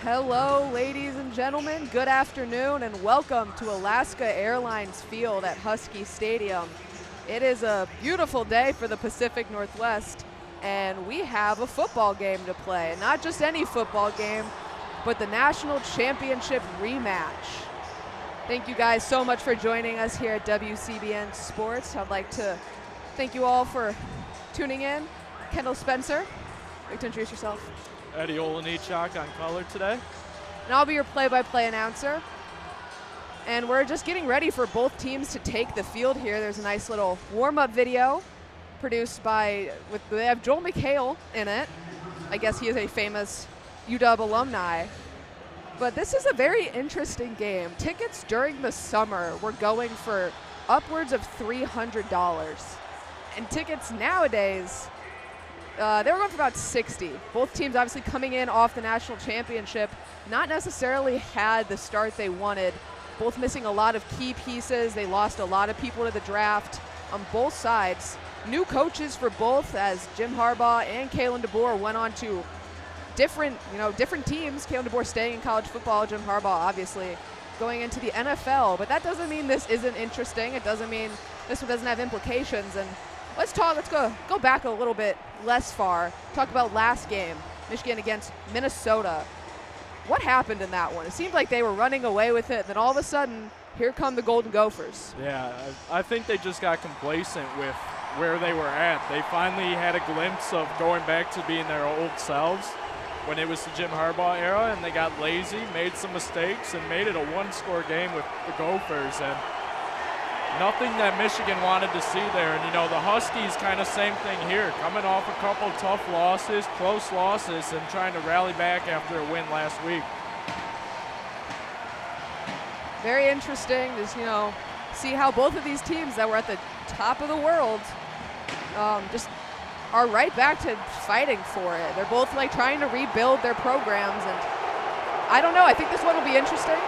Hello, ladies and gentlemen. Good afternoon, and welcome to Alaska Airlines Field at Husky Stadium. It is a beautiful day for the Pacific Northwest, and we have a football game to play. Not just any football game, but the National Championship rematch. Thank you guys so much for joining us here at WCBN Sports. I'd like to thank you all for tuning in. Kendall Spencer, would you like to introduce yourself? Eddie Olejniczak on color today. And I'll be your play-by-play announcer. And we're just getting ready for both teams to take the field here. There's a nice little warm-up video produced by, they have Joel McHale in it. I guess he is a famous UW alumni. But this is a very interesting game. Tickets during the summer were going for upwards of $300. And tickets nowadays, they were going for about 60. Both teams obviously coming in off the national championship, not necessarily had the start they wanted. Both missing a lot of key pieces. They lost a lot of people to the draft on both sides. New coaches for both, as Jim Harbaugh and Kalen DeBoer went on to different teams. Kalen DeBoer staying in college football, Jim Harbaugh obviously going into the NFL. But that doesn't mean this isn't interesting. It doesn't mean this one doesn't have implications. And let's go back a little bit less far. Talk about last game, Michigan against Minnesota. What happened in that one? It seemed like they were running away with it, and then all of a sudden, here come the Golden Gophers. Yeah, I think they just got complacent with where they were at. They finally had a glimpse of going back to being their old selves when it was the Jim Harbaugh era, and they got lazy, made some mistakes, and made it a one-score game with the Gophers. And nothing that Michigan wanted to see there. And, the Huskies kind of same thing here, coming off a couple tough losses, close losses, and trying to rally back after a win last week. Very interesting to, see how both of these teams that were at the top of the world just are right back to fighting for it. They're both trying to rebuild their programs, and I don't know. I think this one will be interesting.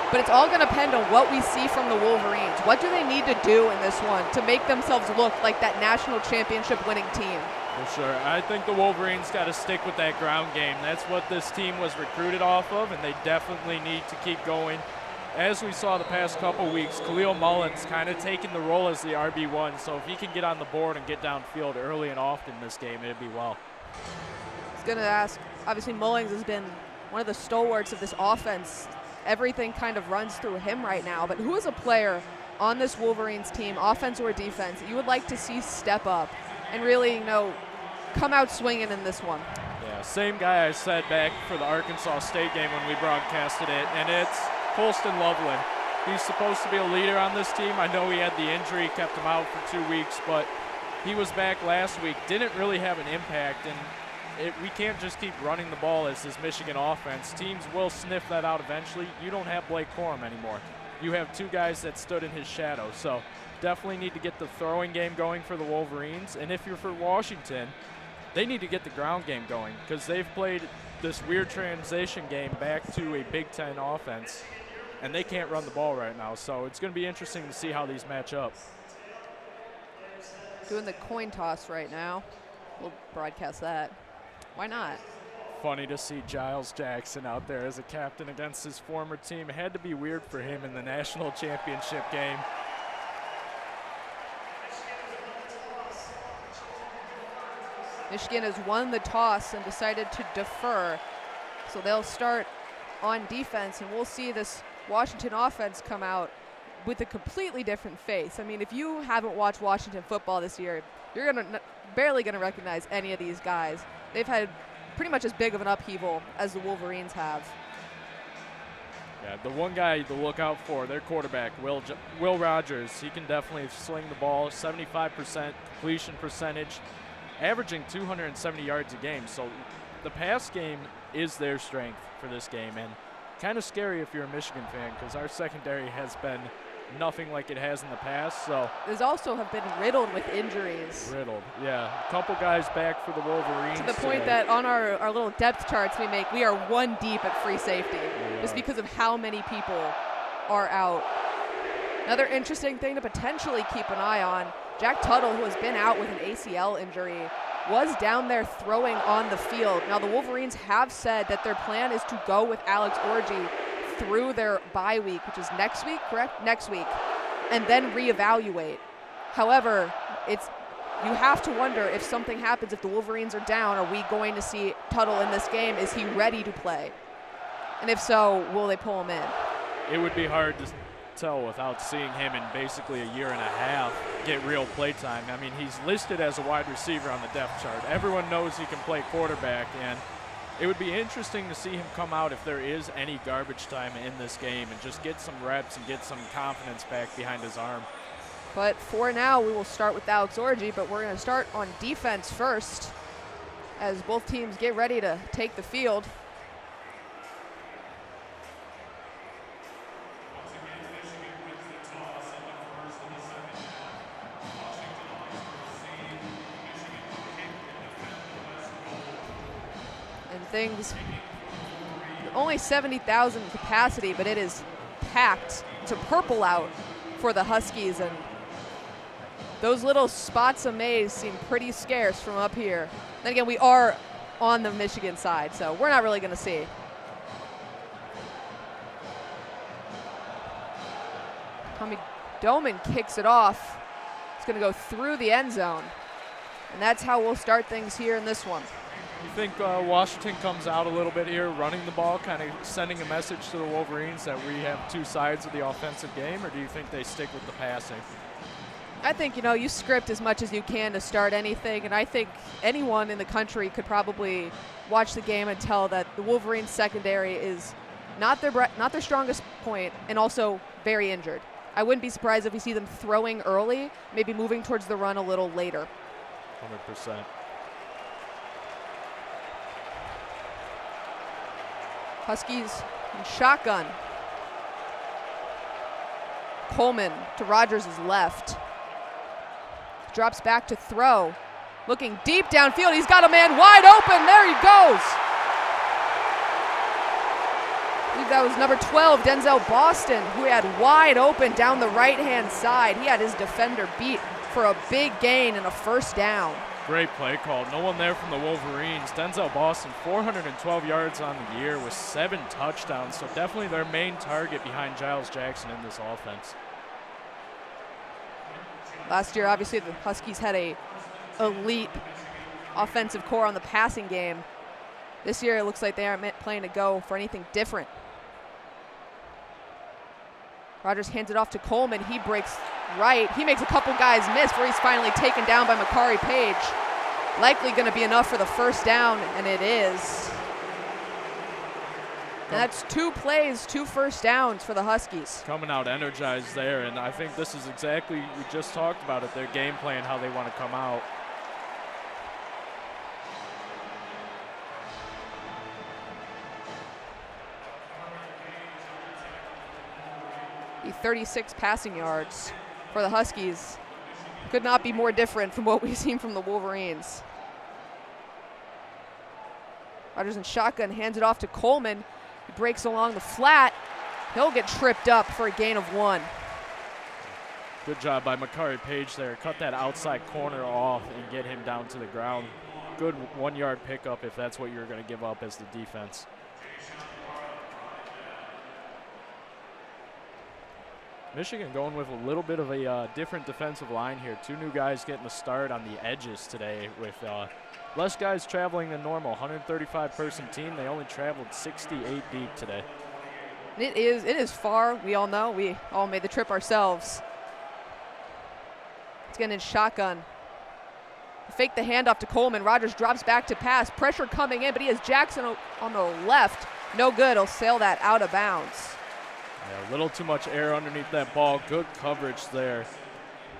But it's all going to depend on what we see from the Wolverines. What do they need to do in this one to make themselves look like that national championship winning team? For sure. I think the Wolverines got to stick with that ground game. That's what this team was recruited off of, and they definitely need to keep going. As we saw the past couple weeks, Khalil Mullins kind of taking the role as the RB1, so if he can get on the board and get downfield early and often in this game, it'd be well. I was going to ask, obviously Mullins has been one of the stalwarts of this offense. Everything kind of runs through him right now, but who is a player on this Wolverines team, offense or defense, that you would like to see step up and really, come out swinging in this one? Yeah, same guy I said back for the Arkansas State game when we broadcasted it, and it's Colston Loveland. He's supposed to be a leader on this team. I know he had the injury, kept him out for 2 weeks, but he was back last week, didn't really have an impact, and we can't just keep running the ball as this Michigan offense. Teams will sniff that out eventually. You don't have Blake Corum anymore. You have two guys that stood in his shadow. So definitely need to get the throwing game going for the Wolverines. And if you're for Washington, they need to get the ground game going because they've played this weird transition game back to a Big Ten offense, and they can't run the ball right now. So it's going to be interesting to see how these match up. Doing the coin toss right now. We'll broadcast that. Why not? Funny to see Giles Jackson out there as a captain against his former team. It had to be weird for him in the national championship game. Michigan has won the toss and decided to defer. So they'll start on defense, and we'll see this Washington offense come out with a completely different face. I mean, if you haven't watched Washington football this year, you're barely going to recognize any of these guys. They've had pretty much as big of an upheaval as the Wolverines have. Yeah, the one guy to look out for, their quarterback, Will Rogers, he can definitely sling the ball, 75% completion percentage, averaging 270 yards a game. So the pass game is their strength for this game, and kind of scary if you're a Michigan fan because our secondary has been nothing like it has in the past. So these also have been riddled with injuries. Riddled, yeah. A couple guys back for the Wolverines. To the point that on our little depth charts we are one deep at free safety just because of how many people are out. Another interesting thing to potentially keep an eye on, Jack Tuttle, who has been out with an ACL injury, was down there throwing on the field. Now the Wolverines have said that their plan is to go with Alex Orji through their bye week, which is next week, correct? Next week, and then reevaluate. However, you have to wonder if something happens, if the Wolverines are down, are we going to see Tuttle in this game? Is he ready to play? And if so, will they pull him in? It would be hard to tell without seeing him in basically a year and a half get real play time. I mean, he's listed as a wide receiver on the depth chart. Everyone knows he can play quarterback, and it would be interesting to see him come out if there is any garbage time in this game and just get some reps and get some confidence back behind his arm. But for now, we will start with Alex Orji, but we're going to start on defense first as both teams get ready to take the field. And things, only 70,000 capacity, but it is packed to purple out for the Huskies, and those little spots of maize seem pretty scarce from up here. Then again, we are on the Michigan side, so we're not really going to see. Tommy Doman kicks it off. It's going to go through the end zone, and that's how we'll start things here in this one. You think Washington comes out a little bit here, running the ball, kind of sending a message to the Wolverines that we have two sides of the offensive game, or do you think they stick with the passing? I think, you script as much as you can to start anything, and I think anyone in the country could probably watch the game and tell that the Wolverines secondary is not their strongest point, and also very injured. I wouldn't be surprised if we see them throwing early, maybe moving towards the run a little later. 100%. Huskies in shotgun. Coleman to Rogers' left. Drops back to throw. Looking deep downfield. He's got a man wide open. There he goes. I believe that was number 12, Denzel Boston, who had wide open down the right-hand side. He had his defender beat for a big gain and a first down. Great play call. No one there from the Wolverines. Denzel Boston, 412 yards on the year with 7 touchdowns, so definitely their main target behind Giles Jackson in this offense. Last year, obviously, the Huskies had a elite offensive core on the passing game. This year, it looks like they aren't planning to go for anything different. Rogers hands it off to Coleman. He breaks right. He makes a couple guys miss where he's finally taken down by Makari Page. Likely going to be enough for the first down, and it is. And that's 2 plays, 2 first downs for the Huskies. Coming out energized there, and I think this is exactly, we just talked about it, their game plan, how they want to come out. The 36 passing yards for the Huskies could not be more different from what we've seen from the Wolverines. Rogers in shotgun, hands it off to Coleman. He breaks along the flat. He'll get tripped up for a gain of 1. Good job by Makari Page there. Cut that outside corner off and get him down to the ground. Good 1-yard pickup if that's what you're going to give up as the defense. Michigan going with a little bit of a different defensive line here. 2 new guys getting the start on the edges today with less guys traveling than normal. 135-person team. They only traveled 68 deep today. It is far. We all know. We all made the trip ourselves. It's getting in shotgun. Fake the handoff to Coleman. Rogers drops back to pass. Pressure coming in, but he has Jackson on the left. No good. He'll sail that out of bounds. Yeah, a little too much air underneath that ball. Good coverage there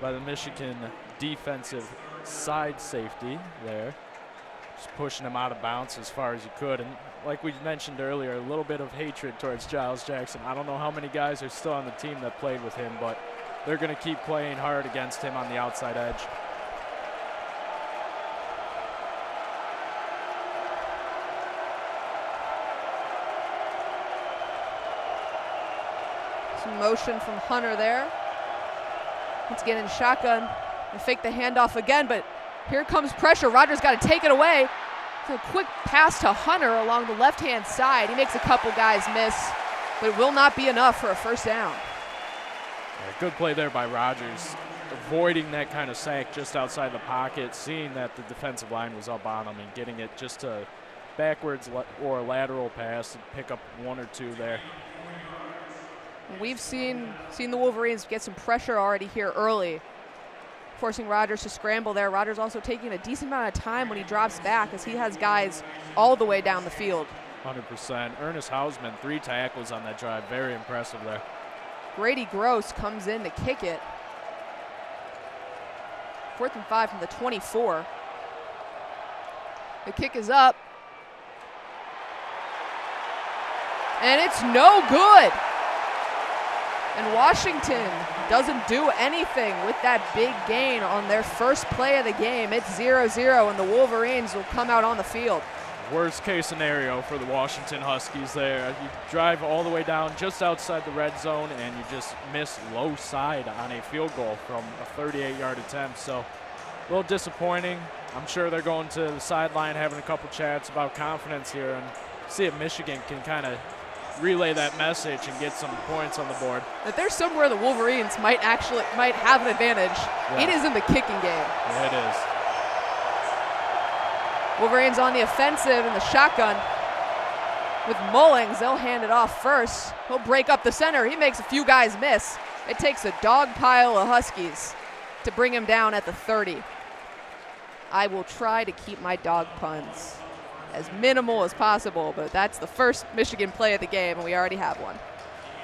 by the Michigan defensive side safety there. Just pushing him out of bounds as far as you could. And like we mentioned earlier, a little bit of hatred towards Giles Jackson. I don't know how many guys are still on the team that played with him, but they're going to keep playing hard against him on the outside edge. Some motion from Hunter there. Let's get in shotgun and fake the handoff again, but Here comes pressure. Rogers got to take it away. So a quick pass to Hunter along the left-hand side. He makes a couple guys miss, but it will not be enough for a first down. Yeah, good play there by Rogers, avoiding that kind of sack just outside the pocket, seeing that the defensive line was up on him and getting it just to backwards or a lateral pass and pick up 1 or 2 there. We've seen the Wolverines get some pressure already here early, forcing Rogers to scramble there. Rogers also taking a decent amount of time when he drops back as he has guys all the way down the field. 100%. Ernest Hausman, 3 tackles on that drive. Very impressive there. Grady Gross comes in to kick it. 4th and 5 from the 24. The kick is up. And it's no good. And Washington doesn't do anything with that big gain on their first play of the game. It's 0-0, and the Wolverines will come out on the field. Worst case scenario for the Washington Huskies there. You drive all the way down just outside the red zone, and you just miss low side on a field goal from a 38-yard attempt. So a little disappointing. I'm sure they're going to the sideline having a couple chats about confidence here and see if Michigan can kind of relay that message and get some points on the board. If there's somewhere the Wolverines might have an advantage, It is in the kicking game. Yeah, it is. Wolverines on the offensive in the shotgun with Mullings. They'll hand it off first. He'll break up the center. He makes a few guys miss. It takes a dog pile of Huskies to bring him down at the 30. I will try to keep my dog puns as minimal as possible, but that's the first Michigan play of the game, and we already have one.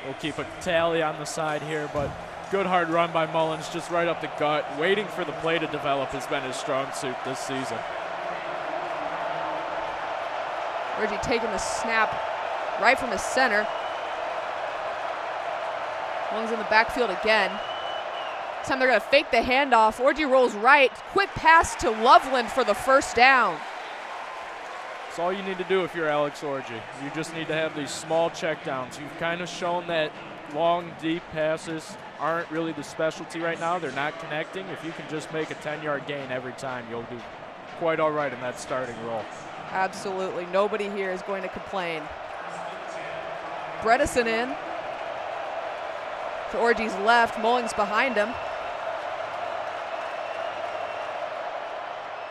We'll keep a tally on the side here, but good hard run by Mullins, just right up the gut. Waiting for the play to develop has been his strong suit this season. Reggie taking the snap right from the center. Mullins in the backfield again. This time they're going to fake the handoff. Orji rolls right. Quick pass to Loveland for the first down. That's all you need to do if you're Alex Orji. You just need to have these small checkdowns. You've kind of shown that long, deep passes aren't really the specialty right now. They're not connecting. If you can just make a 10-yard gain every time, you'll do quite all right in that starting role. Absolutely. Nobody here is going to complain. Bredesen in. To Orji's left. Mullings behind him.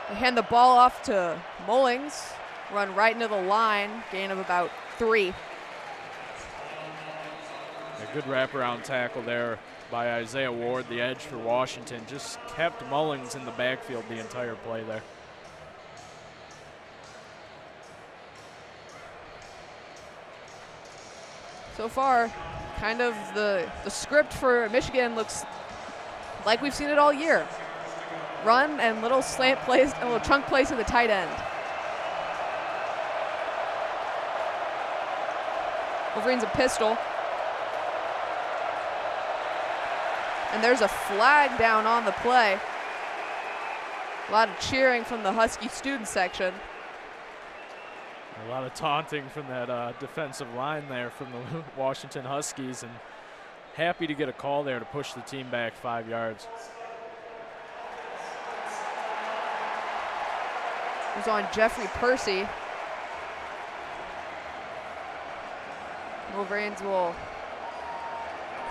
They hand the ball off to Mullings. Run right into the line. Gain of about 3. A good wraparound tackle there by Isaiah Ward, the edge for Washington. Just kept Mullings in the backfield the entire play there. So far, kind of the script for Michigan looks like we've seen it all year. Run and little slant plays, a little chunk plays to the tight end. Wolverines a pistol. And there's a flag down on the play. A lot of cheering from the Husky student section. A lot of taunting from that defensive line there from the Washington Huskies, and happy to get a call there to push the team back 5 yards. It was on Jeffrey Percy. Wolverines will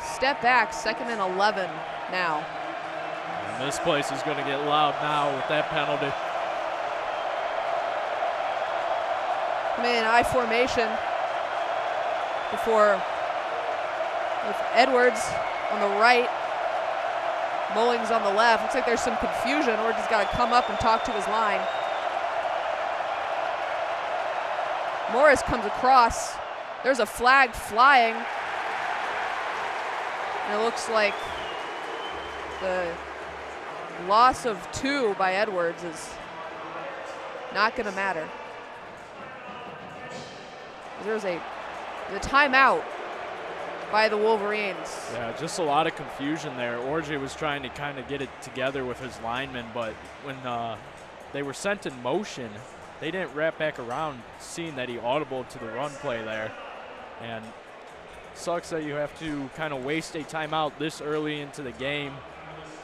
step back, 2nd and 11 now. And this place is going to get loud now with that penalty. Coming in I formation before with Edwards on the right, Mullings on the left. Looks like there's some confusion. Orji's got to come up and talk to his line. Morris comes across. There's a flag flying. And it looks like the loss of 2 by Edwards is not going to matter. There's a timeout by the Wolverines. Yeah, just a lot of confusion there. Orji was trying to kind of get it together with his linemen, but when they were sent in motion, they didn't wrap back around, seeing that he audibled to the run play there. And sucks that you have to kind of waste a timeout this early into the game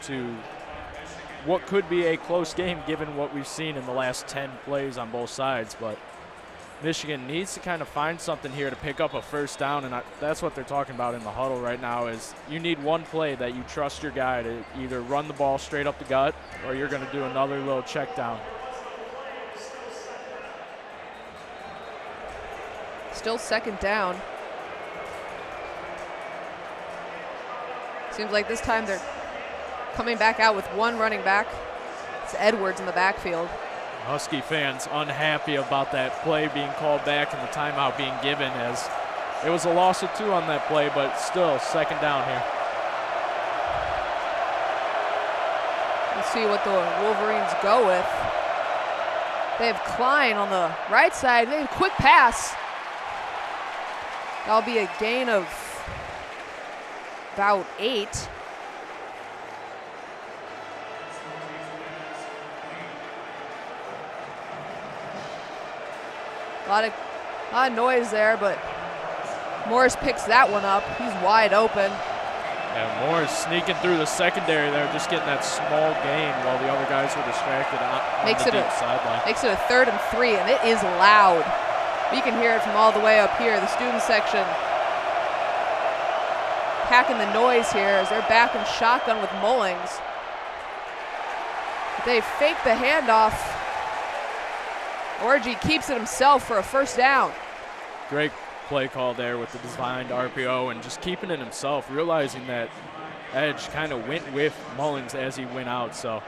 to what could be a close game given what we've seen in the last 10 plays on both sides. But Michigan needs to kind of find something here to pick up a first down, and that's what they're talking about in the huddle right now is you need one play that you trust your guy to either run the ball straight up the gut or you're going to do another little check down. Still second down. Seems like this time they're coming back out with one running back. It's Edwards in the backfield. Husky fans unhappy about that play being called back and the timeout being given, as it was a loss of 2 on that play, but still second down here. Let's see what the Wolverines go with. They have Klein on the right side. They have a quick pass. That'll be a gain of about 8. A lot of noise there, but Morris picks that one up. He's wide open. Yeah, Morris sneaking through the secondary there, just getting that small gain while the other guys were distracted on the deep sideline. Makes it a 3rd and 3, and it is loud. You can hear it from all the way up here, the student section. Packing the noise here as they're back in shotgun with Mullings. They fake the handoff. Orji keeps it himself for a first down. Great play call there with the designed RPO and just keeping it himself, realizing that Edge kind of went with Mullings as he went out. So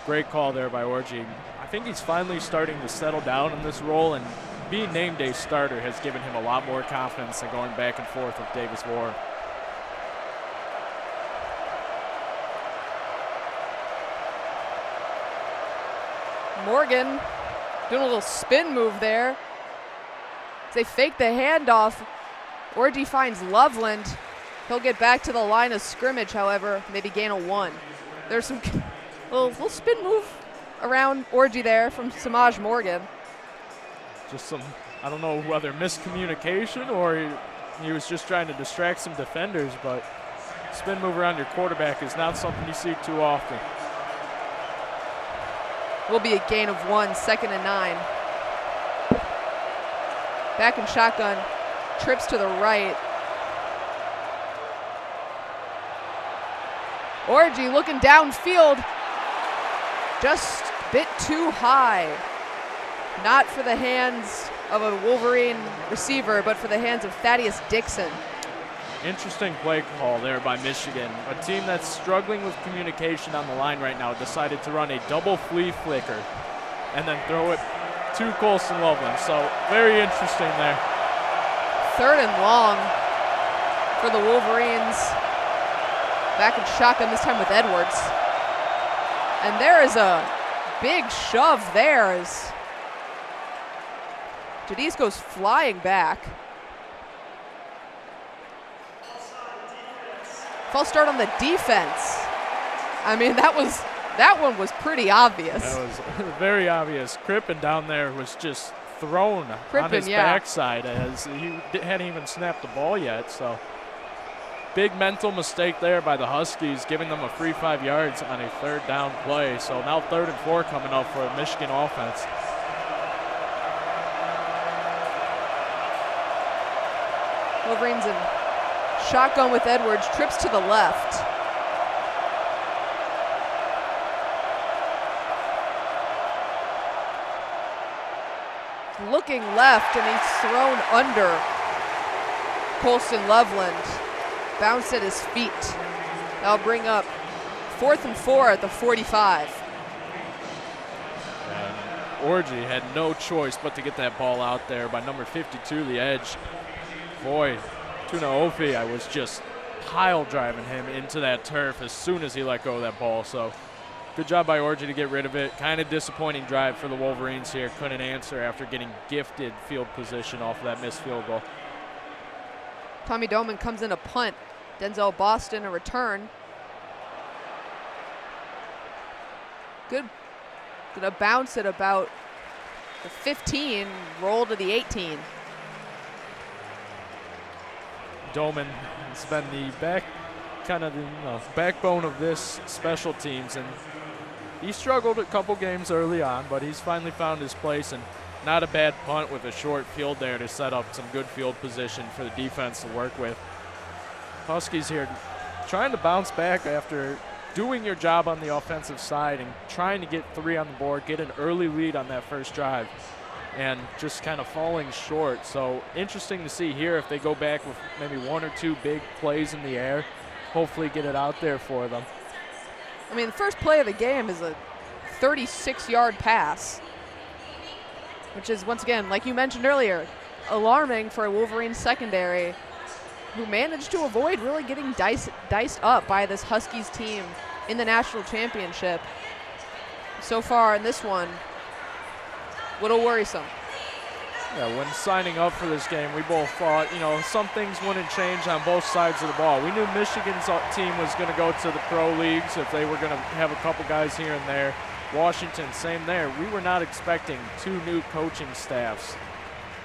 great call there by Orji. I think he's finally starting to settle down in this role, and being named a starter has given him a lot more confidence than going back and forth with Davis Ward. Morgan doing a little spin move there. They fake the handoff. Orji finds Loveland. He'll get back to the line of scrimmage, however, maybe gain a 1. There's some little spin move around Orji there from Samaj Morgan. Just some, I don't know whether miscommunication or he was just trying to distract some defenders, but spin move around your quarterback is not something you see too often. Will be a gain of 1, 2nd and 9. Back in shotgun, trips to the right. Orji looking downfield, just a bit too high. Not for the hands of a Wolverine receiver, but for the hands of Thaddeus Dixon. Interesting play call there by Michigan. A team that's struggling with communication on the line right now decided to run a double flea flicker and then throw it to Colston Loveland. So very interesting there. 3rd and long for the Wolverines. Back in shotgun, this time with Edwards. And there is a big shove there as Jadis goes flying back. False start on the defense. I mean, that one was pretty obvious. That was very obvious. Crippen down there was just thrown on his backside as he hadn't even snapped the ball yet. So big mental mistake there by the Huskies, giving them a free 5 yards on a 3rd down play. So now 3rd and 4 coming up for a Michigan offense. Wolverines in shotgun with Edwards, trips to the left. Looking left, and he's thrown under Colston Loveland. Bounced at his feet. That'll bring up 4th and 4 at the 45. And Orji had no choice but to get that ball out there by number 52, the edge. Boy, Tuna Ofi, I was just pile driving him into that turf as soon as he let go of that ball. So good job by Orji to get rid of it. Kind of disappointing drive for the Wolverines here. Couldn't answer after getting gifted field position off of that missed field goal. Tommy Doman comes in a punt. Denzel Boston a return. Good. Gonna bounce at about the 15, roll to the 18. Doman has been the backbone of this special teams, and he struggled a couple games early on, but he's finally found his place, and not a bad punt with a short field there to set up some good field position for the defense to work with. Huskies here trying to bounce back after doing your job on the offensive side and trying to get 3 on the board, get an early lead on that first drive, and just kind of falling short. So interesting to see here if they go back with maybe 1 or 2 big plays in the air, hopefully get it out there for them. I mean, the first play of the game is a 36-yard pass, which is, once again, like you mentioned earlier, alarming for a Wolverines secondary who managed to avoid really getting diced up by this Huskies team in the national championship. So far in this one, a little worrisome. Yeah, when signing up for this game, we both thought, some things wouldn't change on both sides of the ball. We knew Michigan's team was going to go to the pro leagues if they were going to have a couple guys here and there. Washington, same there. We were not expecting 2 new coaching staffs,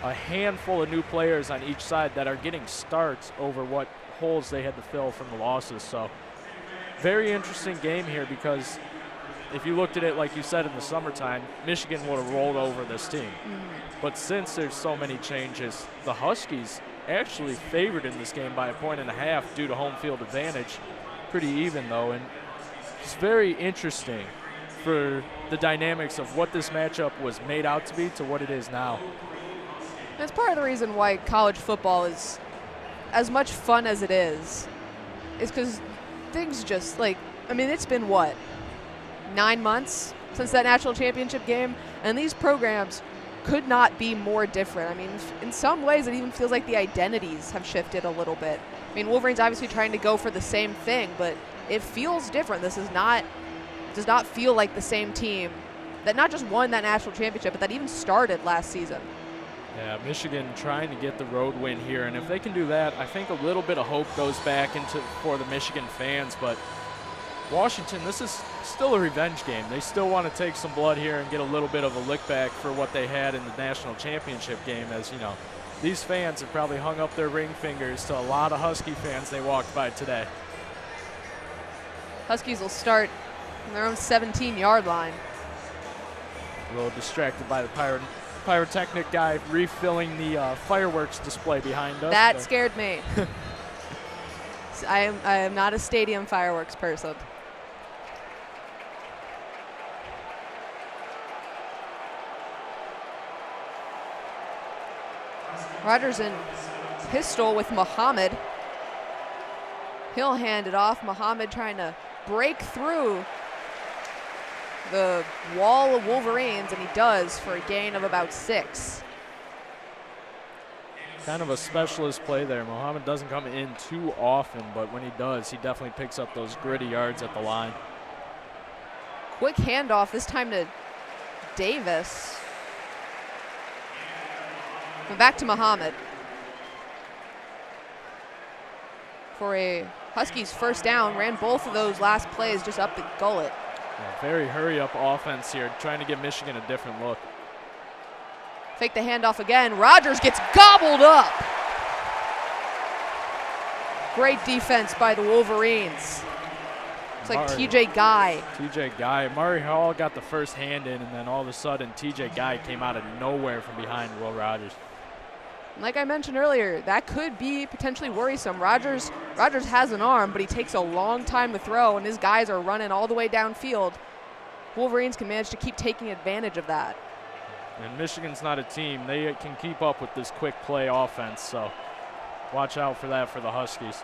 a handful of new players on each side that are getting starts over what holes they had to fill from the losses. So very interesting game here, because if you looked at it like you said in the summertime, Michigan would have rolled over this team. But since there's so many changes, the Huskies actually favored in this game by 1.5 due to home field advantage. Pretty even though, and it's very interesting for the dynamics of what this matchup was made out to be to what it is now. That's part of the reason why college football is as much fun as it is because things just it's been what, 9 months since that national championship game, and these programs could not be more different. I mean, in some ways it even feels like the identities have shifted a little bit. I mean, Wolverines obviously trying to go for the same thing, but it feels different. This does not feel like the same team that not just won that national championship, but that even started last season. Yeah, Michigan trying to get the road win here, and if they can do that, I think a little bit of hope goes back for the Michigan fans. But Washington, this is still a revenge game. They still want to take some blood here and get a little bit of a lick back for what they had in the national championship game. As these fans have probably hung up their ring fingers to a lot of Husky fans they walked by today. Huskies will start on their own 17-yard line. A little distracted by the pyrotechnic guy refilling the fireworks display behind us. That scared me. I am not a stadium fireworks person. Rogers in pistol with Muhammad. He'll hand it off. Muhammad trying to break through the wall of Wolverines, and he does for a gain of about 6. Kind of a specialist play there. Muhammad doesn't come in too often, but when he does, he definitely picks up those gritty yards at the line. Quick handoff, this time to Davis. And back to Muhammad for a Huskies first down. Ran both of those last plays just up the gullet. Yeah, very hurry-up offense here, trying to give Michigan a different look. Fake the handoff again. Rogers gets gobbled up. Great defense by the Wolverines. It's like TJ Guy. TJ Guy. Murray Hall got the first hand in, and then all of a sudden TJ Guy came out of nowhere from behind Will Rogers. Like I mentioned earlier, that could be potentially worrisome. Rogers has an arm, but he takes a long time to throw, and his guys are running all the way downfield. Wolverines can manage to keep taking advantage of that. And Michigan's not a team. They can keep up with this quick play offense, so watch out for that for the Huskies.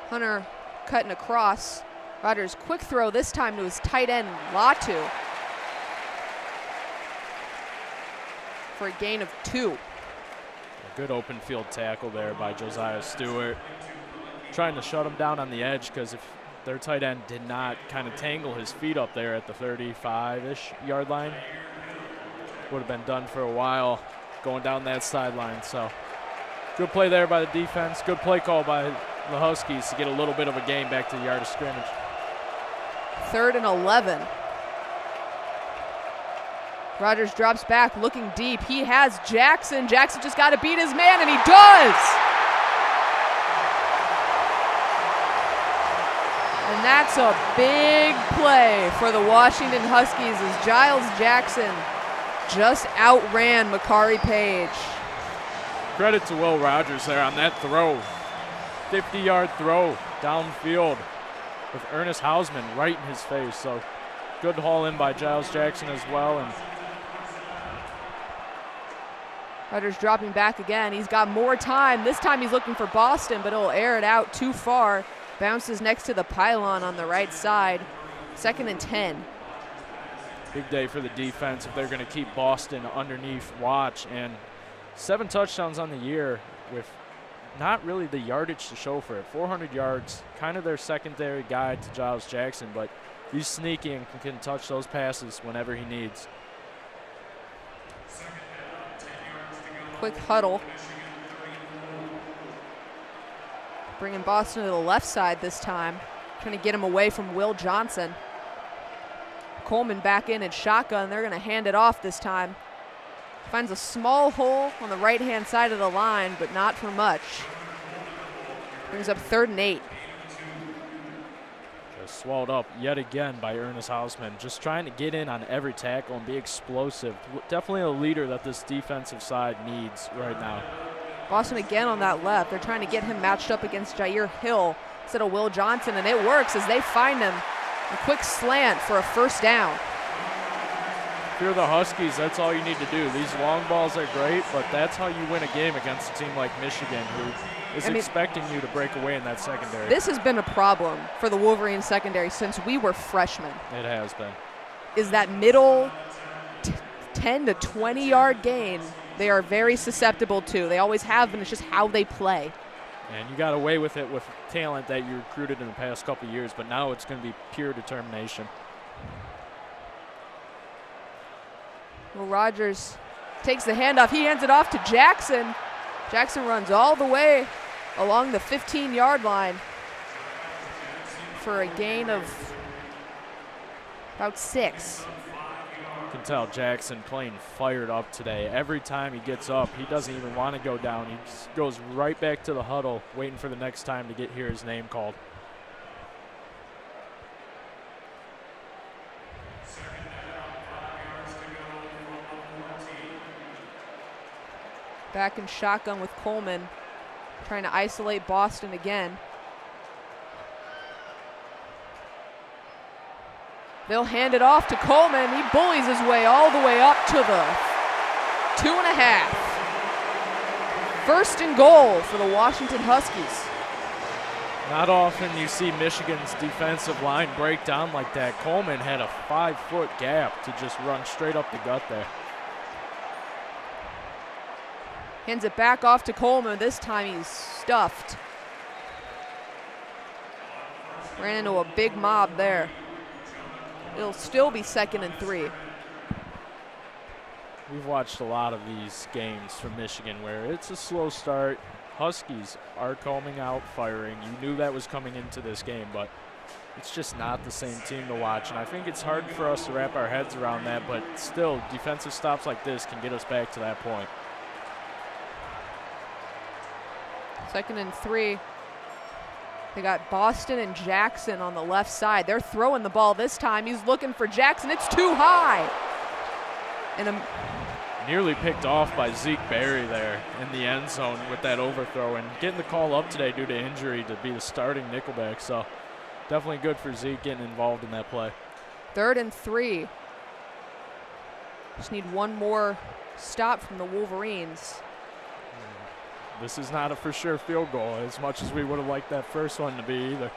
Hunter cutting across. Rogers quick throw this time to his tight end, Latu, for a gain of 2. A good open field tackle there by Josiah Stewart. Trying to shut him down on the edge, because if their tight end did not kind of tangle his feet up there at the 35-ish yard line, would have been done for a while going down that sideline. So good play there by the defense. Good play call by the Huskies to get a little bit of a gain back to the yard of scrimmage. 3rd and 11. Rogers drops back looking deep. He has Jackson. Jackson just got to beat his man, and he does. And that's a big play for the Washington Huskies as Giles Jackson just outran Makari Page. Credit to Will Rogers there on that throw. 50-yard throw downfield with Ernest Hausman right in his face. So good haul in by Giles Jackson as well. And Rogers dropping back again. He's got more time. This time he's looking for Boston, but he'll air it out too far. Bounces next to the pylon on the right side. 2nd and 10. Big day for the defense if they're going to keep Boston underneath watch. And 7 touchdowns on the year with not really the yardage to show for it. 400 yards, kind of their secondary guide to Giles Jackson, but he's sneaky and can touch those passes whenever he needs. Quick huddle. Bringing Boston to the left side this time. Trying to get him away from Will Johnson. Coleman back in shotgun. They're going to hand it off this time. Finds a small hole on the right-hand side of the line, but not for much. Brings up 3rd and 8. Just swallowed up yet again by Ernest Hausman. Just trying to get in on every tackle and be explosive. Definitely a leader that this defensive side needs right now. Boston again on that left. They're trying to get him matched up against Jair Hill instead of Will Johnson, and it works as they find him. A quick slant for a 1st down. If you're the Huskies, that's all you need to do. These long balls are great, but that's how you win a game against a team like Michigan, who is expecting you to break away in that secondary. This has been a problem for the Wolverines secondary since we were freshmen. It has been. Is that middle 10 to 20 yard gain they are very susceptible to. They always have been. It's just how they play. And you got away with it with talent that you recruited in the past couple of years, but now it's going to be pure determination. Well, Rogers takes the handoff. He hands it off to Jackson. Jackson runs all the way along the 15-yard line for a gain of about 6. You can tell Jackson playing fired up today. Every time he gets up, he doesn't even want to go down. He just goes right back to the huddle, waiting for the next time to hear his name called. Back in shotgun with Coleman, trying to isolate Boston again. They'll hand it off to Coleman. He bullies his way all the way up to the 2.5. 1st and goal for the Washington Huskies. Not often you see Michigan's defensive line break down like that. Coleman had a 5-foot gap to just run straight up the gut there. Hands it back off to Coleman. This time he's stuffed. Ran into a big mob there. It'll still be 2nd and 3. We've watched a lot of these games from Michigan where it's a slow start. Huskies are coming out firing. You knew that was coming into this game, but it's just not the same team to watch. And I think it's hard for us to wrap our heads around that, but still, defensive stops like this can get us back to that point. 2nd and 3. They got Boston and Jackson on the left side. They're throwing the ball this time. He's looking for Jackson. It's too high. And nearly picked off by Zeke Berry there in the end zone with that overthrow, and getting the call up today due to injury to be the starting nickelback. So definitely good for Zeke getting involved in that play. 3rd and 3. Just need one more stop from the Wolverines. This is not a for sure field goal, as much as we would have liked that first one to be either.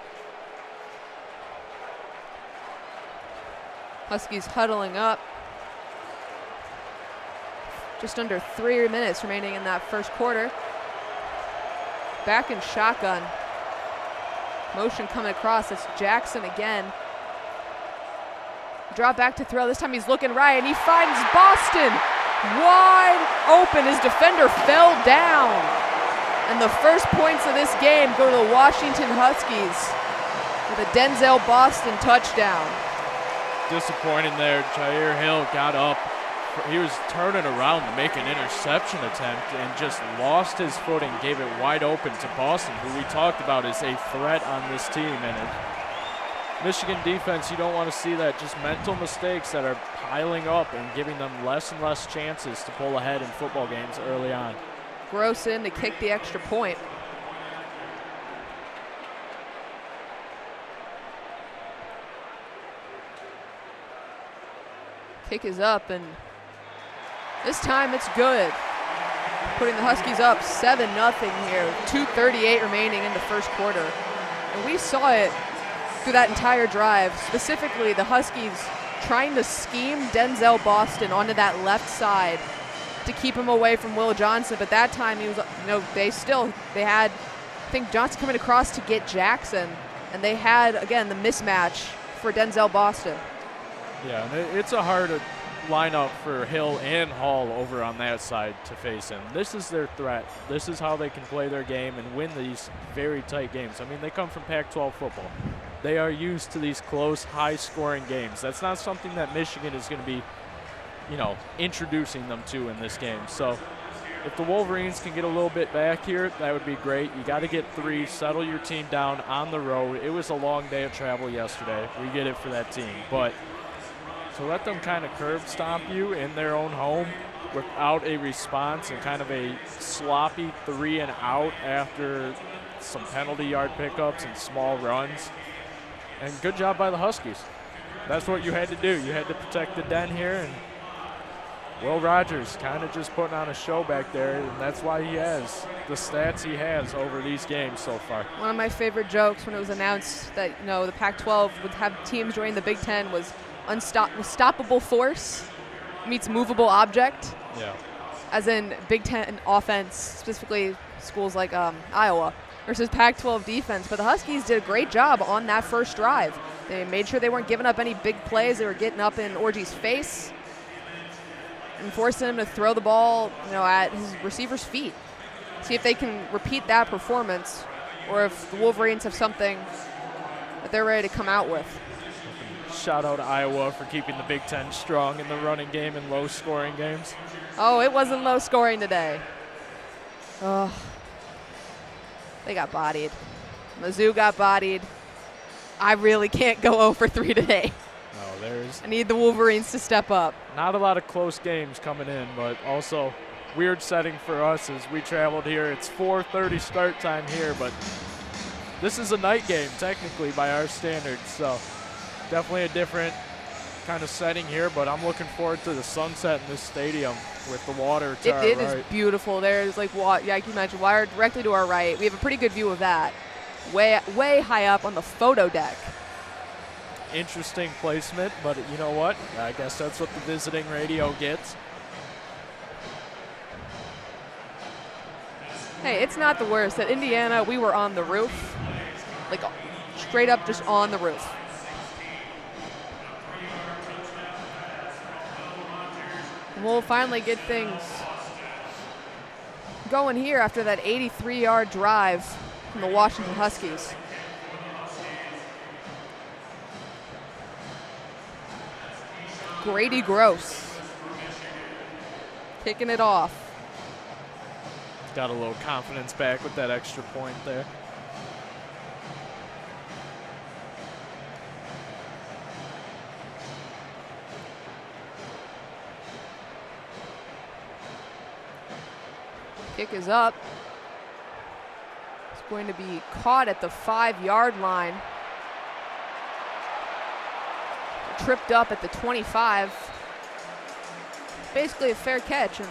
Huskies huddling up. Just under 3 minutes remaining in that first quarter. Back in shotgun. Motion coming across. It's Jackson again. Drop back to throw. This time he's looking right, and he finds Boston wide open. His defender fell down. And the first points of this game go to the Washington Huskies with a Denzel Boston touchdown. Disappointing there. Jair Hill got up. He was turning around to make an interception attempt and just lost his footing, gave it wide open to Boston, who we talked about is a threat on this team. And Michigan defense, you don't want to see that. Just mental mistakes that are piling up and giving them less and less chances to pull ahead in football games early on. Gross in to kick the extra point. Kick is up, and this time it's good. Putting the Huskies up 7-0 here, 2:38 remaining in the first quarter. And we saw it through that entire drive, specifically the Huskies trying to scheme Denzel Boston onto that left side to keep him away from Will Johnson. But that time he was, they had, I think Johnson coming across to get Jackson, and they had, again, the mismatch for Denzel Boston. Yeah, and it's a hard lineup for Hill and Hall over on that side to face him. This is their threat. This is how they can play their game and win these very tight games. I mean, they come from Pac-12 football. They are used to these close, high-scoring games. That's not something that Michigan is going to be, introducing them to in this game. So if the Wolverines can get a little bit back here, that would be great. You got to get 3, settle your team down on the road. It was a long day of travel yesterday. We get it for that team. But to let them kind of curb stomp you in their own home without a response and kind of a sloppy 3 and out after some penalty yard pickups and small runs. And good job by the Huskies. That's what you had to do. You had to protect the den here, and Will Rogers kind of just putting on a show back there, and that's why he has the stats he has over these games so far. One of my favorite jokes when it was announced that, the Pac-12 would have teams join the Big Ten was unstoppable force meets movable object. Yeah. As in Big Ten offense, specifically schools like Iowa, versus Pac-12 defense. But the Huskies did a great job on that first drive. They made sure they weren't giving up any big plays. They were getting up in Orji's face and forcing him to throw the ball, at his receiver's feet. See if they can repeat that performance, or if the Wolverines have something that they're ready to come out with. Shout out to Iowa for keeping the Big Ten strong in the running game in low-scoring games. Oh, it wasn't low-scoring today. Oh, they got bodied. Mizzou got bodied. I really can't go 0 for 3 today. No, I need the Wolverines to step up. Not a lot of close games coming in, but also weird setting for us as we traveled here. It's 4:30 start time here, but this is a night game technically by our standards, so definitely a different kind of setting here, but I'm looking forward to the sunset in this stadium with the water to our right. It is beautiful. There's like you mentioned, water directly to our right. We have a pretty good view of that. Way high up on the photo deck. Interesting placement, but you know what? I guess that's what the visiting radio gets. Hey, it's not the worst. At Indiana, we were on the roof, like straight up just on the roof. And we'll finally get things going here after that 83-yard drive from the Washington Huskies. Grady Gross kicking it off. Got a little confidence back with that extra point there. Kick is up. It's going to be caught at the 5-yard line. Tripped up at the 25. Basically a fair catch, and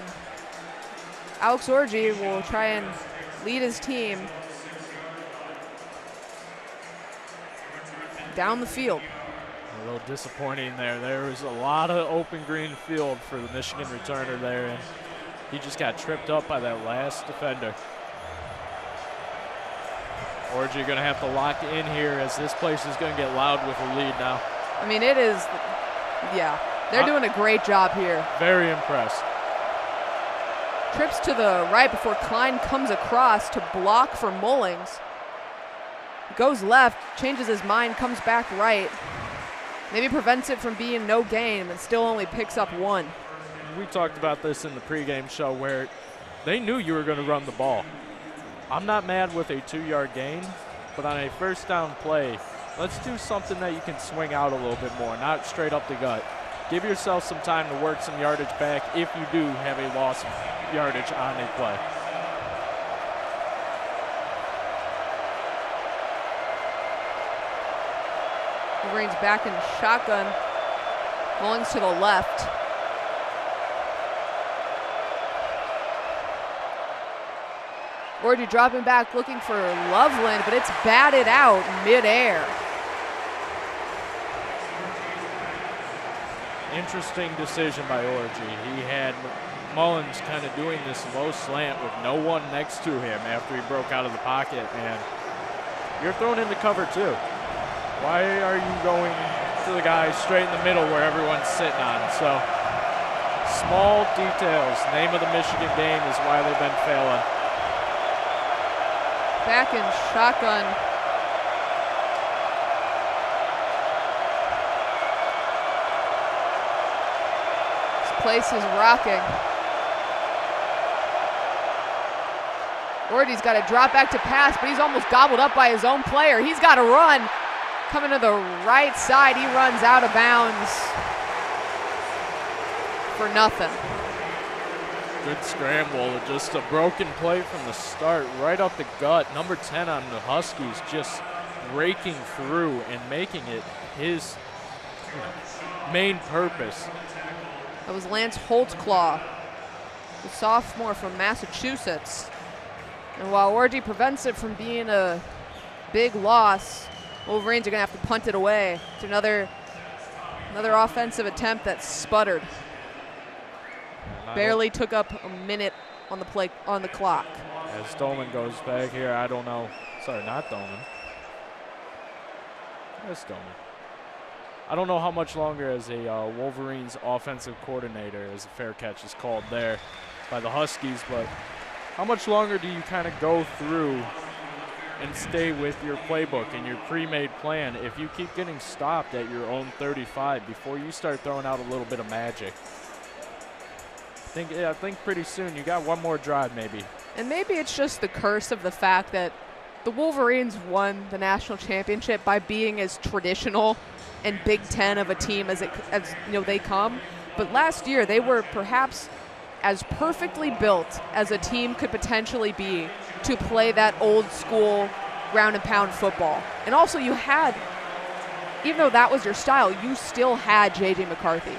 Alex Orji will try and lead his team down the field. A little disappointing there. There was a lot of open green field for the Michigan returner there, and he just got tripped up by that last defender. Orji going to have to lock in here as this place is going to get loud with a lead now. I mean, it is, yeah, they're doing a great job here. Very impressed. Trips to the right before Klein comes across to block for Mullings. Goes left, changes his mind, comes back right. Maybe prevents it from being no gain and still only picks up 1. We talked about this in the pregame show where they knew you were going to run the ball. I'm not mad with a 2-yard gain, but on a first down play, let's do something that you can swing out a little bit more, not straight up the gut. Give yourself some time to work some yardage back if you do have a loss of yardage on a play. Wolverines back in shotgun. Mullins to the left. Orji dropping back, looking for Loveland, but it's batted out midair. Interesting decision by Orji. He had Mullins kind of doing this low slant with no one next to him after he broke out of the pocket, and you're thrown into cover too. Why are you going to the guy straight in the middle where everyone's sitting on? So small details. Name of the Michigan game is why they've been failing. Back in shotgun. This place is rocking. Orji's got to drop back to pass, but he's almost gobbled up by his own player. He's got to run. Coming to the right side, he runs out of bounds for nothing. Good scramble, just a broken play from the start, right up the gut. Number 10 on the Huskies just breaking through and making it his main purpose. That was Lance Holtzclaw, the sophomore from Massachusetts. And while Orji prevents it from being a big loss, Wolverines are going to have to punt it away to another offensive attempt that sputtered. Barely took up a minute on the clock. As Dolman goes back here, I don't know. Sorry, not Dolman. That's Dolman. I don't know how much longer as a Wolverines offensive coordinator, as a fair catch is called there by the Huskies, but how much longer do you kind of go through and stay with your playbook and your pre-made plan if you keep getting stopped at your own 35 before you start throwing out a little bit of magic? I think pretty soon you got one more drive maybe. And maybe it's just the curse of the fact that the Wolverines won the national championship by being as traditional and Big Ten of a team as they come. But last year they were perhaps as perfectly built as a team could potentially be to play that old school ground and pound football. And also you had, even though that was your style, you still had J.J. McCarthy.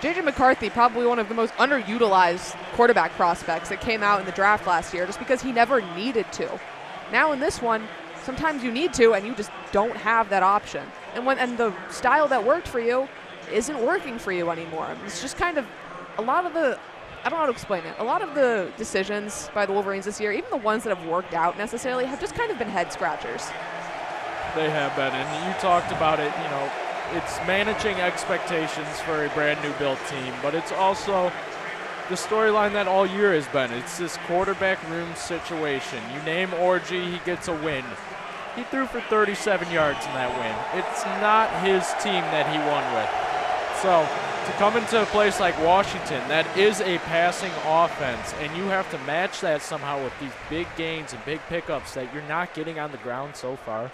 J.J. McCarthy, probably one of the most underutilized quarterback prospects that came out in the draft last year just because he never needed to. Now in this one, sometimes you need to and you just don't have that option. And the style that worked for you isn't working for you anymore. It's just kind of a lot of the, I don't know how to explain it. A lot of the decisions by the Wolverines this year, even the ones that have worked out necessarily, have just kind of been head scratchers. They have been, and you talked about it, it's managing expectations for a brand new built team, but it's also the storyline that all year has been. It's this quarterback room situation. You name Orji, he gets a win. He threw for 37 yards in that win. It's not his team that he won with. So to come into a place like Washington that is a passing offense and you have to match that somehow with these big gains and big pickups that you're not getting on the ground so far.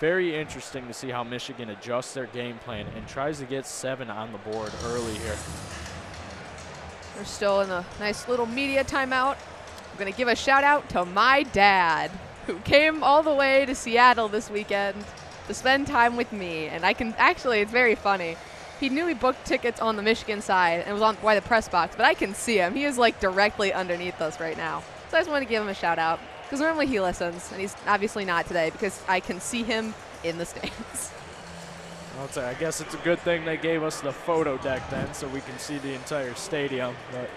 Very interesting to see how Michigan adjusts their game plan and tries to get 7 on the board early here. We're still in a nice little media timeout. I'm going to give a shout out to my dad, who came all the way to Seattle this weekend to spend time with me. And it's very funny. He knew he booked tickets on the Michigan side and was on by the press box, but I can see him. He is like directly underneath us right now. So I just want to give him a shout out because normally he listens, and he's obviously not today because I can see him in the stands. I guess it's a good thing they gave us the photo deck then so we can see the entire stadium. But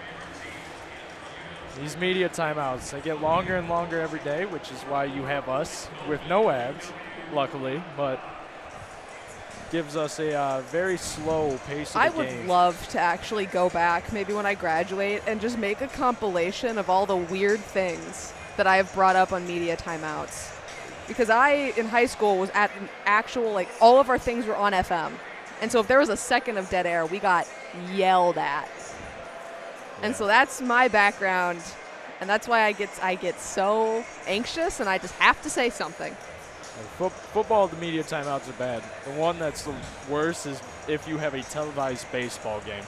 these media timeouts, they get longer and longer every day, which is why you have us with no ads, luckily, but gives us a very slow pace of the game. I would love to actually go back maybe when I graduate and just make a compilation of all the weird things that I have brought up on media timeouts. Because I, in high school, was at an actual, all of our things were on FM. And so if there was a second of dead air, we got yelled at. Yeah. And so that's my background. And that's why I get so anxious and I just have to say something. Football, the media timeouts are bad. The one that's the worst is if you have a televised baseball game.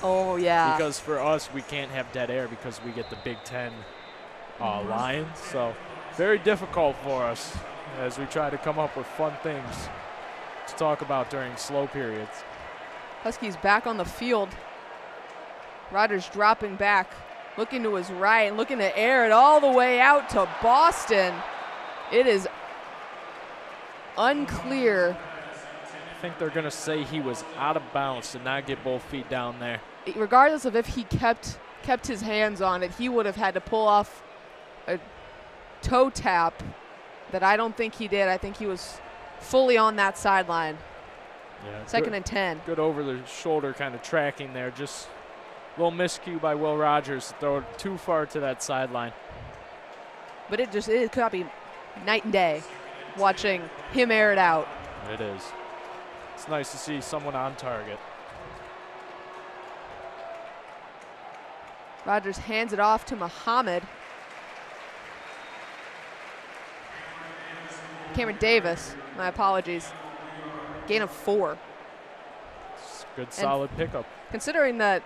Oh, yeah. Because for us, we can't have dead air because we get the Big Ten lines. So very difficult for us as we try to come up with fun things to talk about during slow periods. Huskies back on the field. Rogers dropping back, looking to his right, looking to air it all the way out to Boston. It is unclear. I think they're going to say he was out of bounds to not get both feet down there. Regardless of if he kept his hands on it, he would have had to pull off a toe tap that I don't think he did. I think he was fully on that sideline. Yeah, Second and 10. Good over the shoulder kind of tracking there. Just a little miscue by Will Rogers to throw it too far to that sideline. But it could be night and day watching him air it out. It is. It's nice to see someone on target. Rogers hands it off to Muhammad. Cameron Davis, my apologies. Gain of 4. Good, solid pickup. Considering that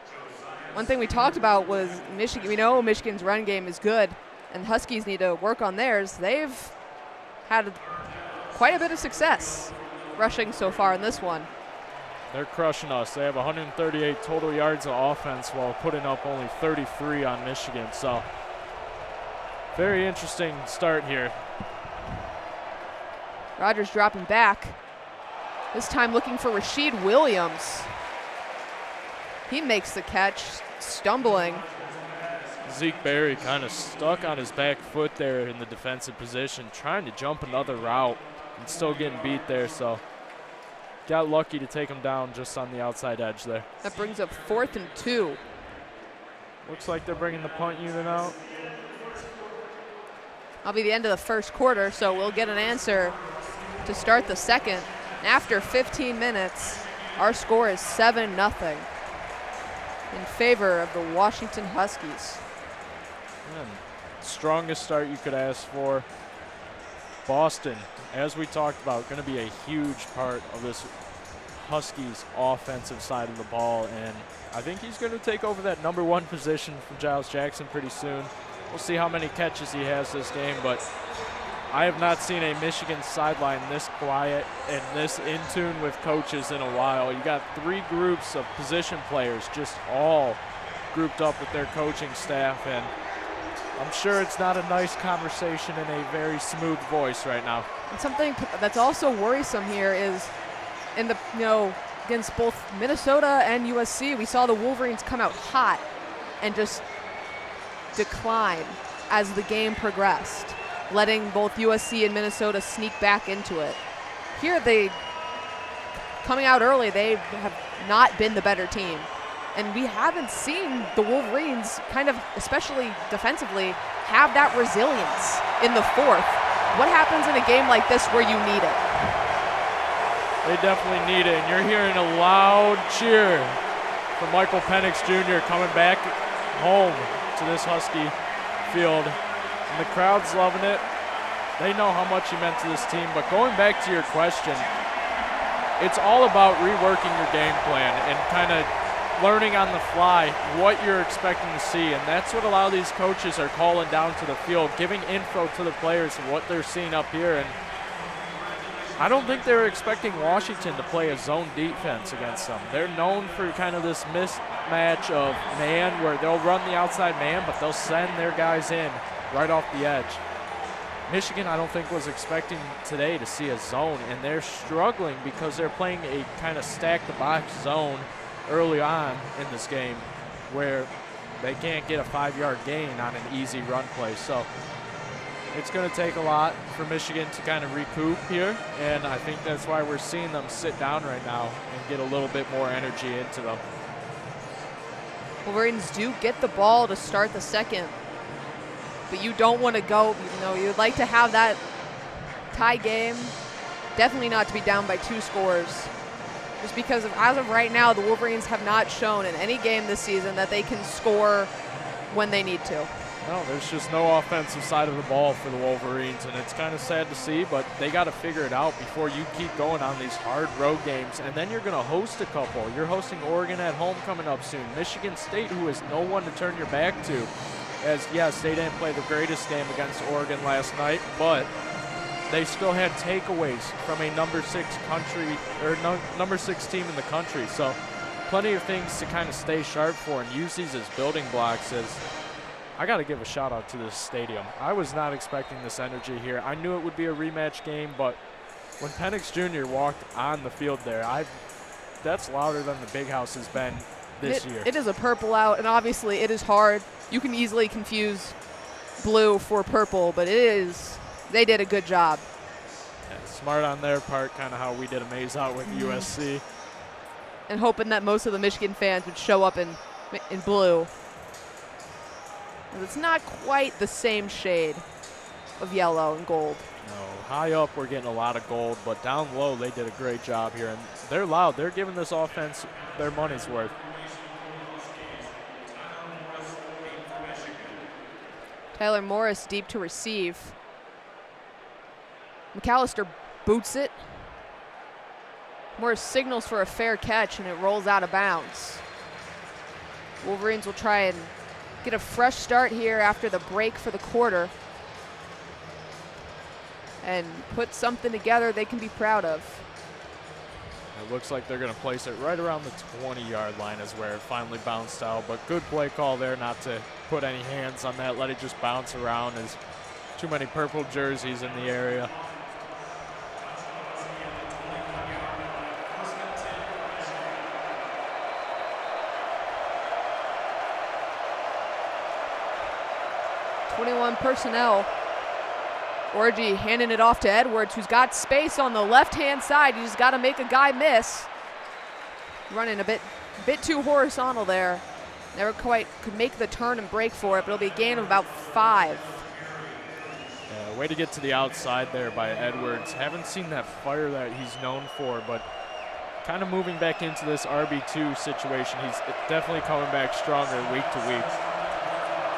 one thing we talked about was Michigan, we know Michigan's run game is good, and Huskies need to work on theirs. They've had quite a bit of success rushing so far in this one. They're crushing us. They have 138 total yards of offense while putting up only 33 on Michigan. So very interesting start here. Rogers dropping back. This time looking for Rasheed Williams. He makes the catch, stumbling. Zeke Berry kind of stuck on his back foot there in the defensive position, trying to jump another route and still getting beat there. So got lucky to take him down just on the outside edge there. That brings up 4th and 2. Looks like they're bringing the punt unit out. That'll be the end of the first quarter, so we'll get an answer to start the second. After 15 minutes, our score is 7-0 in favor of the Washington Huskies. Man, strongest start you could ask for. Boston, as we talked about, going to be a huge part of this Huskies offensive side of the ball, and I think he's going to take over that number 1 position from Giles Jackson pretty soon. We'll see how many catches he has this game, but I have not seen a Michigan sideline this quiet and this in tune with coaches in a while. You got 3 groups of position players just all grouped up with their coaching staff, and I'm sure it's not a nice conversation in a very smooth voice right now. And something that's also worrisome here is in the, against both Minnesota and USC, we saw the Wolverines come out hot and just decline as the game progressed, letting both USC and Minnesota sneak back into it. Here, coming out early, they have not been the better team. And we haven't seen the Wolverines, kind of, especially defensively, have that resilience in the 4th. What happens in a game like this where you need it? They definitely need it, and you're hearing a loud cheer from Michael Penix Jr. coming back home to this Husky field. And the crowd's loving it. They know how much he meant to this team. But going back to your question, it's all about reworking your game plan and kind of learning on the fly what you're expecting to see. And that's what a lot of these coaches are calling down to the field, giving info to the players of what they're seeing up here. And I don't think they were expecting Washington to play a zone defense against them. They're known for kind of this mismatch of man where they'll run the outside man, but they'll send their guys in right off the edge. Michigan, I don't think, was expecting today to see a zone, and they're struggling because they're playing a kind of stack-the-box zone early on in this game where they can't get a 5-yard gain on an easy run play. So it's going to take a lot for Michigan to kind of recoup here, and I think that's why we're seeing them sit down right now and get a little bit more energy into them. Wolverines do get the ball to start the second, but you don't want to go, you'd like to have that tie game, definitely not to be down by 2 scores. Just because as of right now, the Wolverines have not shown in any game this season that they can score when they need to. No, there's just no offensive side of the ball for the Wolverines, and it's kind of sad to see, but they got to figure it out before you keep going on these hard road games, and then you're going to host a couple. You're hosting Oregon at home coming up soon. Michigan State, who is no one to turn your back to, as, yes, they didn't play the greatest game against Oregon last night, but they still had takeaways from a number 6 team in the country, so plenty of things to kind of stay sharp for and use these as building blocks. As I got to give a shout out to this stadium. I was not expecting this energy here. I knew it would be a rematch game, but when Penix Jr. walked on the field there, that's louder than the Big House has been this year. It is a purple out, and obviously it is hard. You can easily confuse blue for purple, but they did a good job. Yeah, smart on their part, kind of how we did a maze out with USC. And hoping that most of the Michigan fans would show up in blue. It's not quite the same shade of yellow and gold. No, high up we're getting a lot of gold, but down low they did a great job here. And they're loud. They're giving this offense their money's worth. Tyler Morris deep to receive. McAllister boots it. Morris signals for a fair catch, and it rolls out of bounds. Wolverines will try and get a fresh start here after the break for the quarter and put something together they can be proud of. It looks like they're going to place it right around the 20-yard line is where it finally bounced out, but good play call there not to put any hands on that, let it just bounce around as too many purple jerseys in the area. Personnel. Orji handing it off to Edwards, who's got space on the left-hand side. You just got to make a guy miss. Running a bit too horizontal there. Never quite could make the turn and break for it, but it'll be a gain of about 5. Yeah, way to get to the outside there by Edwards. Haven't seen that fire that he's known for, but kind of moving back into this RB2 situation. He's definitely coming back stronger week to week.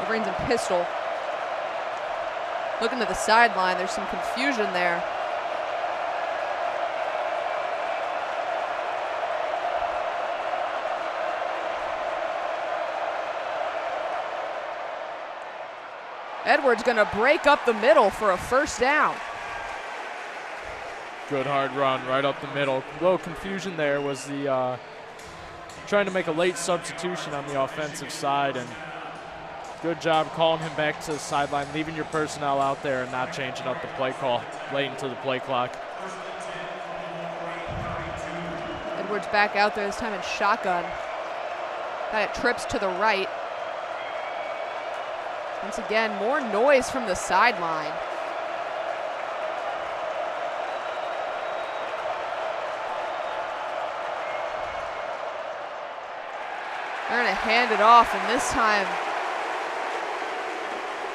Wolverines in pistol. Looking to the sideline, there's some confusion there. Edwards gonna break up the middle for a first down. Good hard run right up the middle. A little confusion there was the trying to make a late substitution on the offensive side, and good job calling him back to the sideline, leaving your personnel out there and not changing up the play call late into the play clock. Edwards back out there this time in shotgun. Got it trips to the right. Once again, more noise from the sideline. They're gonna hand it off, and this time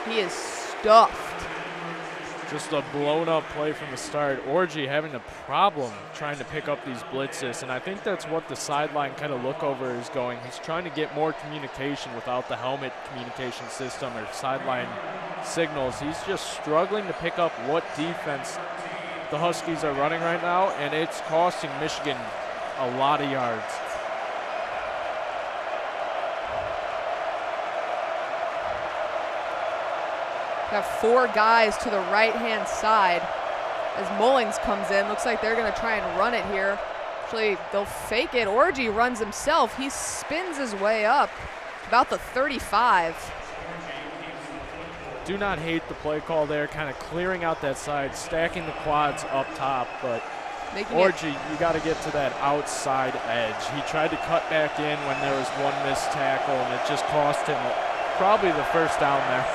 he is stuffed. Just a blown up play from the start. Orji having a problem trying to pick up these blitzes, and I think that's what the sideline kind of look over is going. He's trying to get more communication without the helmet communication system or sideline signals. He's just struggling to pick up what defense the Huskies are running right now, and it's costing Michigan a lot of yards. Got 4 guys to the right-hand side as Mullings comes in. Looks like they're going to try and run it here. Actually, they'll fake it. Orji runs himself. He spins his way up about the 35. Do not hate the play call there, kind of clearing out that side, stacking the quads up top, but Orji, you got to get to that outside edge. He tried to cut back in when there was one missed tackle, and it just cost him probably the first down there.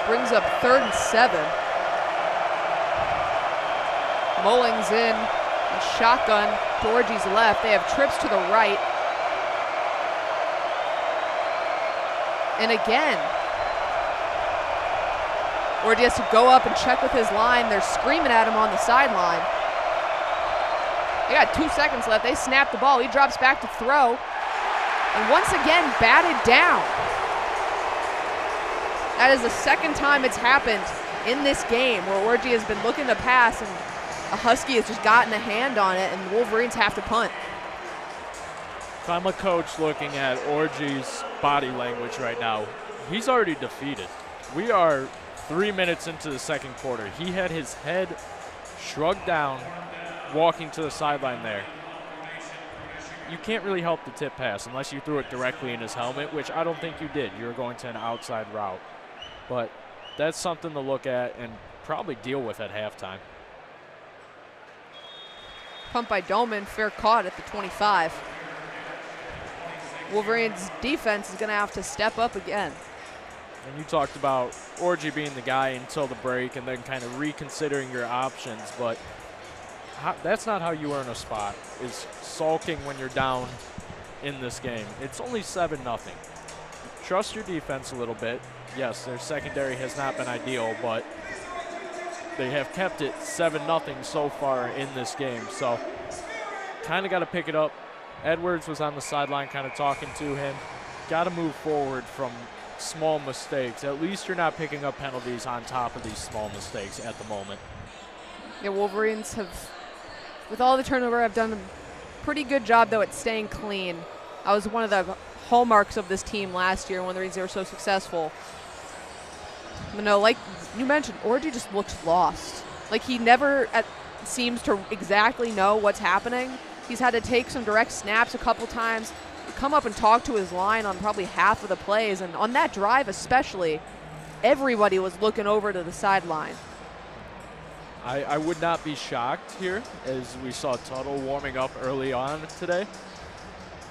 Brings up 3rd and 7. Mullings in and shotgun to Orji's left. They have trips to the right. And again, Orji has to go up and check with his line. They're screaming at him on the sideline. They got 2 seconds left. They snap the ball. He drops back to throw. And once again, batted down. That is the second time it's happened in this game where Orji has been looking to pass and a Husky has just gotten a hand on it and the Wolverines have to punt. If I'm a coach looking at Orji's body language right now, he's already defeated. We are 3 minutes into the second quarter. He had his head shrugged down, walking to the sideline there. You can't really help the tip pass unless you threw it directly in his helmet, which I don't think you did. You were going to an outside route. But that's something to look at and probably deal with at halftime. Punt by Doman, fair caught at the 25. Wolverines defense is going to have to step up again. And you talked about Orji being the guy until the break and then kind of reconsidering your options, but that's not how you earn a spot, is sulking when you're down in this game. It's only 7-0. Trust your defense a little bit. Yes, their secondary has not been ideal, but they have kept it 7-0 so far in this game. So kind of got to pick it up. Edwards was on the sideline kind of talking to him. Got to move forward from small mistakes. At least you're not picking up penalties on top of these small mistakes at the moment. Yeah, Wolverines have, with all the turnover, have done a pretty good job, though, at staying clean. That was one of the hallmarks of this team last year, one of the reasons they were so successful. But no, like you mentioned, Orji just looks lost. Like he never seems to exactly know what's happening. He's had to take some direct snaps a couple times, come up and talk to his line on probably half of the plays, and on that drive especially, everybody was looking over to the sideline. I would not be shocked here as we saw Tuttle warming up early on today.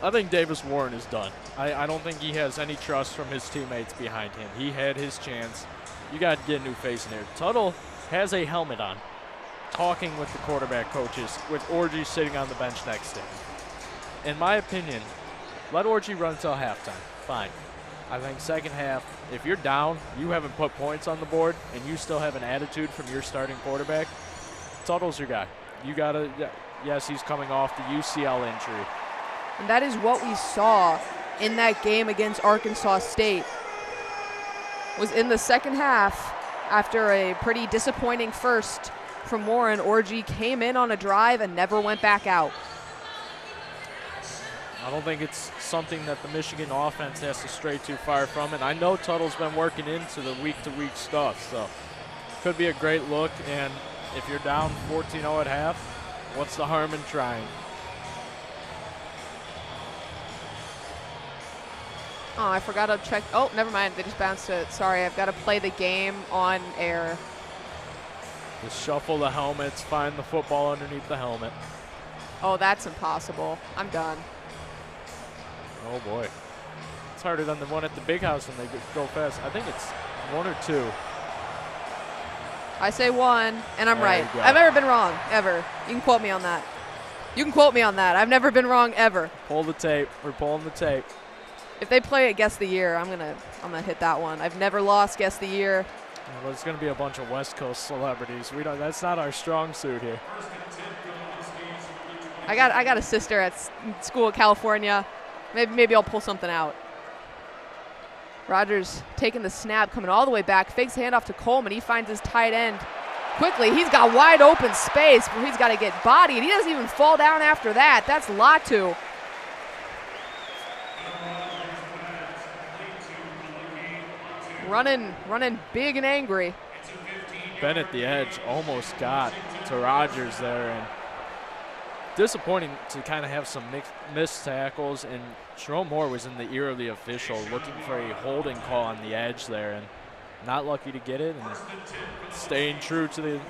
I think Davis Warren is done. I don't think he has any trust from his teammates behind him. He had his chance. You got to get a new face in there. Tuttle has a helmet on, talking with the quarterback coaches, with Orji sitting on the bench next to him. In my opinion, let Orji run until halftime. Fine. I think second half, if you're down, you haven't put points on the board, and you still have an attitude from your starting quarterback, Tuttle's your guy. You got to, yes, he's coming off the UCL injury. And that is what we saw in that game against Arkansas State. Was in the second half, after a pretty disappointing first from Warren, Orji came in on a drive and never went back out. I don't think it's something that the Michigan offense has to stray too far from. And I know Tuttle's been working into the week-to-week stuff, so could be a great look. And if you're down 14-0 at half, what's the harm in trying? Oh, I forgot to check. Oh, never mind. They just bounced it. Sorry, I've got to play the game on air. Just shuffle the helmets, find the football underneath the helmet. Oh, that's impossible. I'm done. Oh, boy. It's harder than the one at the big house when they go fast. I think it's 1 or 2. I say 1, and I'm There right. you go. I've never been wrong, ever. You can quote me on that. You can quote me on that. I've never been wrong, ever. Pull the tape. We're pulling the tape. If they play it Guess the Year, I'm gonna hit that one. I've never lost Guess the Year. Well, there's going to be a bunch of West Coast celebrities. That's not our strong suit here. I got a sister at school in California. Maybe I'll pull something out. Rogers taking the snap, coming all the way back, fakes the handoff to Coleman. He finds his tight end quickly. He's got wide open space, but he's got to get bodied. He doesn't even fall down after that. That's Latu. Running big and angry. Bennett, the edge, almost got to Rogers there, and disappointing to kind of have some missed tackles, and Jerome Moore was in the ear of the official looking for a holding call on the edge there, and not lucky to get it, and staying true to the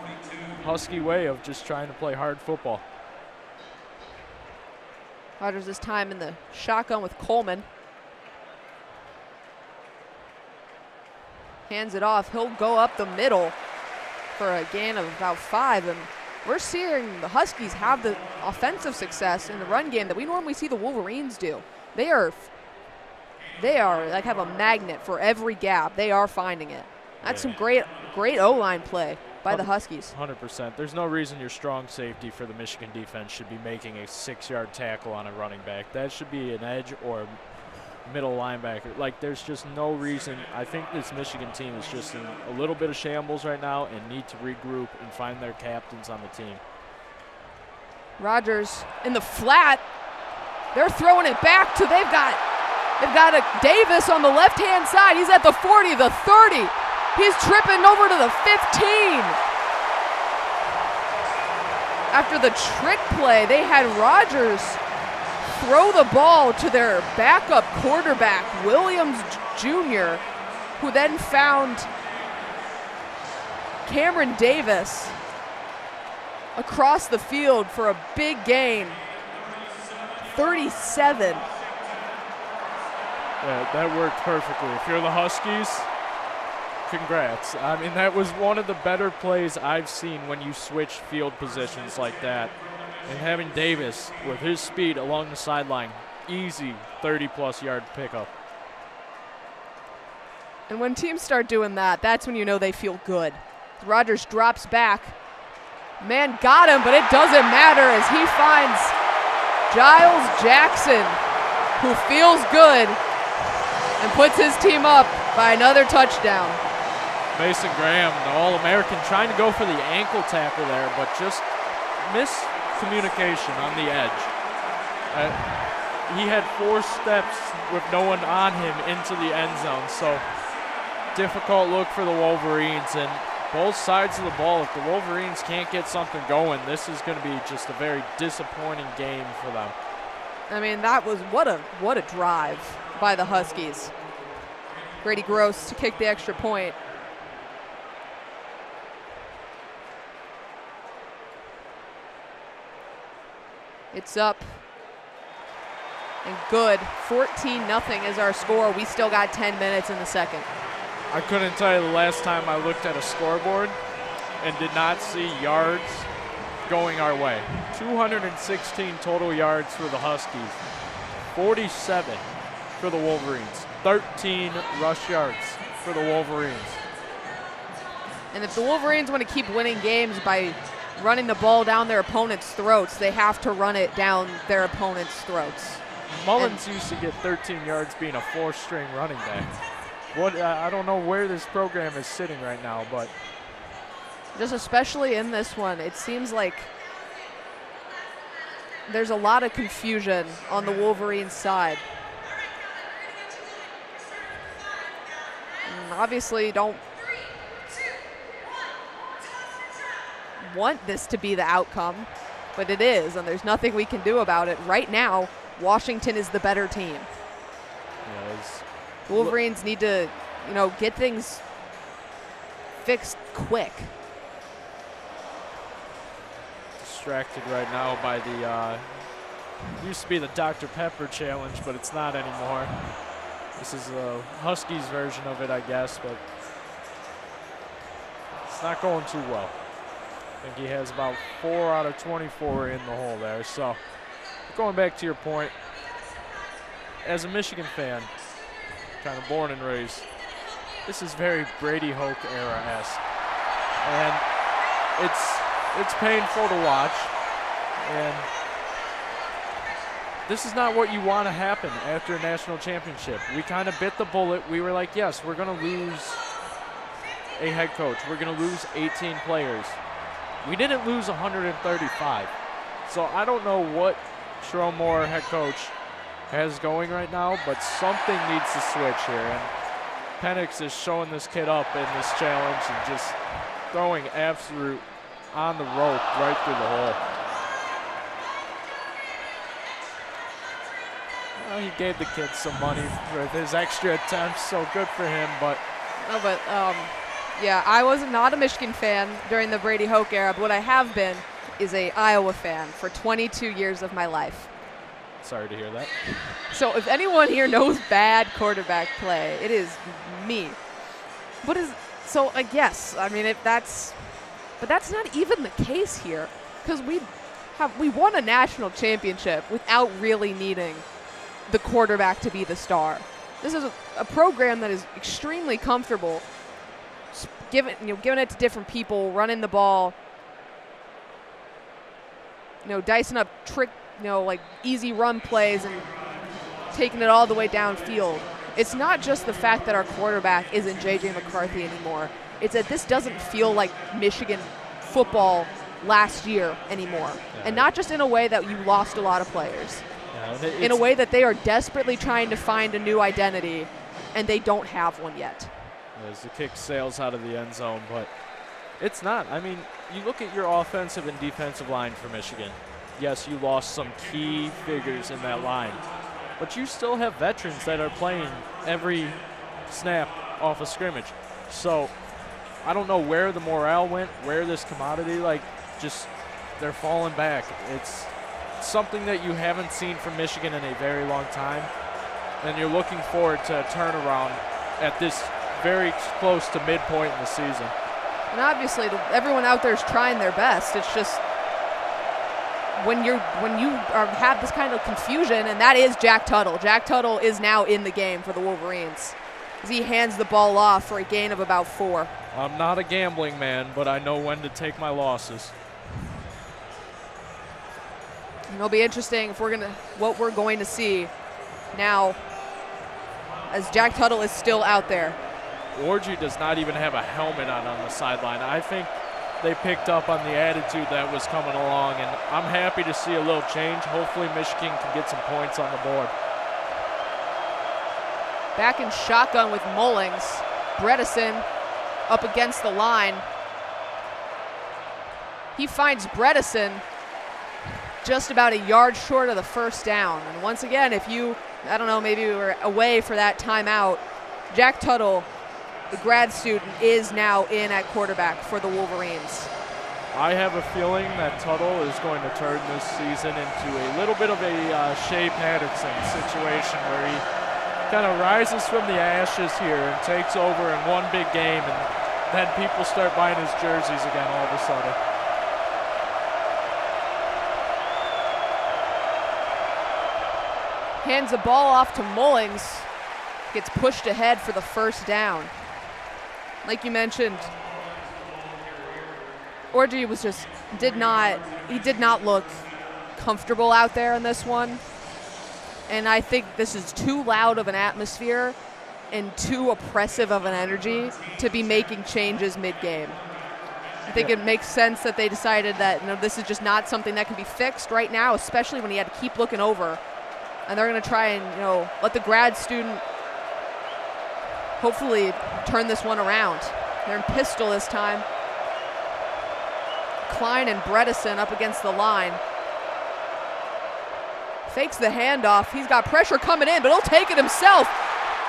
Husky way of just trying to play hard football. Rogers this time in the shotgun with Coleman. Hands it off. He'll go up the middle for a gain of about 5. And we're seeing the Huskies have the offensive success in the run game that we normally see the Wolverines do. They are like have a magnet for every gap. They are finding it. That's some great O-line play by the Huskies. 100%. There's no reason your strong safety for the Michigan defense should be making a 6-yard tackle on a running back. That should be an edge or middle linebacker. Like, there's just no reason. I think this Michigan team is just in a little bit of shambles right now and need to regroup and find their captains on the team. Rogers in the flat. They're throwing it back to, they've got a Davis on the left-hand side. He's at the 40, the 30. He's tripping over to the 15. After the trick play, they had Rogers throw the ball to their backup quarterback, Williams Jr., who then found Cameron Davis across the field for a big gain, 37. Yeah, that worked perfectly. If you're the Huskies, congrats. I mean, that was one of the better plays I've seen when you switch field positions like that. And having Davis with his speed along the sideline, easy 30-plus yard pickup. And when teams start doing that, that's when you know they feel good. Rogers drops back. Man got him, but it doesn't matter as he finds Giles Jackson, who feels good and puts his team up by another touchdown. Mason Graham, the All-American, trying to go for the ankle tackle there, but just miscommunication on the edge. He had 4 steps with no one on him into the end zone, so difficult look for the Wolverines. And both sides of the ball, if the Wolverines can't get something going, this is going to be just a very disappointing game for them. I mean, that was what a drive by the Huskies. Grady Gross to kick the extra point. It's up and good. 14-0 is our score. We still got 10 minutes in the second. I couldn't tell you the last time I looked at a scoreboard and did not see yards going our way. 216 total yards for the Huskies, 47 for the Wolverines, 13 rush yards for the Wolverines. And if the Wolverines want to keep winning games by running the ball down their opponent's throats, they have to run it down their opponent's throats. Mullins used to get 13 yards being a 4th-string running back. I don't know where this program is sitting right now, but just especially in this one, it seems like there's a lot of confusion on the Wolverines side. And obviously don't want this to be the outcome, but it is, and there's nothing we can do about it. Right now, Washington is the better team. Yes. Wolverines need to, get things fixed quick. Distracted right now by the, used to be the Dr. Pepper challenge, but it's not anymore. This is a Huskies version of it, I guess, but it's not going too well. I think he has about 4 out of 24 in the hole there. So going back to your point, as a Michigan fan, kind of born and raised, this is very Brady Hoke era-esque. And it's painful to watch. And this is not what you want to happen after a national championship. We kind of bit the bullet. We were like, yes, we're going to lose a head coach. We're going to lose 18 players. We didn't lose 135. So I don't know what Sherrone Moore, head coach, has going right now, but something needs to switch here. And Penix is showing this kid up in this challenge and just throwing absolute on the rope right through the hole. Well, he gave the kid some money for his extra attempts, so good for him. But yeah, I was not a Michigan fan during the Brady Hoke era, but what I have been is a Iowa fan for 22 years of my life. Sorry to hear that. So if anyone here knows bad quarterback play, it is me. Yes, I mean but that's not even the case here, because we won a national championship without really needing the quarterback to be the star. This is a program that is extremely comfortable giving it to different people, running the ball, dicing up trick, like easy run plays and taking it all the way downfield. It's not just the fact that our quarterback isn't J.J. McCarthy anymore. It's that this doesn't feel like Michigan football last year anymore. Yeah. And not just in a way that you lost a lot of players. Yeah, in a way that they are desperately trying to find a new identity, and they don't have one yet. As the kick sails out of the end zone, but it's not. I mean, you look at your offensive and defensive line for Michigan. Yes, you lost some key figures in that line, but you still have veterans that are playing every snap off a scrimmage. So I don't know where the morale went, where this commodity, like, just they're falling back. It's something that you haven't seen from Michigan in a very long time, and you're looking forward to a turnaround at this very close to midpoint in the season. And obviously, everyone out there is trying their best. It's just when you have this kind of confusion, and that is Jack Tuttle. Jack Tuttle is now in the game for the Wolverines as he hands the ball off for a gain of about 4. I'm not a gambling man, but I know when to take my losses. And it'll be interesting if what we're going to see now as Jack Tuttle is still out there. Orji does not even have a helmet on the sideline. I think they picked up on the attitude that was coming along, and I'm happy to see a little change. Hopefully Michigan can get some points on the board. Back in shotgun with Mullings. Bredesen up against the line. He finds Bredesen just about a yard short of the first down. And once again, if you, I don't know, maybe we were away for that timeout, Jack Tuttle, the grad student, is now in at quarterback for the Wolverines. I have a feeling that Tuttle is going to turn this season into a little bit of a Shea Patterson situation where he kind of rises from the ashes here and takes over in one big game, and then people start buying his jerseys again all of a sudden. Hands the ball off to Mullings. Gets pushed ahead for the first down. Like you mentioned, Orji was just did not look comfortable out there in this one. And I think this is too loud of an atmosphere and too oppressive of an energy to be making changes mid-game. I think it makes sense that they decided that this is just not something that can be fixed right now, especially when he had to keep looking over. And they're going to try and let the grad student hopefully turn this one around. They're in pistol this time. Klein and Bredesen up against the line. Fakes the handoff. He's got pressure coming in, but he'll take it himself.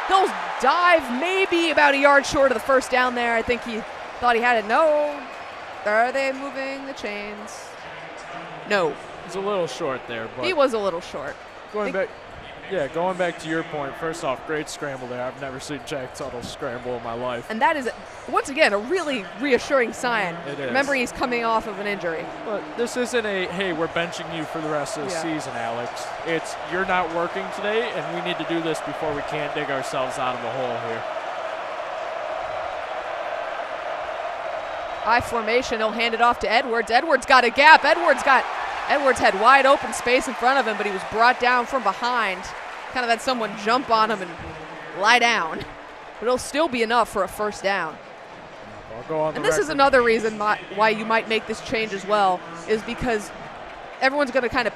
He'll dive maybe about a yard short of the first down there. I think he thought he had it. No. Are they moving the chains? No. He's a little short there, but he was a little short. Going back to your point, first off, great scramble there. I've never seen Jack Tuttle scramble in my life. And that is, once again, a really reassuring sign. It is. Remember, he's coming off of an injury. But this isn't a, hey, we're benching you for the rest of the season, Alex. It's, you're not working today, and we need to do this before we can't dig ourselves out of a hole here. I formation, he'll hand it off to Edwards. Edwards got a gap. Edwards had wide open space in front of him, but he was brought down from behind. Kind of had someone jump on him and lie down. But it'll still be enough for a first down. And this is another reason why you might make this change as well, is because everyone's going to kind of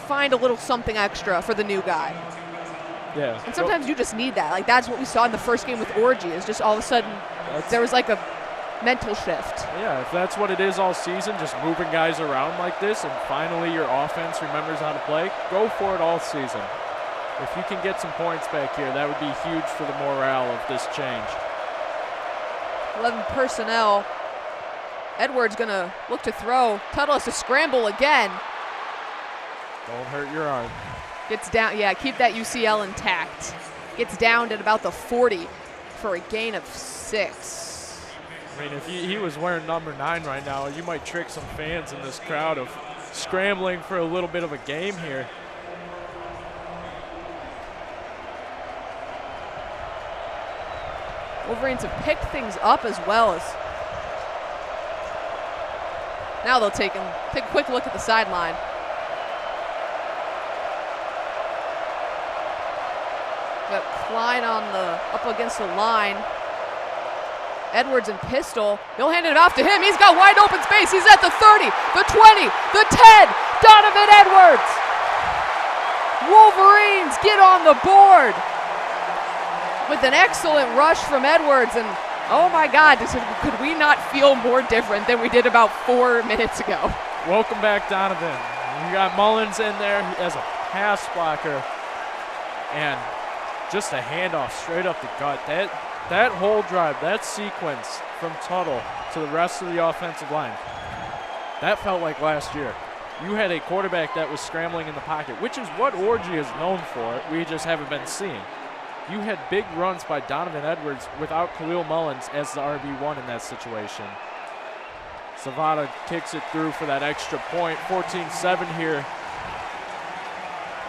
find a little something extra for the new guy. Yeah. And sometimes you just need that. Like, that's what we saw in the first game with Orji, is just all of a sudden there was like a mental shift. Yeah, if that's what it is all season, just moving guys around like this, and finally your offense remembers how to play, go for it all season. If you can get some points back here, that would be huge for the morale of this change. 11 personnel. Edwards going to look to throw. Tuttle has to scramble again. Don't hurt your arm. Gets down, keep that UCL intact. Gets down at about the 40 for a gain of 6. I mean, if he was wearing number 9 right now, you might trick some fans in this crowd of scrambling for a little bit of a game here. Wolverines have picked things up as well as now they'll take a quick look at the sideline. Klein up against the line. Edwards and pistol. He'll hand it off to him. He's got wide open space. He's at the 30, the 20, the 10. Donovan Edwards. Wolverines get on the board with an excellent rush from Edwards. And oh my God, could we not feel more different than we did about 4 minutes ago? Welcome back, Donovan. You got Mullins in there as a pass blocker. And just a handoff straight up the gut. That whole drive, that sequence from Tuttle to the rest of the offensive line, that felt like last year. You had a quarterback that was scrambling in the pocket, which is what Orgy is known for. We just haven't been seeing. You had big runs by Donovan Edwards without Khalil Mullins as the RB1 in that situation. Zavada kicks it through for that extra point, 14-7 here.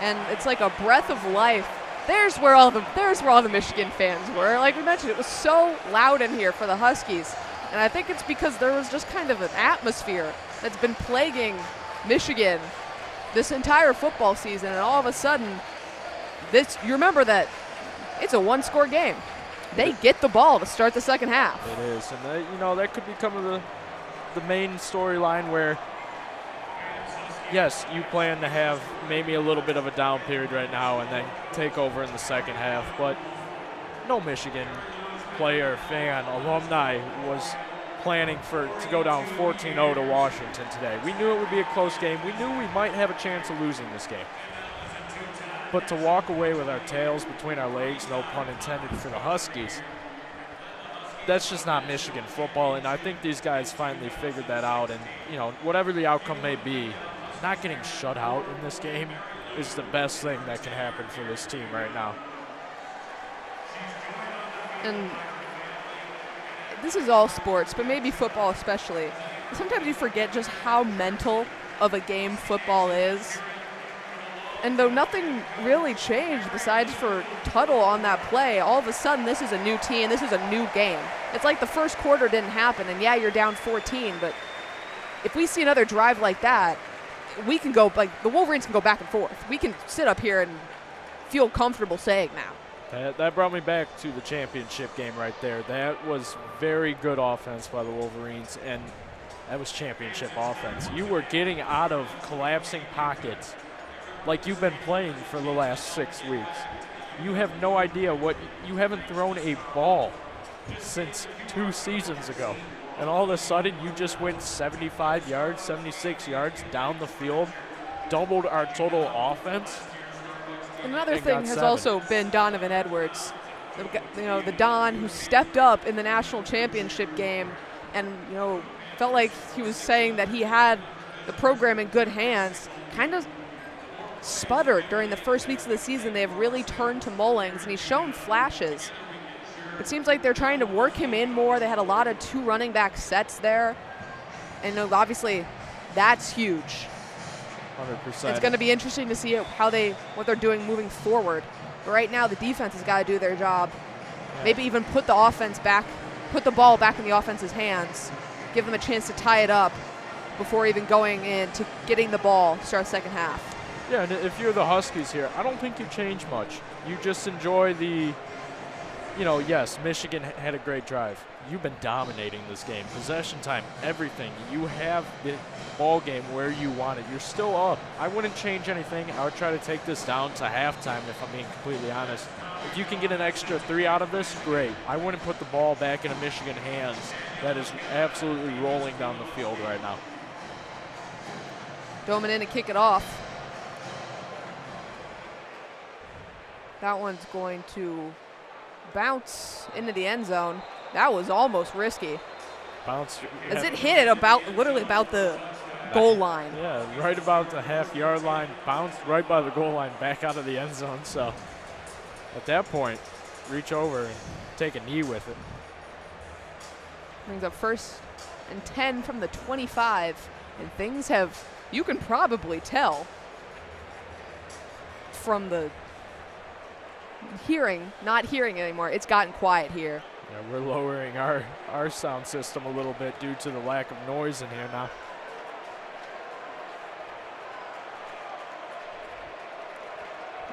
And it's like a breath of life. There's where all the Michigan fans were. Like we mentioned, it was so loud in here for the Huskies. And I think it's because there was just kind of an atmosphere that's been plaguing Michigan this entire football season. And all of a sudden, you remember that it's a one-score game. They get the ball to start the second half. It is, and that could become the main storyline where, yes, you plan to have maybe a little bit of a down period right now and then take over in the second half, but no Michigan player, fan, alumni was planning to go down 14-0 to Washington today. We knew it would be a close game. We knew we might have a chance of losing this game. But to walk away with our tails between our legs, no pun intended for the Huskies, that's just not Michigan football, and I think these guys finally figured that out, and whatever the outcome may be, not getting shut out in this game is the best thing that can happen for this team right now. And this is all sports, but maybe football especially. Sometimes you forget just how mental of a game football is. And though nothing really changed besides for Tuttle on that play, all of a sudden this is a new team, this is a new game. It's like the first quarter didn't happen, and yeah, you're down 14, but if we see another drive like that, we can go, the Wolverines can go back and forth. We can sit up here and feel comfortable saying now. That brought me back to the championship game right there. That was very good offense by the Wolverines, and that was championship offense. You were getting out of collapsing pockets like you've been playing for the last 6 weeks. You have no idea you haven't thrown a ball since 2 seasons ago. And all of a sudden, you just went 75 yards, 76 yards down the field, doubled our total offense. Another thing has also been Donovan Edwards. The Don who stepped up in the national championship game and, felt like he was saying that he had the program in good hands, kind of sputtered during the first weeks of the season. They have really turned to Mullins, and he's shown flashes. It seems like they're trying to work him in more. They had a lot of 2 running back sets there. And obviously, that's huge. 100%. It's going to be interesting to see what they're doing moving forward. But right now, the defense has got to do their job. Yeah. Maybe even put the ball back in the offense's hands. Give them a chance to tie it up before even going in to getting the ball to start the second half. Yeah, and if you're the Huskies here, I don't think you change much. You just enjoy yes, Michigan had a great drive. You've been dominating this game. Possession time, everything. You have the ball game where you want it. You're still up. I wouldn't change anything. I would try to take this down to halftime if I'm being completely honest. If you can get an extra 3 out of this, great. I wouldn't put the ball back in a Michigan hands that is absolutely rolling down the field right now. Doman in to kick it off. That one's going to bounce into the end zone. That was almost risky. Bounce. As it hit literally about the goal line. Yeah, right about the half-yard line. Bounced right by the goal line, back out of the end zone. So at that point, reach over and take a knee with it. Brings up 1st and 10 from the 25. And things have, you can probably tell from the not hearing anymore. It's gotten quiet here. Yeah, we're lowering our sound system a little bit due to the lack of noise in here now.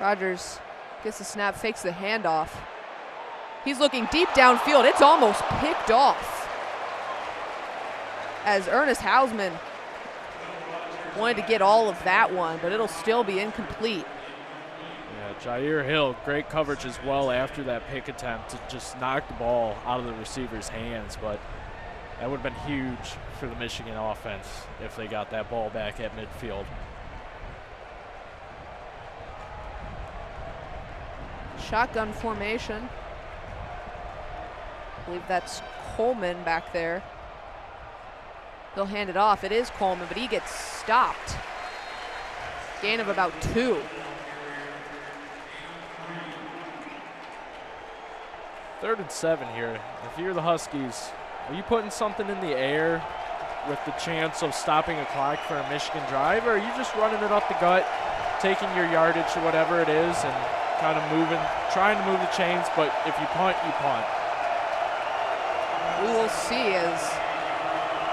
Rogers Gets the snap, fakes the handoff. He's looking deep downfield. It's almost picked off. As Ernest Hausman wanted to get all of that one, but it'll still be incomplete. Yeah, Jair Hill, great coverage as well after that pick attempt to just knock the ball out of the receiver's hands, but that would have been huge for the Michigan offense if they got that ball back at midfield. Shotgun formation. I believe that's Coleman back there. They'll hand it off. It is Coleman, but he gets stopped. Gain of about 2. Third and 7 here. If you're the Huskies, are you putting something in the air with the chance of stopping a clock for a Michigan drive, or are you just running it up the gut, taking your yardage or whatever it is, and kind of moving, trying to move the chains, but if you punt, you punt? We will see as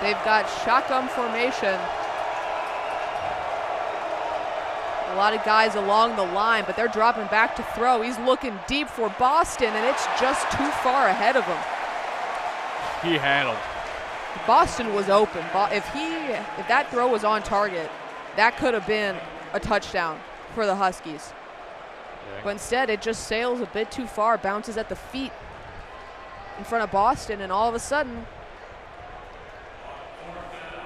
they've got shotgun formation. A lot of guys along the line, but they're dropping back to throw. He's looking deep for Boston, and it's just too far ahead of him. He had him. Boston was open. If that throw was on target, that could have been a touchdown for the Huskies. Yeah. But instead, it just sails a bit too far, bounces at the feet in front of Boston, and all of a sudden,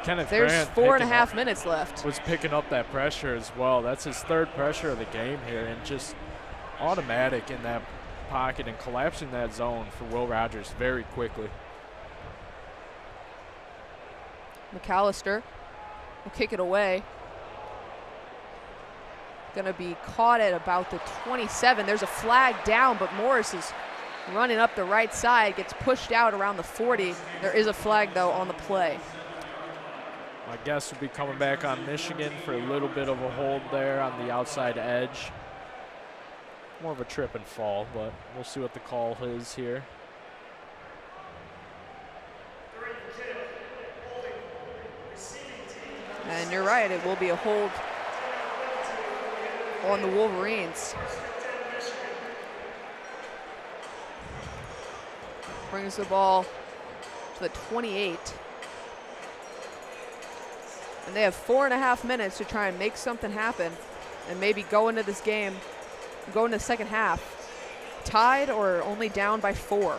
there's 4.5 minutes left. Was picking up that pressure as well. That's his 3rd pressure of the game here, and just automatic in that pocket and collapsing that zone for Will Rogers very quickly. McAllister will kick it away. Gonna be caught at about the 27. There's a flag down, but Morris is running up the right side, gets pushed out around the 40. There is a flag, though, on the play. My guess would be coming back on Michigan for a little bit of a hold there on the outside edge. More of a trip and fall, but we'll see what the call is here. And you're right, it will be a hold on the Wolverines. Brings the ball to the 28. And they have 4.5 minutes to try and make something happen and maybe go into this game, go into the second half, tied or only down by 4.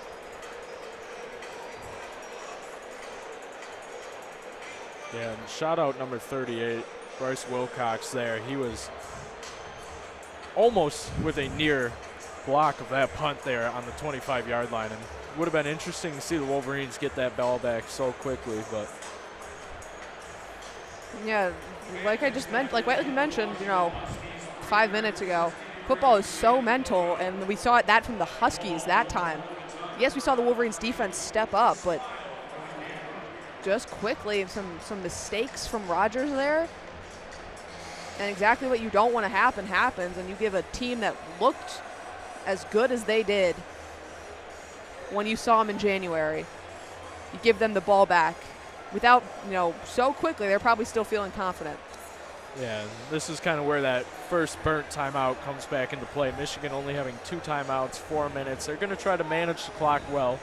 Yeah, and shout out number 38, Bryce Wilcox there. He was almost with a near block of that punt there on the 25-yard line, and would have been interesting to see the Wolverines get that ball back so quickly, but yeah, like I just meant, like what you mentioned, 5 minutes ago, football is so mental, and we saw that from the Huskies that time. Yes, we saw the Wolverines defense step up, but just quickly some mistakes from Rogers there, and exactly what you don't want to happen happens, and you give a team that looked as good as they did when you saw them in January, you give them the ball back without, so quickly. They're probably still feeling confident. yeah, this is kind of where that first burnt timeout comes back into play. Michigan only having 2 timeouts, 4 minutes. They're going to try to manage the clock well,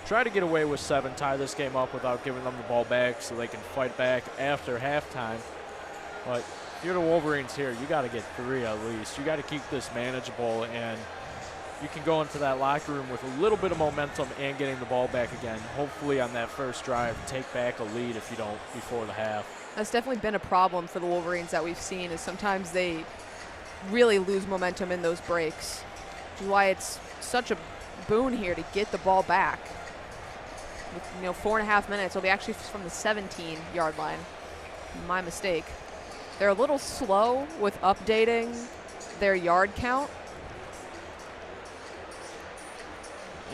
try to get away with 7, tie this game up without giving them the ball back so they can fight back after halftime. But if you're the Wolverines here, you got to get 3 at least. You got to keep this manageable, and you can go into that locker room with a little bit of momentum and getting the ball back again. Hopefully on that first drive, take back a lead if you don't before the half. That's definitely been a problem for the Wolverines that we've seen, is sometimes they really lose momentum in those breaks, which is why it's such a boon here to get the ball back. With, 4.5 minutes, it'll be actually from the 17-yard line. My mistake. They're a little slow with updating their yard count.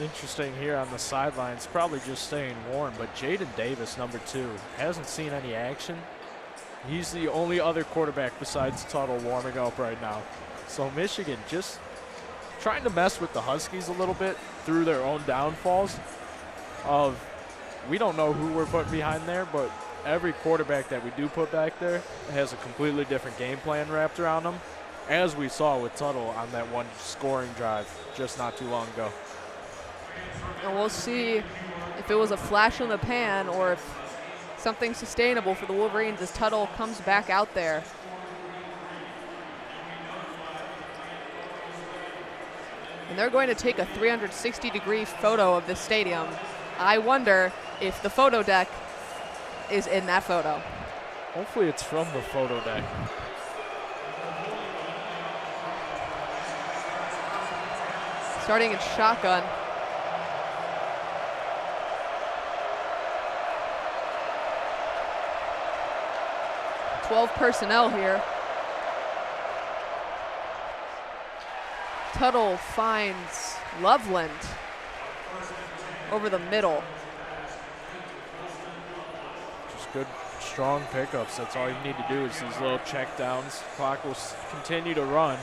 Interesting here on the sidelines, probably just staying warm, but Jaden Davis, number 2, hasn't seen any action. He's the only other quarterback besides Tuttle warming up right now. So Michigan just trying to mess with the Huskies a little bit through their own downfalls of, we don't know who we're putting behind there, but every quarterback that we do put back there has a completely different game plan wrapped around them. as we saw with Tuttle on that one scoring drive just not too long ago. And we'll see if it was a flash in the pan or if something sustainable for the Wolverines as Tuttle comes back out there. And they're going to take a 360-degree photo of this stadium. I wonder if the photo deck is in that photo. Hopefully it's from the photo deck. Starting in shotgun. Twelve personnel here. Tuttle finds Loveland over the middle. Just good, strong pickups. That's all you need to do is these little check downs. Clock will continue to run.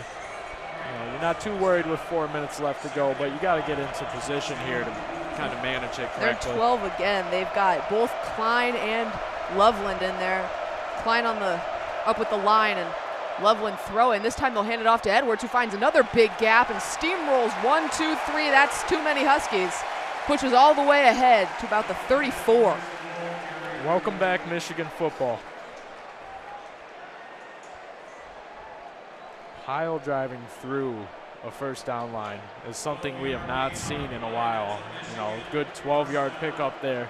You're not too worried with 4 minutes left to go, but you got to get into position here to kind of manage it correctly. They're 12 again. They've got both Klein and Loveland in there. Klein on the up with the line and Loveland throwing. This time they'll hand it off to Edwards, who finds another big gap and steamrolls 1, 2, 3. That's too many Huskies. Pushes all the way ahead to about the 34. Welcome back, Michigan football. Pile driving through a first down line is something we have not seen in a while. Good 12-yard pickup there.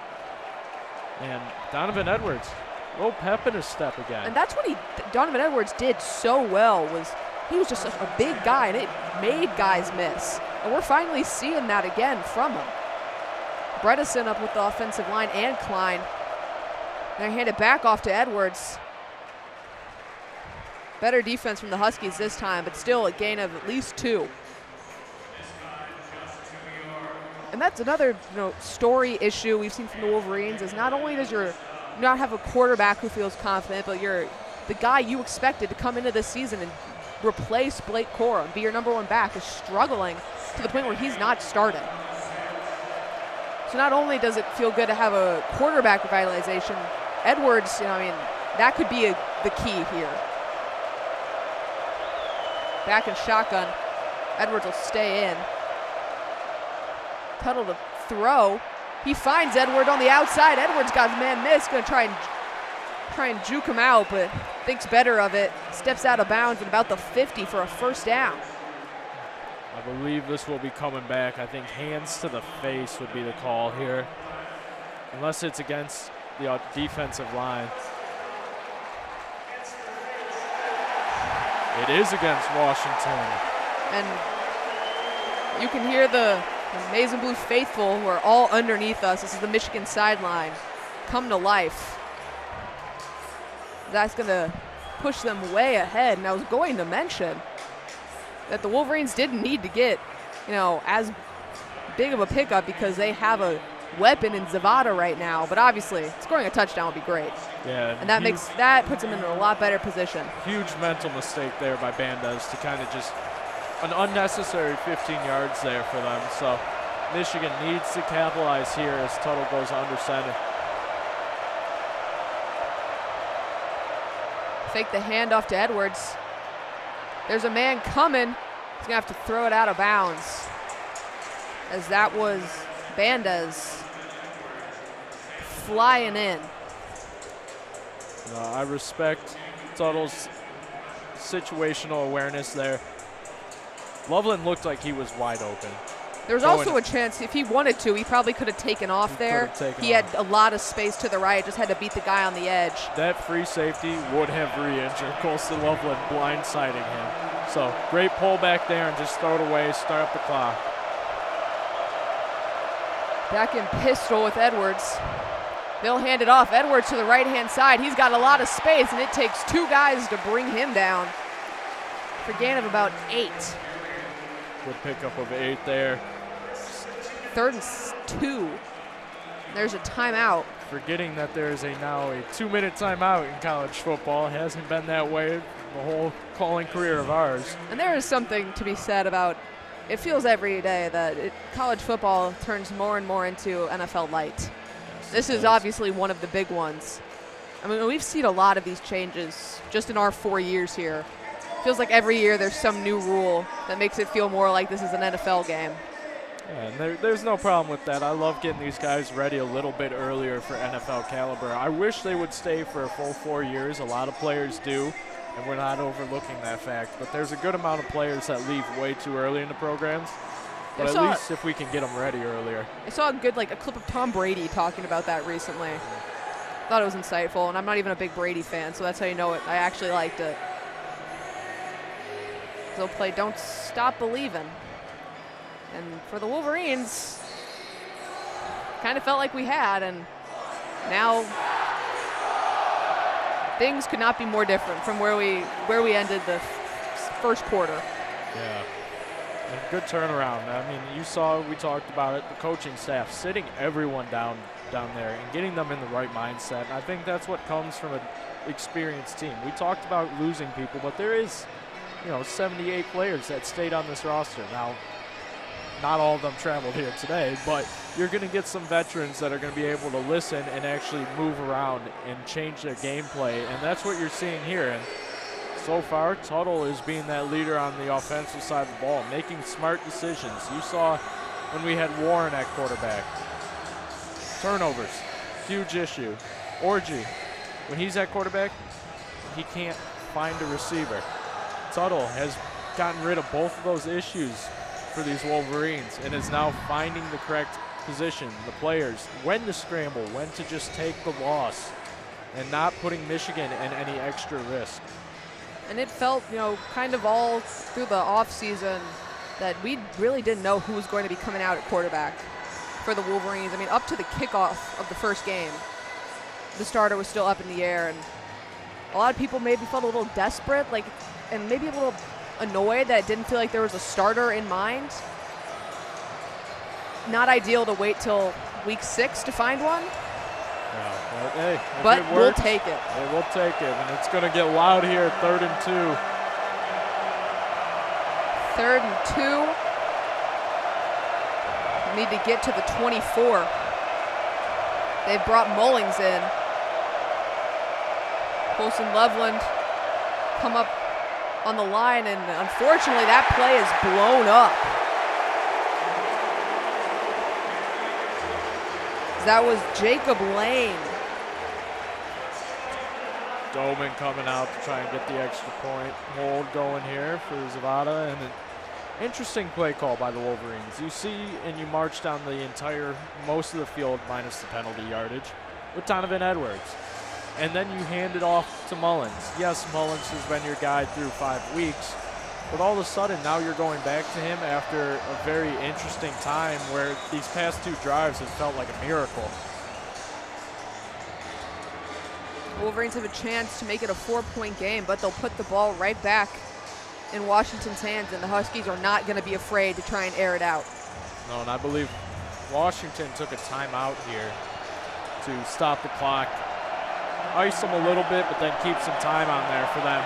And Donovan Edwards, a little pep in his step again. And that's what Donovan Edwards did so well, was he was just a big guy, and it made guys miss. And we're finally seeing that again from him. Bredesen up with the offensive line and Klein. And they hand it back off to Edwards. Better defense from the Huskies this time, but still a gain of at least 2. And that's another story issue we've seen from the Wolverines, is not only does your not have a quarterback who feels confident, but you're the guy you expected to come into this season and replace Blake Cora and be your number 1 back is struggling to the point where he's not starting. So not only does it feel good to have a quarterback revitalization, Edwards, that could be the key here. Back in shotgun, Edwards will stay in. Tuttle to throw. He finds Edward on the outside. Edwards got his man missed. Going to try and juke him out, but thinks better of it. Steps out of bounds at about the 50 for a first down. I believe this will be coming back. I think hands to the face would be the call here, unless it's against the defensive line. It is against Washington. And you can hear the Maize and Blue faithful who are all underneath us. This is the Michigan sideline. Come to life. That's going to push them way ahead. And I was going to mention that the Wolverines didn't need to get, as big of a pickup because they have a weapon in Zavada right now. But obviously, scoring a touchdown would be great. Yeah, and that puts them in a lot better position. Huge mental mistake there by Bandes to kind of just an unnecessary 15 yards there for them. So Michigan needs to capitalize here as Tuttle goes under center. Fake the handoff to Edwards. There's a man coming. He's gonna have to throw it out of bounds, as that was Bandes flying in. I respect Tuttle's situational awareness there. Loveland looked like he was wide open. There was also a chance, if he wanted to, he probably could have taken off there. He had a lot of space to the right, just had to beat the guy on the edge. That free safety would have re-injured Colston Loveland, blindsiding him. So great pull back there and just throw it away, start up the clock. Back in pistol with Edwards. They'll hand it off. Edwards to the right-hand side. He's got a lot of space, and it takes 2 guys to bring him down for a gain of about 8. Good pickup of 8 there. 3rd and 2. There's a timeout. Forgetting that there is now a 2-minute timeout in college football. It hasn't been that way the whole calling career of ours. And there is something to be said about, it feels every day that college football turns more and more into NFL light. This is obviously one of the big ones. I mean, we've seen a lot of these changes just in our 4 years here. Feels like every year there's some new rule that makes it feel more like this is an NFL game. Yeah, and there's no problem with that. I love getting these guys ready a little bit earlier for NFL caliber. I wish they would stay for a full 4 years. A lot of players do, and we're not overlooking that fact. But there's a good amount of players that leave way too early in the programs. But at least if we can get them ready earlier. I saw a clip of Tom Brady talking about that recently. Thought it was insightful, and I'm not even a big Brady fan, so that's how you know it. I actually liked it. They'll play Don't Stop Believin'. And for the Wolverines, kind of felt like we had, and now things could not be more different from where we ended the first quarter. Yeah, and good turnaround. I mean, you saw, we talked about it, the coaching staff sitting everyone down there and getting them in the right mindset. And I think that's what comes from an experienced team. We talked about losing people, but there is, 78 players that stayed on this roster. Now, not all of them traveled here today, but you're going to get some veterans that are going to be able to listen and actually move around and change their gameplay, and that's what you're seeing here. And so far, Tuttle is being that leader on the offensive side of the ball, making smart decisions. You saw when we had Warren at quarterback. Turnovers, huge issue. Orji, when he's at quarterback, he can't find a receiver. Tuttle has gotten rid of both of those issues for these Wolverines and is now finding the correct position, the players, when to scramble, when to just take the loss, and not putting Michigan in any extra risk. And it felt, kind of all through the offseason that we really didn't know who was going to be coming out at quarterback for the Wolverines. I mean, up to the kickoff of the first game, the starter was still up in the air, and a lot of people maybe felt a little desperate, and maybe a little annoyed that it didn't feel like there was a starter in mind. Not ideal to wait till week 6 to find one. Hey, but it works, we'll take it. We'll take it, and it's going to get loud here, 3rd and 2. 3rd and 2. Need to get to the 24. They've brought Mullings in. Colson Loveland come up on the line, and unfortunately that play is blown up. That was Jacob Lane. Doman coming out to try and get the extra point. Hold going here for Zavada, and an interesting play call by the Wolverines. You see, and you march down the most of the field minus the penalty yardage with Donovan Edwards. And then you hand it off to Mullins. Yes, Mullins has been your guy through 5 weeks, but all of a sudden now you're going back to him after a very interesting time where these past 2 drives have felt like a miracle. Wolverines have a chance to make it a 4-point game, but they'll put the ball right back in Washington's hands, and the Huskies are not going to be afraid to try and air it out. No, and I believe Washington took a timeout here to stop the clock, ice them a little bit, but then keep some time on there for them.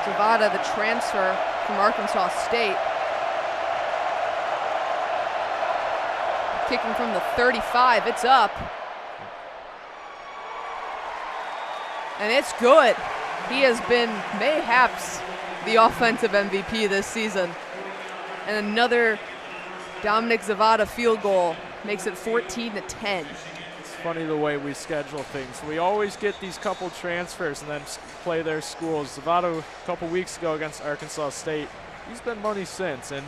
Zavada, the transfer from Arkansas State. Kicking from the 35, it's up. And it's good. He has been mayhaps the offensive MVP this season. And another Dominic Zavada field goal makes it 14-10. It's funny the way we schedule things. We always get these couple transfers and then play their schools. Zavada a couple weeks ago against Arkansas State, he's been money since, and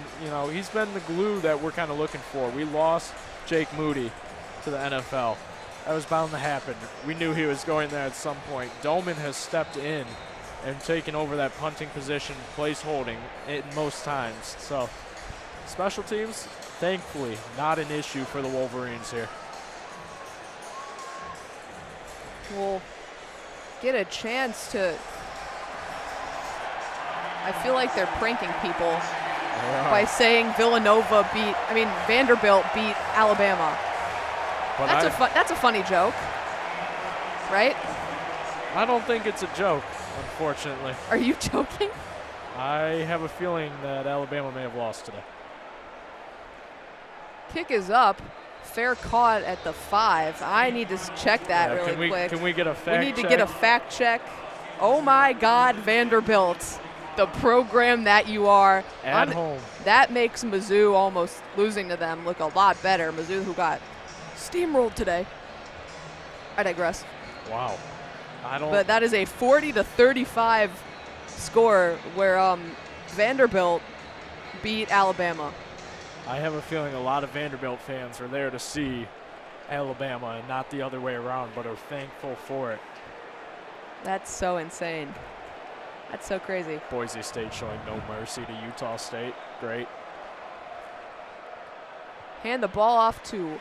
he's been the glue that we're kind of looking for. We lost Jake Moody to the NFL. That was bound to happen. We knew he was going there at some point. Doman has stepped in and taken over that punting position, place holding it most times. So special teams, thankfully, not an issue for the Wolverines here. We'll get a chance to, I feel like they're pranking people by saying Vanderbilt beat Alabama. But that's a funny joke, right? I don't think it's a joke, unfortunately. Are you joking? I have a feeling that Alabama may have lost today. Kick is up. Fair caught at the 5. I need to check that really quick. Can we get a fact check? We need to get a fact check. Oh my God, Vanderbilt, the program that you are. At home. That makes Mizzou almost losing to them look a lot better. Mizzou, who got steamrolled today. I digress. Wow. But that is a 40-35 score where Vanderbilt beat Alabama. I have a feeling a lot of Vanderbilt fans are there to see Alabama and not the other way around, but are thankful for it. That's so insane. That's so crazy. Boise State showing no mercy to Utah State. Great. Hand the ball off to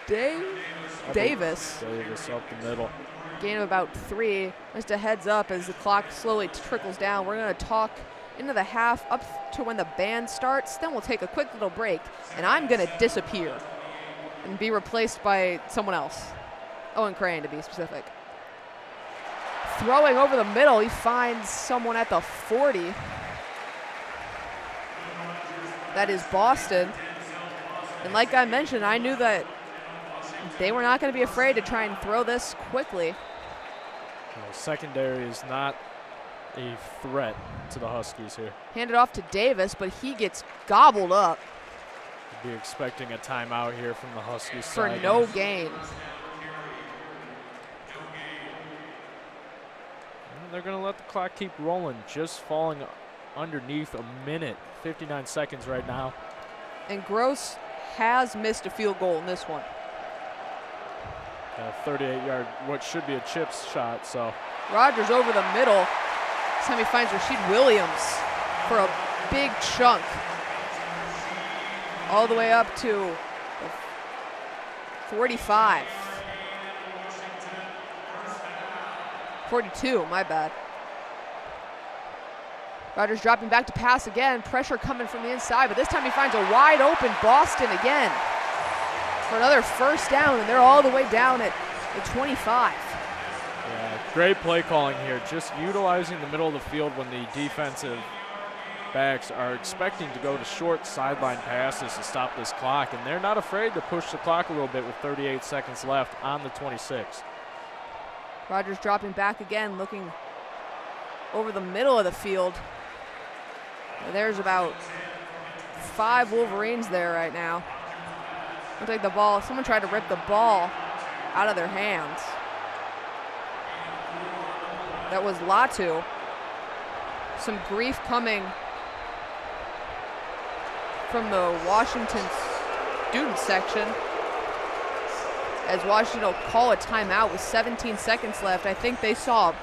Davis. Davis up the middle. Gain of about 3. Just a heads up as the clock slowly trickles down. We're going to talk into the half up to when the band starts. Then we'll take a quick little break, and I'm going to disappear and be replaced by someone else. Owen Crain, to be specific. Throwing over the middle, he finds someone at the 40. That is Boston. And like I mentioned, I knew that they were not going to be afraid to try and throw this quickly. Well, secondary is not a threat to the Huskies here. Handed off to Davis, but he gets gobbled up. Be expecting a timeout here from the Huskies for side. No gain. They're going to let the clock keep rolling, just falling underneath a minute, 59 seconds right now. And Gross has missed a field goal in this one. A 38-yard, what should be a chips shot, so. Rogers over the middle. This time he finds Rashid Williams for a big chunk. All the way up to 45. 42, my bad. Rogers dropping back to pass again. Pressure coming from the inside, but this time he finds a wide open Boston again for another first down, and they're all the way down at the 25. Yeah, great play calling here. Just utilizing the middle of the field when the defensive backs are expecting to go to short sideline passes to stop this clock, and they're not afraid to push the clock a little bit with 38 seconds left on the 26. Rogers dropping back again, looking over the middle of the field. There's about 5 Wolverines there right now. Looks like the ball, someone tried to rip the ball out of their hands. That was Latu. Some grief coming from the Washington student section, as Washington will call a timeout with 17 seconds left. I think they saw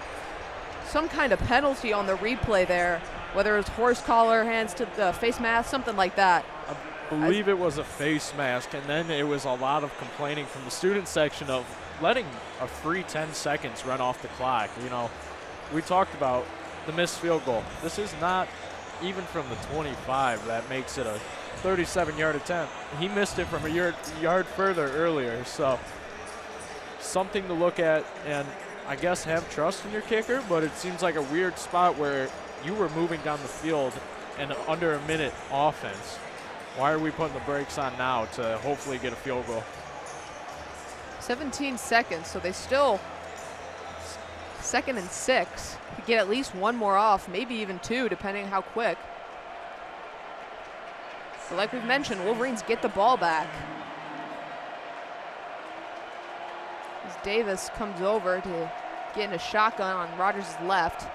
some kind of penalty on the replay there, whether it was horse collar, hands to the face mask, something like that. I believe it was a face mask, and then it was a lot of complaining from the student section of letting a free 10 seconds run off the clock. You know, we talked about the missed field goal. This is not even from the 25 that makes it a 37-yard attempt. He missed it from a yard further earlier, so something to look at, and I guess have trust in your kicker, but it seems like a weird spot where you were moving down the field and under a minute offense. Why are we putting the brakes on now to hopefully get a field goal? 17 seconds, so they still 2nd and 6. Could get at least one more off, maybe even 2, depending how quick. But like we've mentioned, Wolverines get the ball back. As Davis comes over to get in a shotgun on Rogers' left.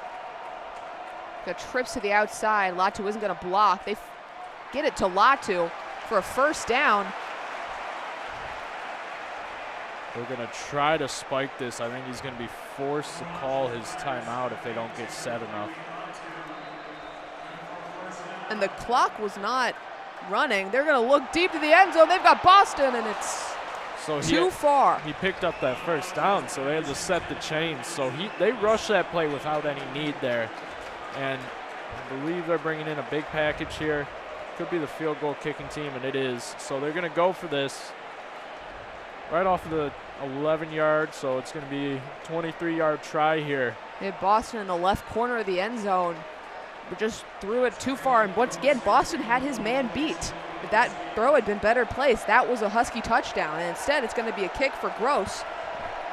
Got trips to the outside. Latu isn't going to block. They get it to Latu for a first down. They're going to try to spike this. I think he's going to be forced to call his timeout if they don't get set enough. And the clock was not running. They're going to look deep to the end zone. They've got Boston, and it's too far. He picked up that first down, so they had to set the chains. So they rushed that play without any need there. And I believe they're bringing in a big package here. Could be the field goal kicking team, and it is. So they're going to go for this right off of the 11-yard, so it's going to be a 23-yard try here. They had Boston in the left corner of the end zone, but just threw it too far. And once again, Boston had his man beat. If that throw had been better placed, that was a Husky touchdown. And instead, it's going to be a kick for Gross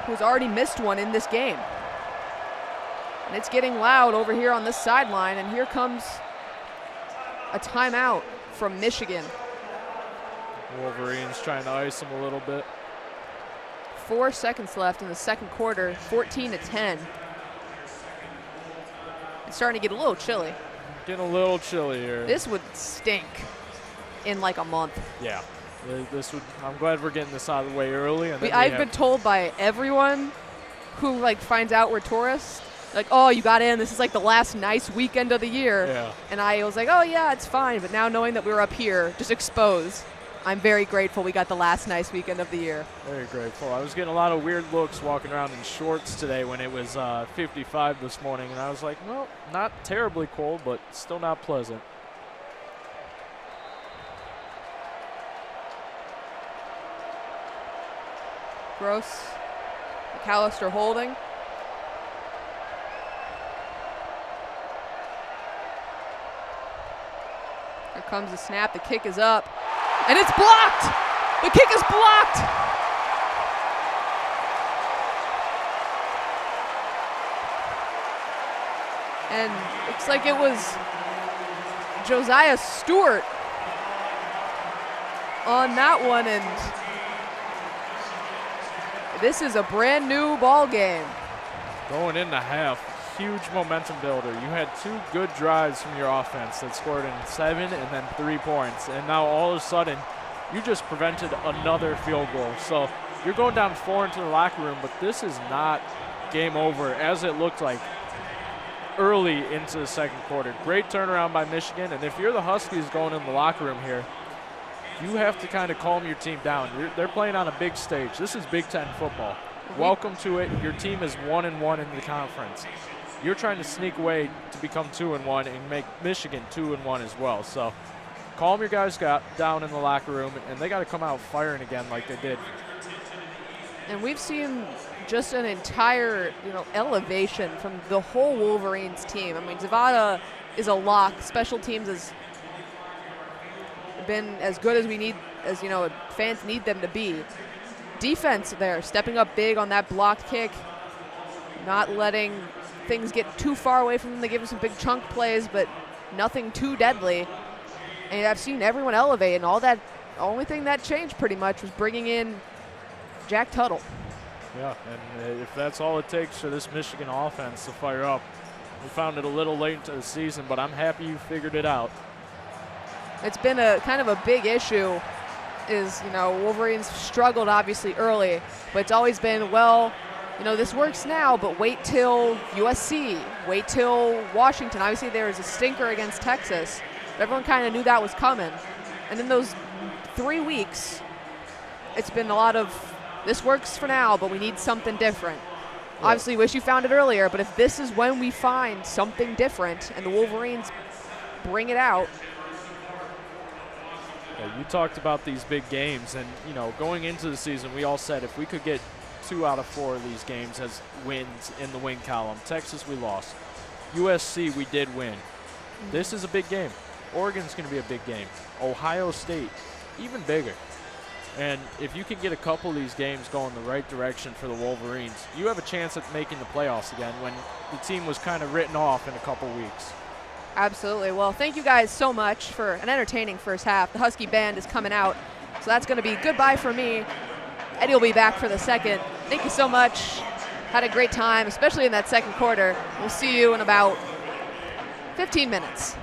who's already missed one in this game. And it's getting loud over here on this sideline, and here comes a timeout from Michigan. Wolverines trying to ice them a little bit. 4 seconds left in the second quarter, 14-10. It's starting to get a little chilly. Getting a little chilly here. This would stink in like a month. Yeah. This would. I'm glad we're getting this out of the way early. And I've been told by everyone who like finds out we're tourists, like, oh, you got in. This is like the last nice weekend of the year. Yeah. And I was like, oh yeah, it's fine. But now knowing that we were up here, just exposed, I'm very grateful we got the last nice weekend of the year. Very grateful. I was getting a lot of weird looks walking around in shorts today when it was 55 this morning, and I was like, well, not terribly cold, but still not pleasant. Gross. McAllister holding. Here comes the snap. The kick is up. And it's blocked! The kick is blocked! And looks like it was Josiah Stewart on that one, and this is a brand new ball game. Going into half, huge momentum builder. You had 2 good drives from your offense that scored in 7 and then 3 points. And now all of a sudden, you just prevented another field goal. So you're going down 4 into the locker room, but this is not game over as it looked like early into the second quarter. Great turnaround by Michigan. And if you're the Huskies going in the locker room here, you have to kind of calm your team down. They're playing on a big stage. This is Big Ten football. Welcome to it. Your team is 1-1 in the conference. You're trying to sneak away to become 2-1 and make Michigan 2-1 as well. So calm your guys down in the locker room, and they got to come out firing again like they did. And we've seen just an entire, elevation from the whole Wolverines team. I mean, Zavada is a lock. Special teams has been as good as we need, as fans need them to be. Defense there, stepping up big on that blocked kick, not letting things get too far away from them. They give them some big chunk plays, but nothing too deadly. And I've seen everyone elevate, and all that. The only thing that changed pretty much was bringing in Jack Tuttle. Yeah, and if that's all it takes for this Michigan offense to fire up, we found it a little late into the season, but I'm happy you figured it out. It's been a kind of a big issue. Is Wolverines struggled obviously early, but it's always been, well, this works now, but wait till USC, wait till Washington. Obviously there was a stinker against Texas, but everyone kind of knew that was coming. And in those 3 weeks, it's been a lot of, this works for now, but we need something different. Yeah. Obviously wish you found it earlier, but if this is when we find something different and the Wolverines bring it out. You talked about these big games, and going into the season, we all said if we could get 2 out of 4 of these games as wins in the win column. Texas, we lost. USC, we did win. This is a big game. Oregon's going to be a big game. Ohio State, even bigger. And if you can get a couple of these games going the right direction for the Wolverines, you have a chance at making the playoffs again when the team was kind of written off in a couple weeks. Absolutely. Well, thank you guys so much for an entertaining first half. The Husky band is coming out, so that's going to be goodbye for me. Eddie will be back for the second. Thank you so much. Had a great time, especially in that second quarter. We'll see you in about 15 minutes.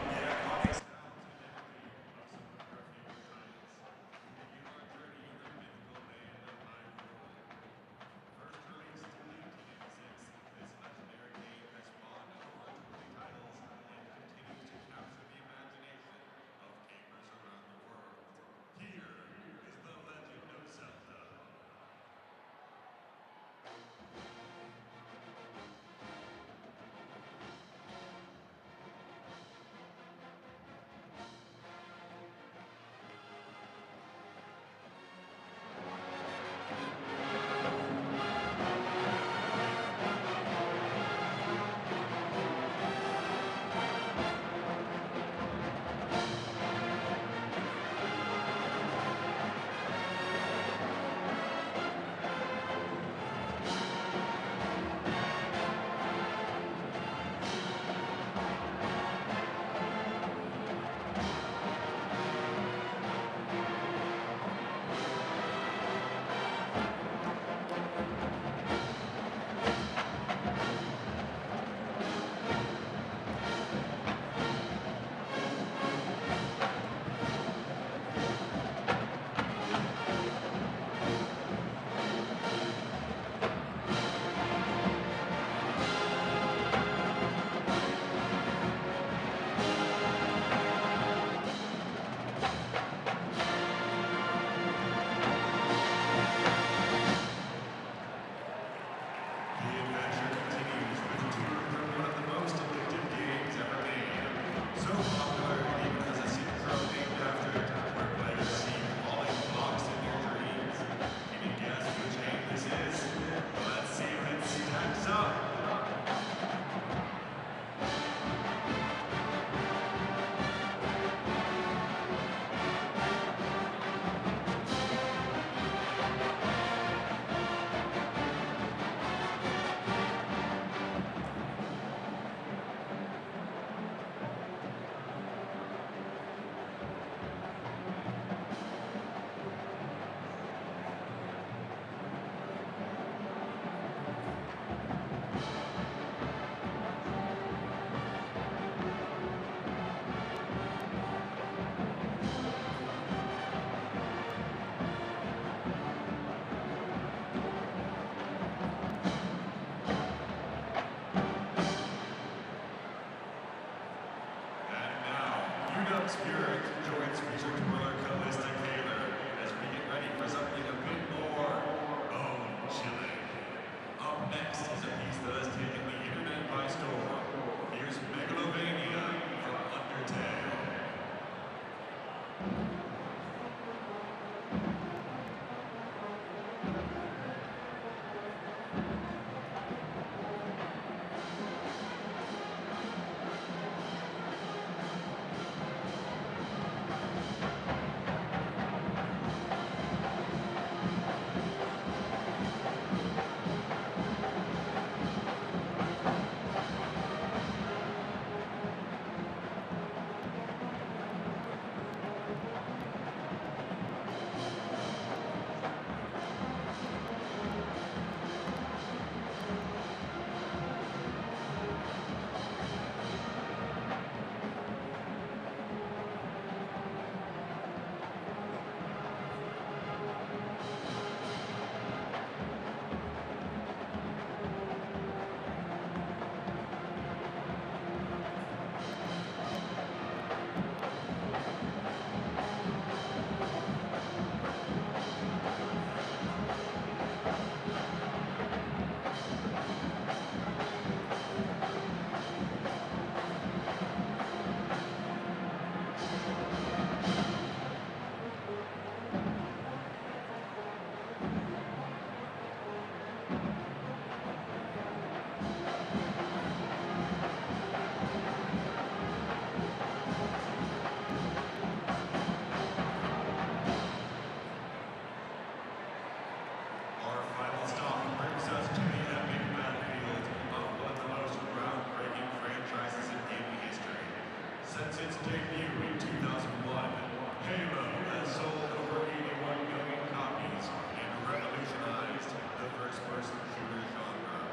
its debut in 2001, Halo has sold over 81 million copies and revolutionized the first-person shooter genre.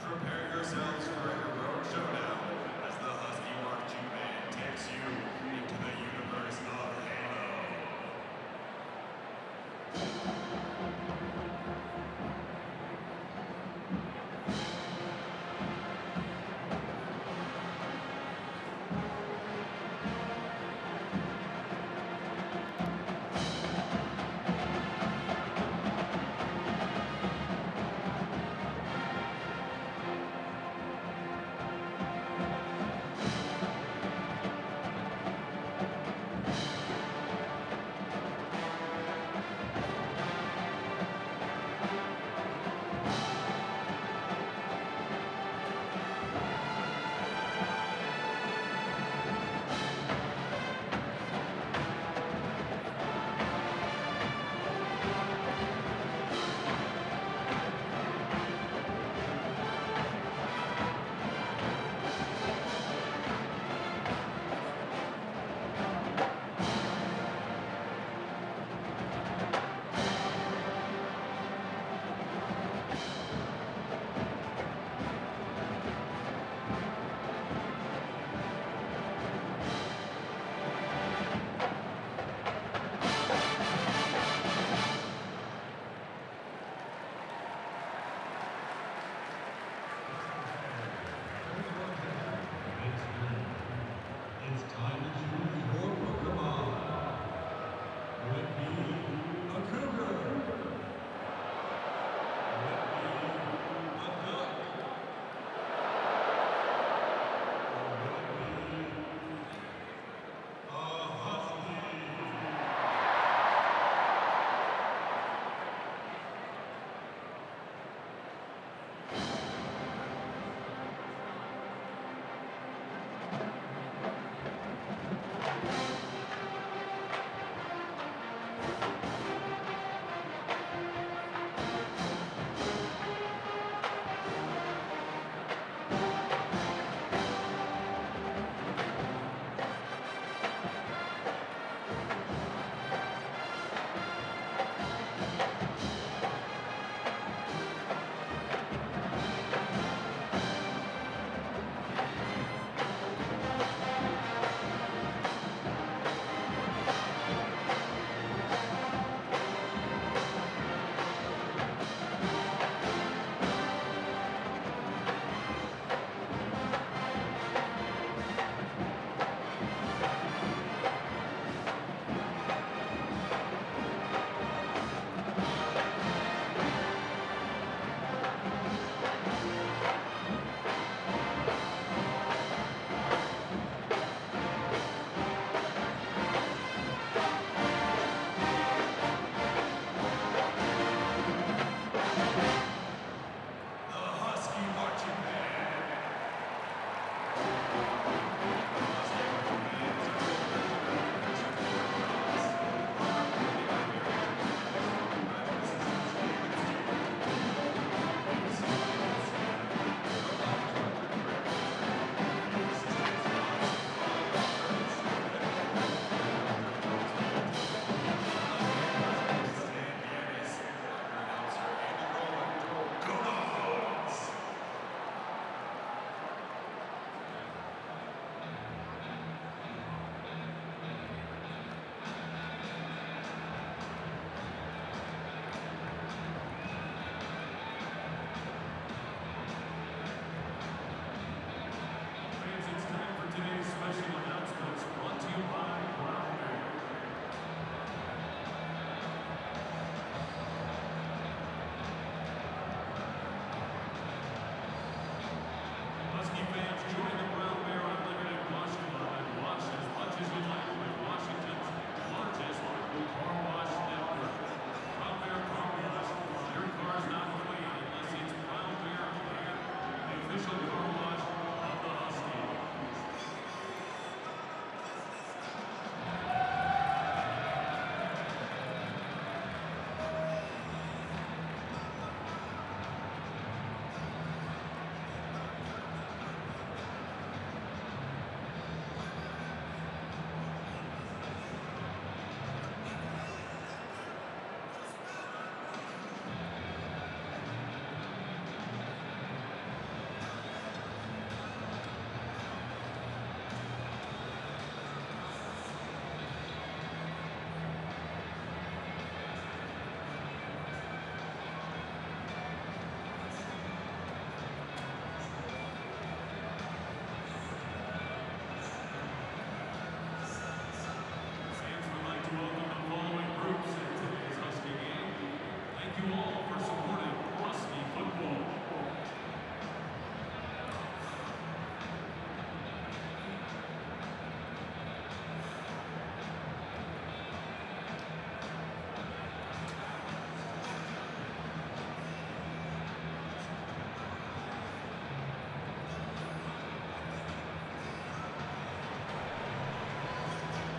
Prepare yourselves for a heroic showdown as the Husky Marching Band takes you into the universe of Halo.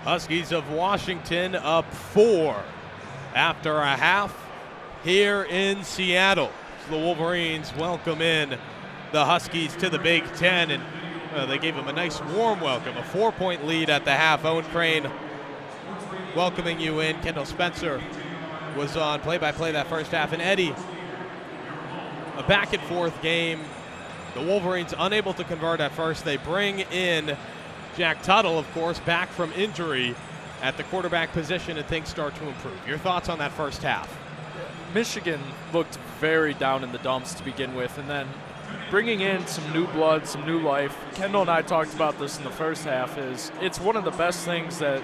Huskies of Washington up 4 after a half here in Seattle. So the Wolverines welcome in the Huskies to the Big Ten, and they gave them a nice warm welcome, a 4-point lead at the half. Owen Crain welcoming you in. Kendall Spencer was on play-by-play that first half, and Eddie, a back-and-forth game. The Wolverines unable to convert at first. They bring in Jack Tuttle, of course, back from injury at the quarterback position, and things start to improve. Your thoughts on that first half? Michigan looked very down in the dumps to begin with, and then bringing in some new blood, some new life. Kendall and I talked about this in the first half. It's one of the best things that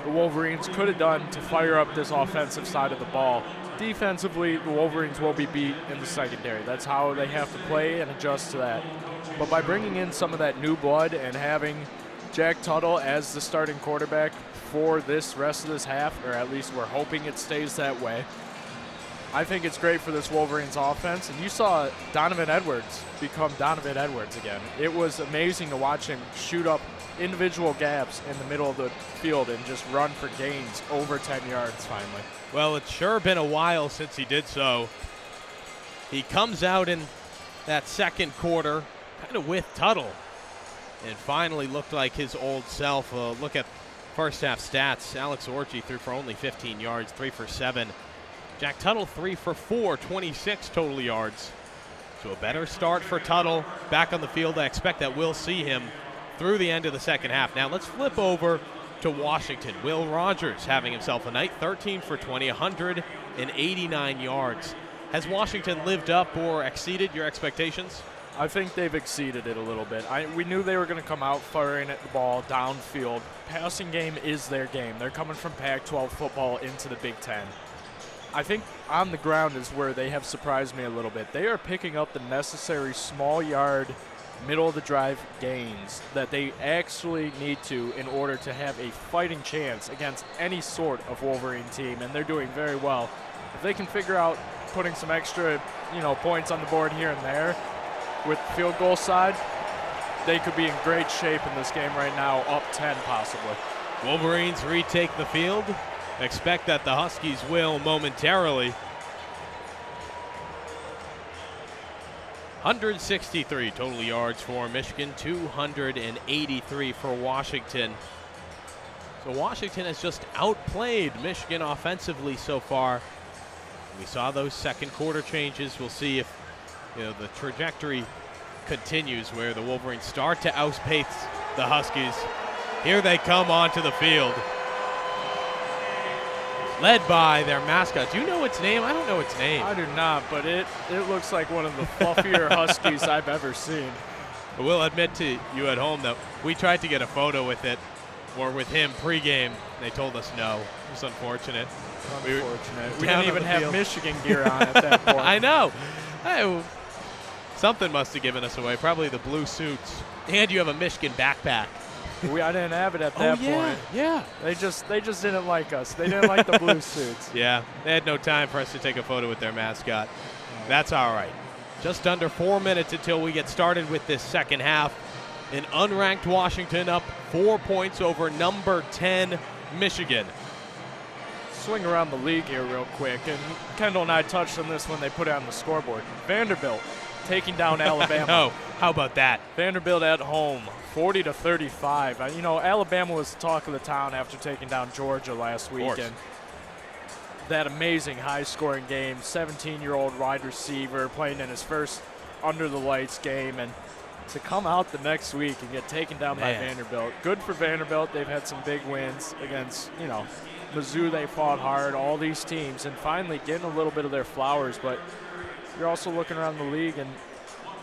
the Wolverines could have done to fire up this offensive side of the ball. Defensively, the Wolverines will be beat in the secondary. That's how they have to play and adjust to that. But by bringing in some of that new blood and having Jack Tuttle as the starting quarterback for this rest of this half, or at least we're hoping it stays that way, I think it's great for this Wolverines offense. And you saw Donovan Edwards become Donovan Edwards again. It was amazing to watch him shoot up individual gaps in the middle of the field and just run for gains over 10 yards finally. Well, it's sure been a while since he did so. He comes out in that second quarter kind of with Tuttle and finally looked like his old self. Look at first half stats. Alex Orchie threw for only 15 yards, 3 for 7. Jack Tuttle 3 for 4, 26 total yards. So a better start for Tuttle back on the field. I expect that we'll see him through the end of the second half. Now let's flip over to Washington. Will Rogers having himself a night, 13 for 20, 189 yards. Has Washington lived up or exceeded your expectations? I think they've exceeded it a little bit. We knew they were going to come out firing at the ball downfield. Passing game is their game. They're coming from Pac-12 football into the Big Ten. I think on the ground is where they have surprised me a little bit. They are picking up the necessary small yard, middle of the drive gains that they actually need to in order to have a fighting chance against any sort of Wolverine team, and they're doing very well. If they can figure out putting some extra, points on the board here and there with field goal side, they could be in great shape in this game right now, up 10 possibly. Wolverines retake the field. Expect that the Huskies will momentarily. 163 total yards for Michigan, 283 for Washington. So Washington has just outplayed Michigan offensively so far. We saw those second quarter changes. We'll see if the trajectory continues where the Wolverines start to outpace the Huskies. Here they come onto the field, led by their mascot. Do you know its name? I don't know its name. I do not, but it looks like one of the fluffier Huskies I've ever seen. I will admit to you at home that we tried to get a photo with it or with him pregame. They told us no. It was unfortunate. Unfortunate. We didn't even have Michigan gear on at that point. I know. Something must have given us away. Probably the blue suits. And you have a Michigan backpack. I didn't have it at that point. Yeah. They just didn't like us. They didn't like the blue suits. Yeah, they had no time for us to take a photo with their mascot. That's all right. Just under 4 minutes until we get started with this second half. An unranked Washington up 4 points over number 10 Michigan. Swing around the league here real quick, and Kendall and I touched on this when they put it on the scoreboard. Vanderbilt taking down Alabama. Oh, how about that? Vanderbilt at home, 40-35. Alabama was the talk of the town after taking down Georgia last week, and that amazing high-scoring game. 17-year-old wide receiver playing in his first under-the-lights game, and to come out the next week and get taken down by Vanderbilt. Good for Vanderbilt. They've had some big wins against, Mizzou. They fought hard, all these teams, and finally getting a little bit of their flowers. But you're also looking around the league, and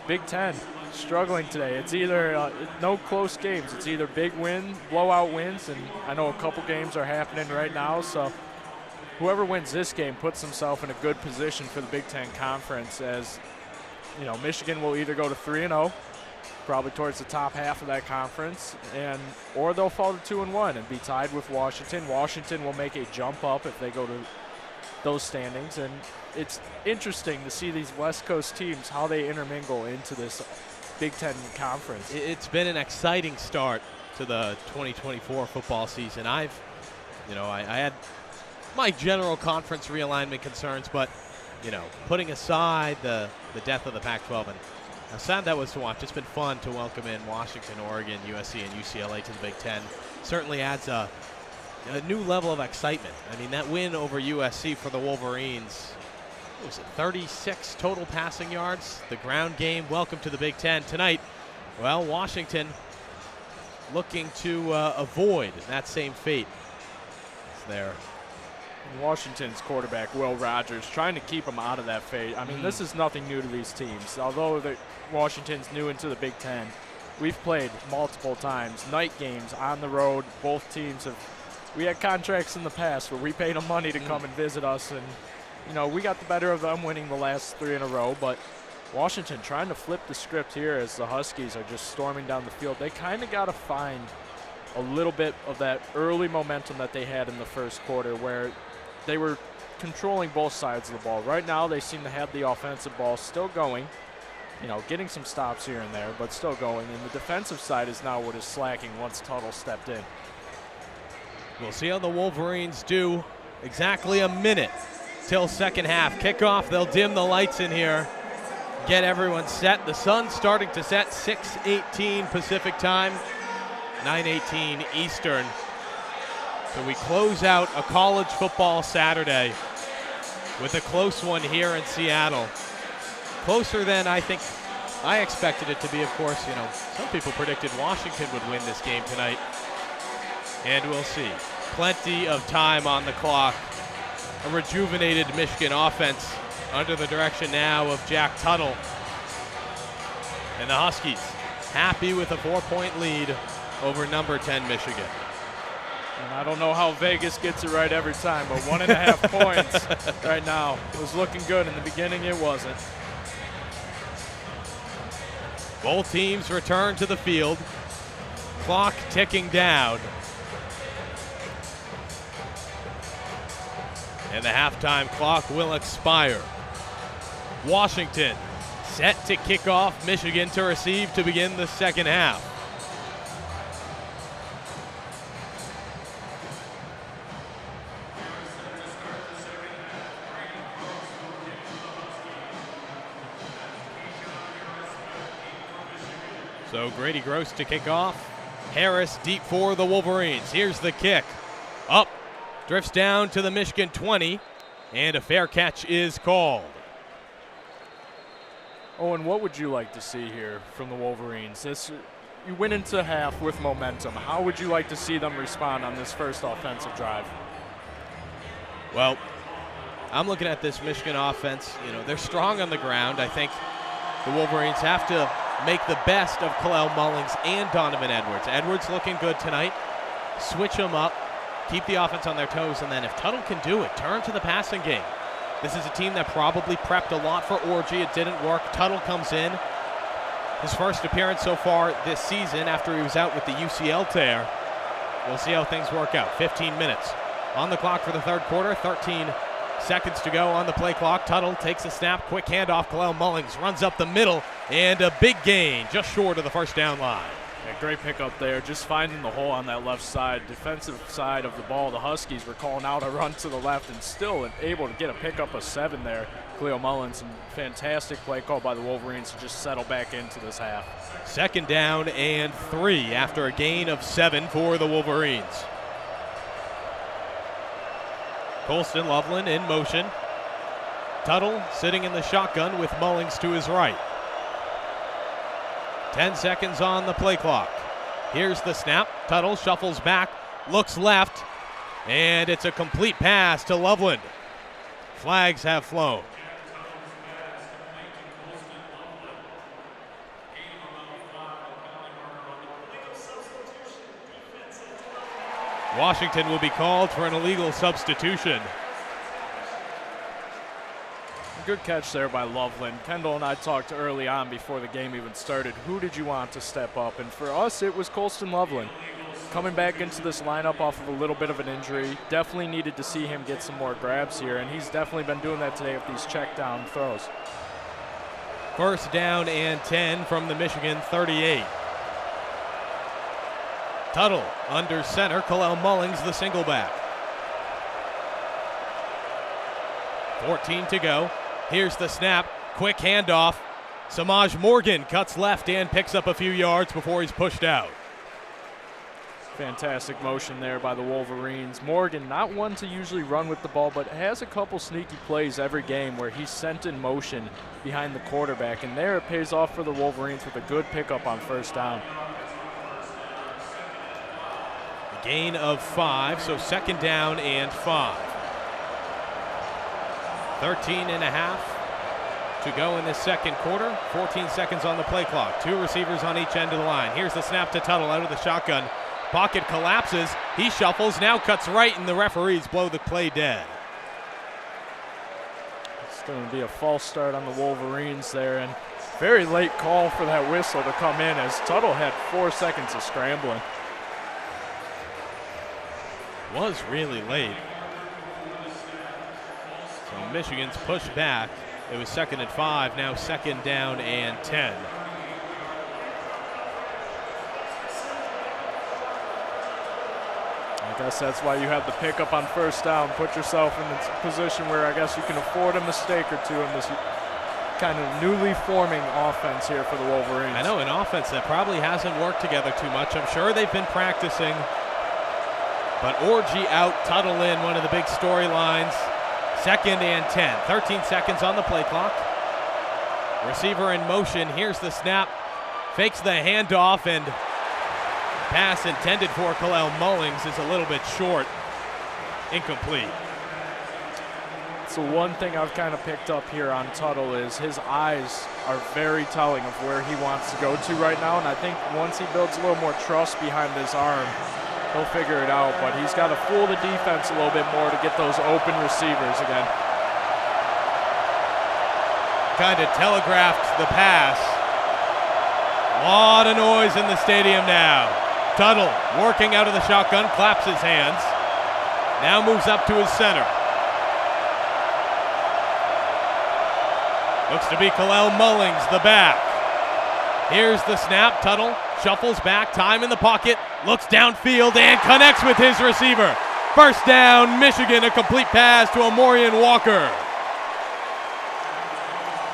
Big Ten struggling today. It's either no close games. It's either big win, blowout wins, and I know a couple games are happening right now. So whoever wins this game puts himself in a good position for the Big Ten Conference, as Michigan will either go to 3-0, probably towards the top half of that conference, or they'll fall to 2-1 and be tied with Washington. Washington will make a jump up if they go to those standings, and it's interesting to see these West Coast teams, how they intermingle into this Big Ten Conference. It's been an exciting start to the 2024 football season. I had my general conference realignment concerns, but, putting aside the death of the Pac-12, and how sad that was to watch. It's been fun to welcome in Washington, Oregon, USC, and UCLA to the Big Ten. Certainly adds a new level of excitement. I mean, that win over USC for the Wolverines, what was it, 36 total passing yards? The ground game, welcome to the Big Ten. Tonight, well, Washington looking to avoid that same fate. It's there. Washington's quarterback, Will Rogers, trying to keep them out of that fate. I mean, this is nothing new to these teams. Although Washington's new into the Big Ten, we've played multiple times, night games on the road. Both teams we had contracts in the past where we paid them money to come and visit us, and, we got the better of them winning the last 3 in a row. But Washington trying to flip the script here as the Huskies are just storming down the field. They kind of got to find a little bit of that early momentum that they had in the first quarter where they were controlling both sides of the ball. Right now, they seem to have the offensive ball still going, getting some stops here and there, but still going. And the defensive side is now what is slacking once Tuttle stepped in. We'll see how the Wolverines do. Exactly a minute till second half. Kickoff, they'll dim the lights in here, get everyone set. The sun's starting to set, 6:18 Pacific time, 9:18 Eastern. So we close out a college football Saturday with a close one here in Seattle. Closer than I think I expected it to be, of course. Some people predicted Washington would win this game tonight. And we'll see. Plenty of time on the clock. A rejuvenated Michigan offense under the direction now of Jack Tuttle. And the Huskies happy with a 4-point lead over number 10 Michigan. And I don't know how Vegas gets it right every time, but 1.5 points right now. It was looking good. In the beginning, it wasn't. Both teams return to the field. Clock ticking down. And the halftime clock will expire. Washington set to kick off, Michigan to receive to begin the second half. So Grady Gross to kick off. Harris deep for the Wolverines. Here's the kick. Up, drifts down to the Michigan 20, and a fair catch is called. Owen, what would you like to see here from the Wolverines? You went into half with momentum. How would you like to see them respond on this first offensive drive? Well, I'm looking at this Michigan offense. They're strong on the ground. I think the Wolverines have to make the best of Kalel Mullings and Donovan Edwards. Edwards looking good tonight. Switch them up, keep the offense on their toes, and then if Tuttle can do it, turn to the passing game. This is a team that probably prepped a lot for Orgy. It didn't work. Tuttle comes in. His first appearance so far this season after he was out with the UCL tear. We'll see how things work out. 15 minutes on the clock for the third quarter. 13 seconds to go on the play clock. Tuttle takes a snap. Quick handoff. Kalel Mullings runs up the middle. And a big gain just short of the first down line. Yeah, great pickup there. Just finding the hole on that left side. Defensive side of the ball. The Huskies were calling out a run to the left and still able to get a pickup of 7 there. Kalel Mullings, and fantastic play call by the Wolverines to just settle back into this half. Second down and 3 after a gain of 7 for the Wolverines. Colston Loveland in motion. Tuttle sitting in the shotgun with Mullings to his right. 10 seconds on the play clock. Here's the snap. Tuttle shuffles back, looks left, and it's a complete pass to Loveland. Flags have flown. Washington will be called for an illegal substitution. Good catch there by Loveland. Kendall and I talked early on before the game even started. Who did you want to step up? And for us, it was Colston Loveland. Coming back into this lineup off of a little bit of an injury. Definitely needed to see him get some more grabs here, and he's definitely been doing that today with these check down throws. First down and 10 from the Michigan 38. Tuttle under center. Kalel Mullings the single back. 14 to go. Here's the snap. Quick handoff. Samaj Morgan cuts left and picks up a few yards before he's pushed out. Fantastic motion there by the Wolverines. Morgan, not one to usually run with the ball, but has a couple sneaky plays every game where he's sent in motion behind the quarterback, and there it pays off for the Wolverines with a good pickup on first down. A gain of 5, so second down and 5. 13 and a half to go in this second quarter. 14 seconds on the play clock. 2 receivers on each end of the line. Here's the snap to Tuttle out of the shotgun. Pocket collapses. He shuffles, now cuts right, and the referees blow the play dead. It's going to be a false start on the Wolverines there, and very late call for that whistle to come in as Tuttle had 4 seconds of scrambling. Was really late. So Michigan's pushed back. It was second and 5, now second down and 10. I guess that's why you have the pickup on first down. Put yourself in a position where I guess you can afford a mistake or two in this kind of newly forming offense here for the Wolverines. I know, an offense that probably hasn't worked together too much. I'm sure they've been practicing. But Orji out, Tuttle in, one of the big storylines. Second and 10. 13 seconds on the play clock. Receiver in motion. Here's the snap. Fakes the handoff, and pass intended for Kalel Mullings is a little bit short. Incomplete. So one thing I've kind of picked up here on Tuttle is his eyes are very telling of where he wants to go to right now, and I think once he builds a little more trust behind his arm, he'll figure it out, but he's got to fool the defense a little bit more to get those open receivers again. Kind of telegraphed the pass. A lot of noise in the stadium now. Tuttle working out of the shotgun, claps his hands. Now moves up to his center. Looks to be Kalel Mullings, the back. Here's the snap. Tuttle shuffles back, time in the pocket, looks downfield and connects with his receiver. First down, Michigan, a complete pass to Amorian Walker.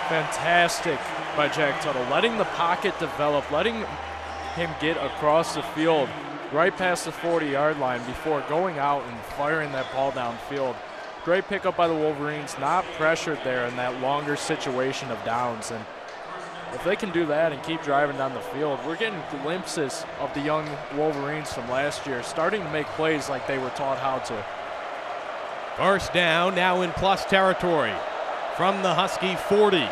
Fantastic by Jack Tuttle, letting the pocket develop, letting him get across the field right past the 40-yard line before going out and firing that ball downfield. Great pickup by the Wolverines, not pressured there in that longer situation of downs. And if they can do that and keep driving down the field, we're getting glimpses of the young Wolverines from last year starting to make plays like they were taught how to. First down, now in plus territory from the Husky 40.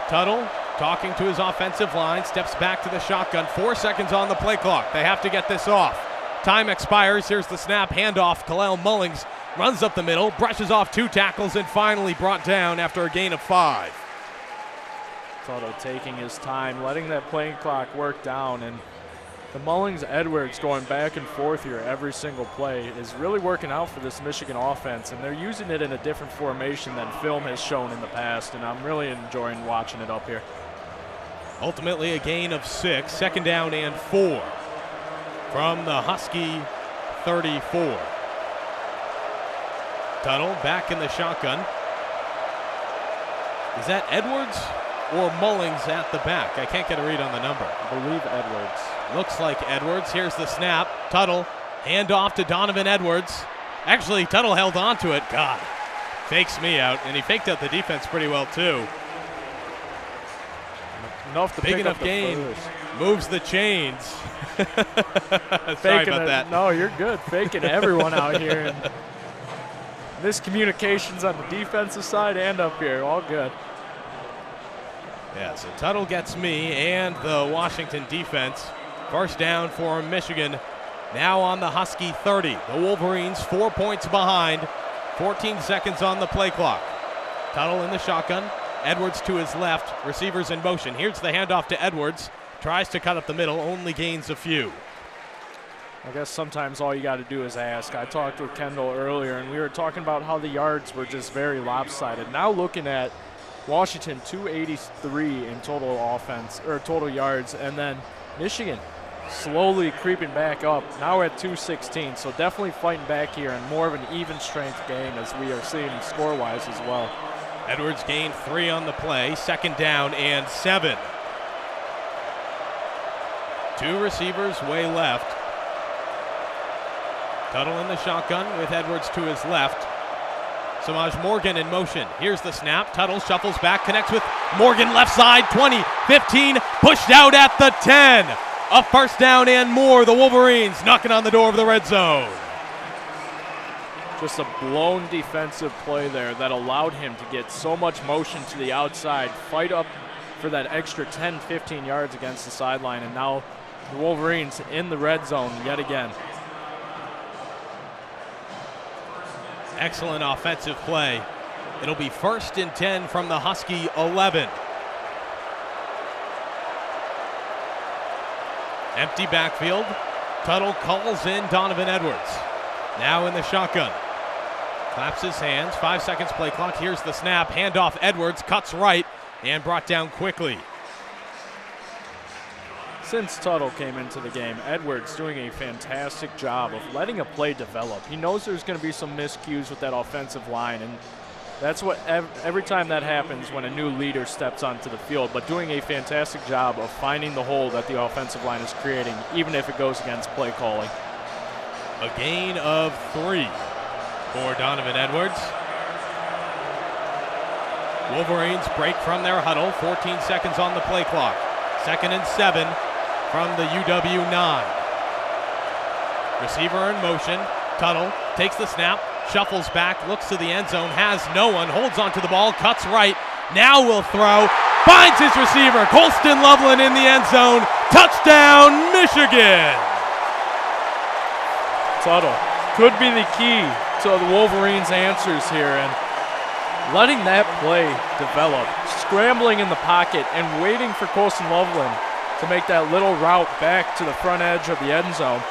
Tuttle talking to his offensive line, steps back to the shotgun. 4 seconds on the play clock. They have to get this off. Time expires. Here's the snap, handoff. Kalel Mullings runs up the middle, brushes off 2 tackles, and finally brought down after a gain of 5. Tuttle taking his time, letting that playing clock work down, and the Mullings-Edwards going back and forth here every single play is really working out for this Michigan offense, and they're using it in a different formation than film has shown in the past, and I'm really enjoying watching it up here. Ultimately a gain of 6, second down and 4 from the Husky 34. Tuttle back in the shotgun. Is that Edwards or Mullings at the back? I can't get a read on the number. I believe Edwards. Looks like Edwards. Here's the snap. Tuttle, handoff to Donovan Edwards. Actually, Tuttle held on to it. God, fakes me out, and he faked out the defense pretty well too. Enough to big pick enough up the gain. first. Moves the chains. Sorry about that. No, you're good. Faking everyone out here. And miscommunications on the defensive side and up here. All good. Yeah, so Tuttle gets me and the Washington defense. First down for Michigan. Now on the Husky 30. The Wolverines 4 points behind. 14 seconds on the play clock. Tuttle in the shotgun. Edwards to his left. Receivers in motion. Here's the handoff to Edwards. Tries to cut up the middle. Only gains a few. I guess sometimes all you got to do is ask. I talked with Kendall earlier, and we were talking about how the yards were just very lopsided. Now looking at Washington, 283 in total offense, or total yards, and then Michigan, slowly creeping back up. Now we're at 216, so definitely fighting back here and more of an even strength game as we are seeing score-wise as well. Edwards gained 3 on the play, 2nd down and 7. 2 receivers way left. Tuttle in the shotgun with Edwards to his left. Samaj Morgan in motion. Here's the snap. Tuttle shuffles back, connects with Morgan left side, 20, 15, pushed out at the 10. A 1st down and more. The Wolverines knocking on the door of the red zone. Just a blown defensive play there that allowed him to get so much motion to the outside, fight up for that extra 10, 15 yards against the sideline, and now the Wolverines in the red zone yet again. Excellent offensive play. It'll be 1st and 10 from the Husky 11. Empty backfield. Tuttle calls in Donovan Edwards. Now in the shotgun. Claps his hands. 5 seconds play clock. Here's the snap. Handoff Edwards. Cuts right and brought down quickly. Since Tuttle came into the game, Edwards doing a fantastic job of letting a play develop. He knows there's going to be some miscues with that offensive line, and that's what every time that happens when a new leader steps onto the field, but doing a fantastic job of finding the hole that the offensive line is creating, even if it goes against play calling. A gain of 3 for Donovan Edwards. Wolverines break from their huddle. 14 seconds on the play clock. 2nd and 7 from the UW 9. Receiver in motion. Tuttle takes the snap, shuffles back, looks to the end zone, has no one, holds onto the ball, cuts right, now will throw, finds his receiver, Colston Loveland in the end zone. Touchdown, Michigan! Tuttle could be the key to the Wolverines' answers here, and letting that play develop, scrambling in the pocket and waiting for Colston Loveland to make that little route back to the front edge of the end zone.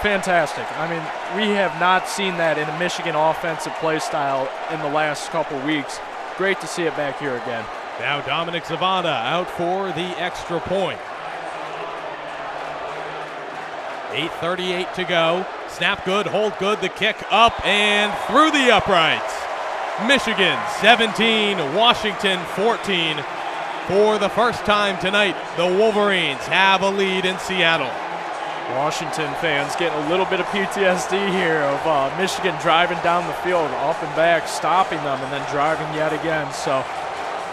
Fantastic. I mean, we have not seen that in the Michigan offensive play style in the last couple weeks. Great to see it back here again. Now Dominic Zavada out for the extra point. 8:38 to go. Snap good, hold good, the kick up and through the uprights. Michigan 17, Washington 14. For the first time tonight, the Wolverines have a lead in Seattle. Washington fans getting a little bit of PTSD here of Michigan driving down the field, up and back, stopping them, and then driving yet again. So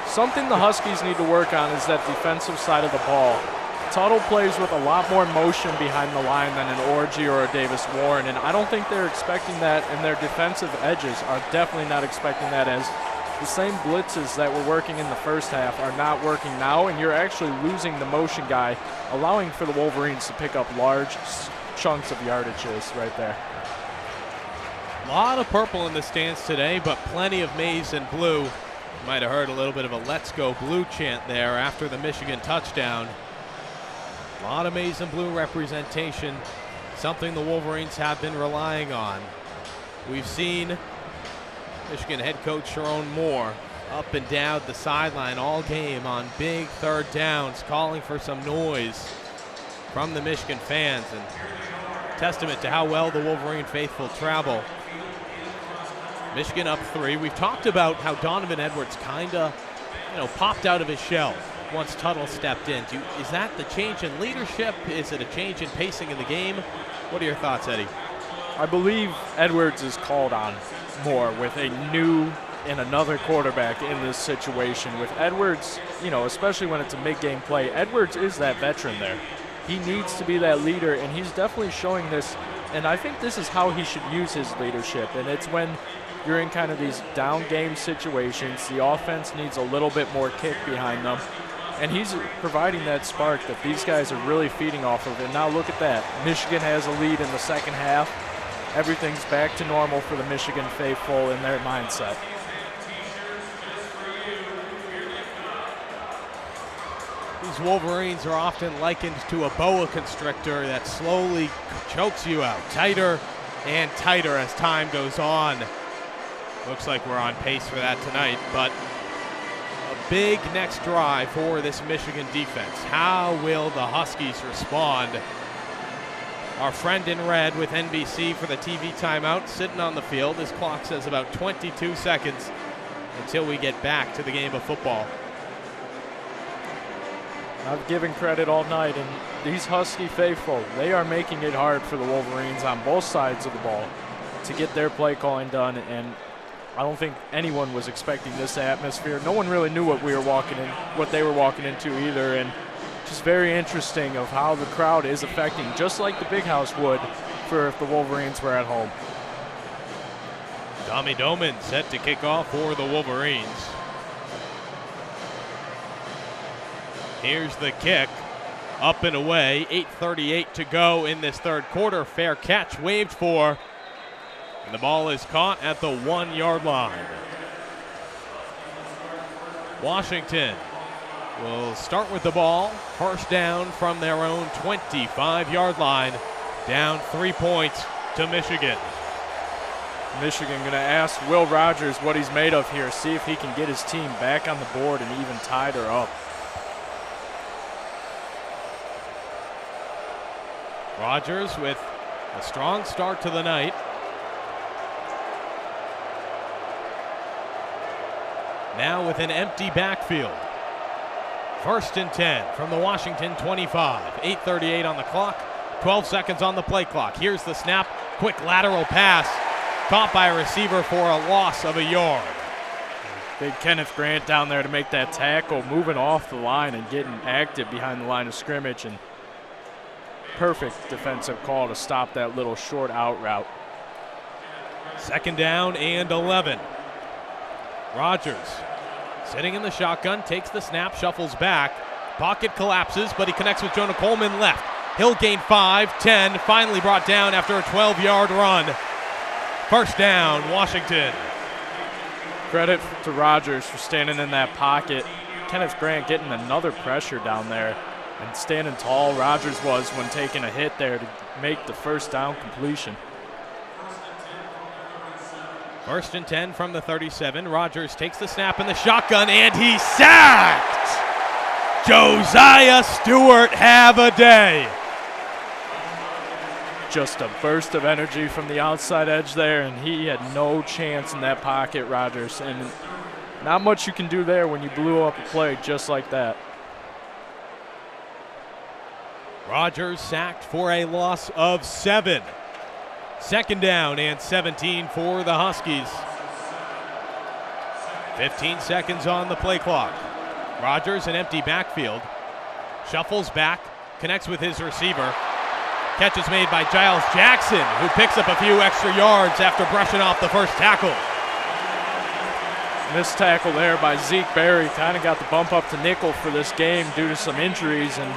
something the Huskies need to work on is that defensive side of the ball. Tuttle plays with a lot more motion behind the line than an Orji or a Davis Warren, and I don't think they're expecting that, and their defensive edges are definitely not expecting that, as the same blitzes that were working in the first half are not working now, and you're actually losing the motion guy, allowing for the Wolverines to pick up large chunks of yardages right there. A lot of purple in the stands today, but plenty of maize and blue. You might have heard a little bit of a "Let's Go Blue" chant there after the Michigan touchdown. A lot of maize and blue representation, something the Wolverines have been relying on. We've seen Michigan head coach Sharon Moore up and down the sideline all game on big 3rd downs, calling for some noise from the Michigan fans, and testament to how well the Wolverine faithful travel. Michigan up 3. We've talked about how Donovan Edwards kind of, popped out of his shell once Tuttle stepped in. Is that the change in leadership? Is it a change in pacing in the game? What are your thoughts, Eddie? I believe Edwards is called on more with a new and another quarterback in this situation. With Edwards, especially when it's a mid-game play, Edwards is that veteran there. He needs to be that leader, and he's definitely showing this, and I think this is how he should use his leadership, and it's when you're in kind of these down game situations, the offense needs a little bit more kick behind them, and he's providing that spark that these guys are really feeding off of. And now look at that. Michigan has a lead in the second half. Everything's back to normal for the Michigan faithful in their mindset. These Wolverines are often likened to a boa constrictor that slowly chokes you out, tighter and tighter as time goes on. Looks like we're on pace for that tonight, but a big next drive for this Michigan defense. How will the Huskies respond Our friend in red with NBC for the TV timeout sitting on the field. His clock says about 22 seconds until we get back to the game of football. I've given credit all night, and these Husky faithful, they are making it hard for the Wolverines on both sides of the ball to get their play calling done, and I don't think anyone was expecting this atmosphere. No one really knew what they were walking into either, and just very interesting of how the crowd is affecting, just like the Big House would for if the Wolverines were at home. Tommy Doman set to kick off for the Wolverines. Here's the kick, up and away, 8:38 to go in this third quarter. Fair catch waved for, and the ball is caught at the 1 yard line. Washington will start with the ball. First down from their own 25-yard line. Down 3 points to Michigan. Michigan going to ask Will Rogers what he's made of here, see if he can get his team back on the board and even tied her up. Rogers with a strong start to the night. Now with an empty backfield. First and 10 from the Washington 25. 8:38 on the clock, 12 seconds on the play clock. Here's the snap, quick lateral pass, caught by a receiver for a loss of a yard. Big Kenneth Grant down there to make that tackle, moving off the line and getting active behind the line of scrimmage, and perfect defensive call to stop that little short out route. Second down and 11. Rogers sitting in the shotgun, takes the snap, shuffles back. Pocket collapses, but he connects with Jonah Coleman left. He'll gain 5, 10, finally brought down after a 12-yard run. First down, Washington. Credit to Rogers for standing in that pocket. Kenneth Grant getting another pressure down there and standing tall. Rogers was when taking a hit there to make the first down completion. First and 10 from the 37. Rogers takes the snap in the shotgun, and he's sacked! Josiah Stewart, have a day. Just a burst of energy from the outside edge there, and he had no chance in that pocket, Rogers. And not much you can do there when you blew up a play just like that. Rogers sacked for a loss of 7. Second down and 17 for the Huskies. 15 seconds on the play clock. Rogers, an empty backfield, shuffles back, connects with his receiver. Catch is made by Giles Jackson, who picks up a few extra yards after brushing off the first tackle. Missed tackle there by Zeke Berry, kind of got the bump up to nickel for this game due to some injuries, and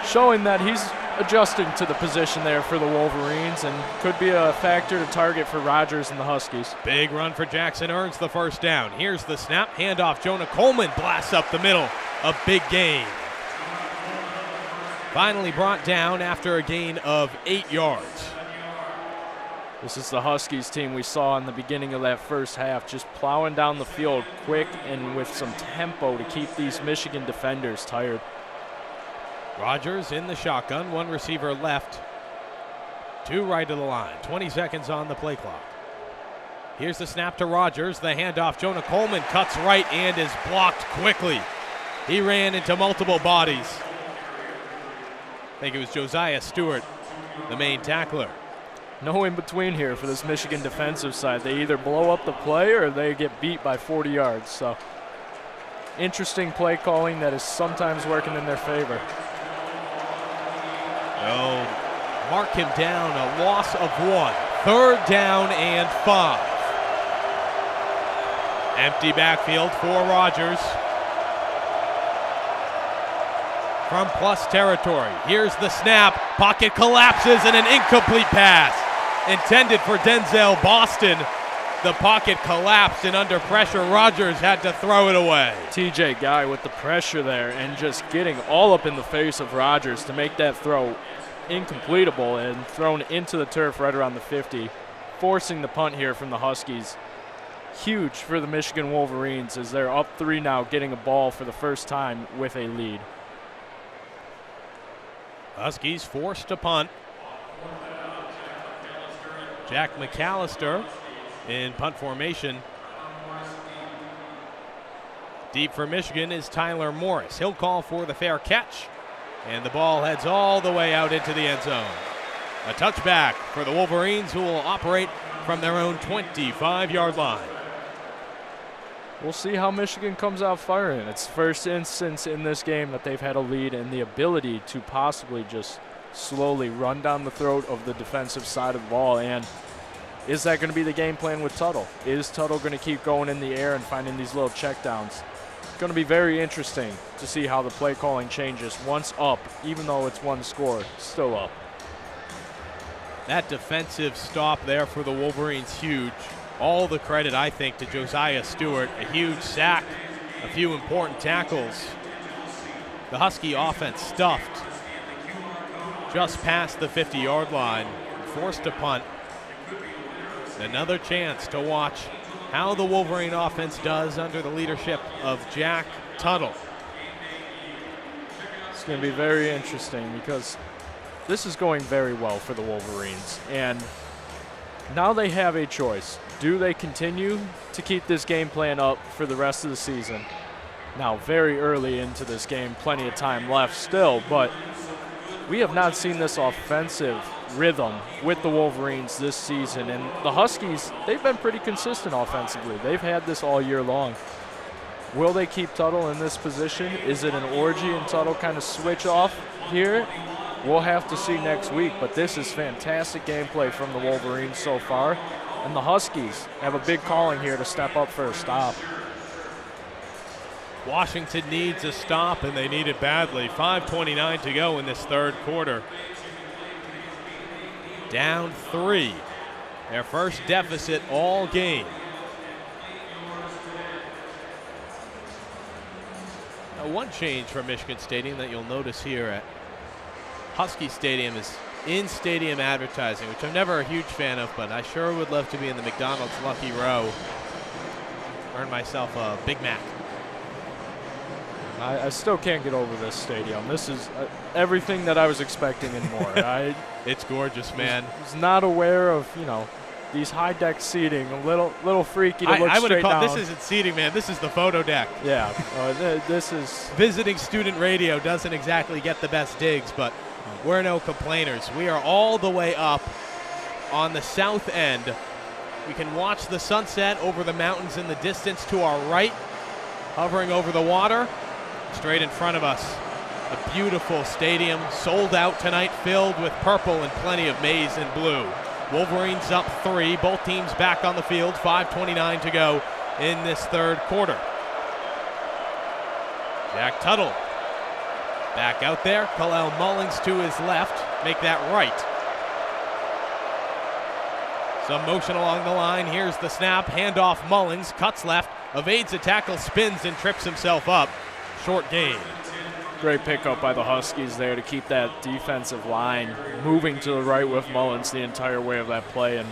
showing that he's adjusting to the position there for the Wolverines and could be a factor to target for Rogers and the Huskies. Big run for Jackson earns the first down. Here's the snap, handoff. Jonah Coleman blasts up the middle. A big gain. Finally brought down after a gain of 8 yards. This is the Huskies team we saw in the beginning of that first half, just plowing down the field quick and with some tempo to keep these Michigan defenders tired. Rogers in the shotgun, one receiver left, 2 right of the line, 20 seconds on the play clock. Here's the snap to Rogers, the handoff. Jonah Coleman cuts right and is blocked quickly. He ran into multiple bodies. I think it was Josiah Stewart, the main tackler. No in between here for this Michigan defensive side. They either blow up the play or they get beat by 40 yards. So interesting play calling that is sometimes working in their favor. No, mark him down, a loss of 1. Third down and 5. Empty backfield for Rogers. From plus territory, here's the snap. Pocket collapses and an incomplete pass. Intended for Denzel Boston. The pocket collapsed, and under pressure, Rogers had to throw it away. TJ Guy with the pressure there and just getting all up in the face of Rogers to make that throw incompletable and thrown into the turf right around the 50, forcing the punt here from the Huskies. Huge for the Michigan Wolverines as they're up 3 now, getting a ball for the first time with a lead. Huskies forced to punt. Jack McAllister in punt formation. Deep for Michigan is Tyler Morris. He'll call for the fair catch, and the ball heads all the way out into the end zone. A touchback for the Wolverines, who will operate from their own 25-yard line. We'll see how Michigan comes out firing. It's the first instance in this game that they've had a lead and the ability to possibly just slowly run down the throat of the defensive side of the ball. And is that going to be the game plan with Tuttle? Is Tuttle going to keep going in the air and finding these little checkdowns? It's going to be very interesting to see how the play calling changes once up, even though it's one score, still up. That defensive stop there for the Wolverines, huge. All the credit, I think, to Josiah Stewart. A huge sack, a few important tackles. The Husky offense stuffed just past the 50-yard line, forced to punt. Another chance to watch how the Wolverine offense does under the leadership of Jack Tuttle. It's going to be very interesting because this is going very well for the Wolverines. And now they have a choice. Do they continue to keep this game plan up for the rest of the season? Now, very early into this game, plenty of time left still, but we have not seen this offensive rhythm with the Wolverines this season. And the Huskies, they've been pretty consistent offensively. They've had this all year long. Will they keep Tuttle in this position? Is it an orgy and Tuttle kind of switch off here? We'll have to see next week, but this is fantastic gameplay from the Wolverines so far. And the Huskies have a big calling here to step up for a stop. Washington needs a stop, and they need it badly. 5:29 to go in this third quarter. Down 3. Their first deficit all game. Now, one change from Michigan Stadium that you'll notice here at Husky Stadium is in-stadium advertising, which I'm never a huge fan of, but I sure would love to be in the McDonald's Lucky Row. Earn myself a Big Mac. I still can't get over this stadium. This is everything that I was expecting and more. It's gorgeous, man. Was not aware of, these high-deck seating. A little freaky to look I would have straight called down. this isn't seating, man. This is the photo deck. Yeah, this is Visiting student radio doesn't exactly get the best digs, but we're no complainers. We are all the way up on the south end. We can watch the sunset over the mountains in the distance to our right, hovering over the water. Straight in front of us, a beautiful stadium, sold out tonight, filled with purple and plenty of maize and blue. Wolverines up 3, both teams back on the field, 5:29 to go in this third quarter. Jack Tuttle back out there, Kalel Mullings to his left, make that right. Some motion along the line, here's the snap, handoff Mullings, cuts left, evades a tackle, spins and trips himself up. Short gain. great pickup by the Huskies there to keep that defensive line moving to the right with Mullins the entire way of that play and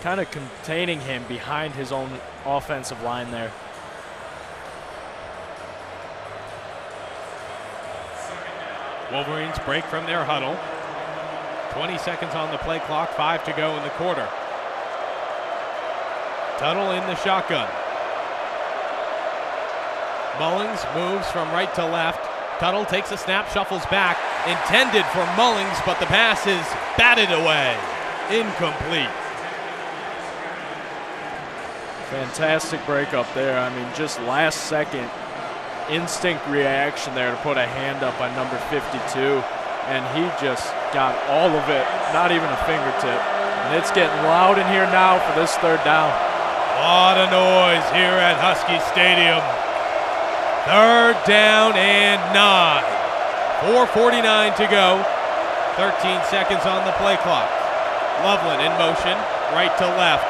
kind of containing him behind his own offensive line there. Wolverines break from their huddle. 20 seconds on the play clock, 5 to go in the quarter. Tuttle in the shotgun. Mullings moves from right to left. Tuttle takes a snap, shuffles back. Intended for Mullings, but the pass is batted away. Incomplete. Fantastic breakup there. I mean, just last second instinct reaction there to put a hand up on number 52. And he just got all of it, not even a fingertip. And it's getting loud in here now for this third down. A lot of noise here at Husky Stadium. Third down and 9. 4:49 to go. 13 seconds on the play clock. Loveland in motion, right to left.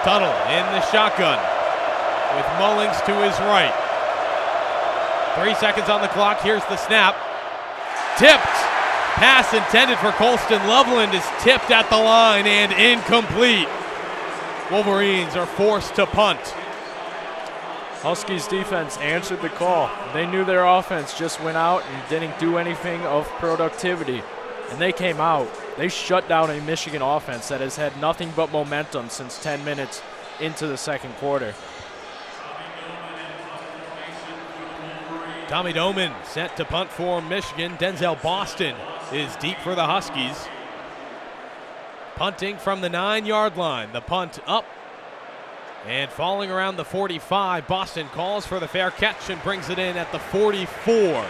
Tuttle in the shotgun with Mullings to his right. 3 seconds on the clock. Here's the snap. Tipped. Pass intended for Colston. Loveland is tipped at the line and incomplete. Wolverines are forced to punt. Huskies defense answered the call. They knew their offense just went out and didn't do anything of productivity. And they came out. They shut down a Michigan offense that has had nothing but momentum since 10 minutes into the second quarter. Tommy Doman set to punt for Michigan. Denzel Boston is deep for the Huskies. Punting from the 9-yard line. The punt up and falling around the 45. Boston calls for the fair catch and brings it in at the 44.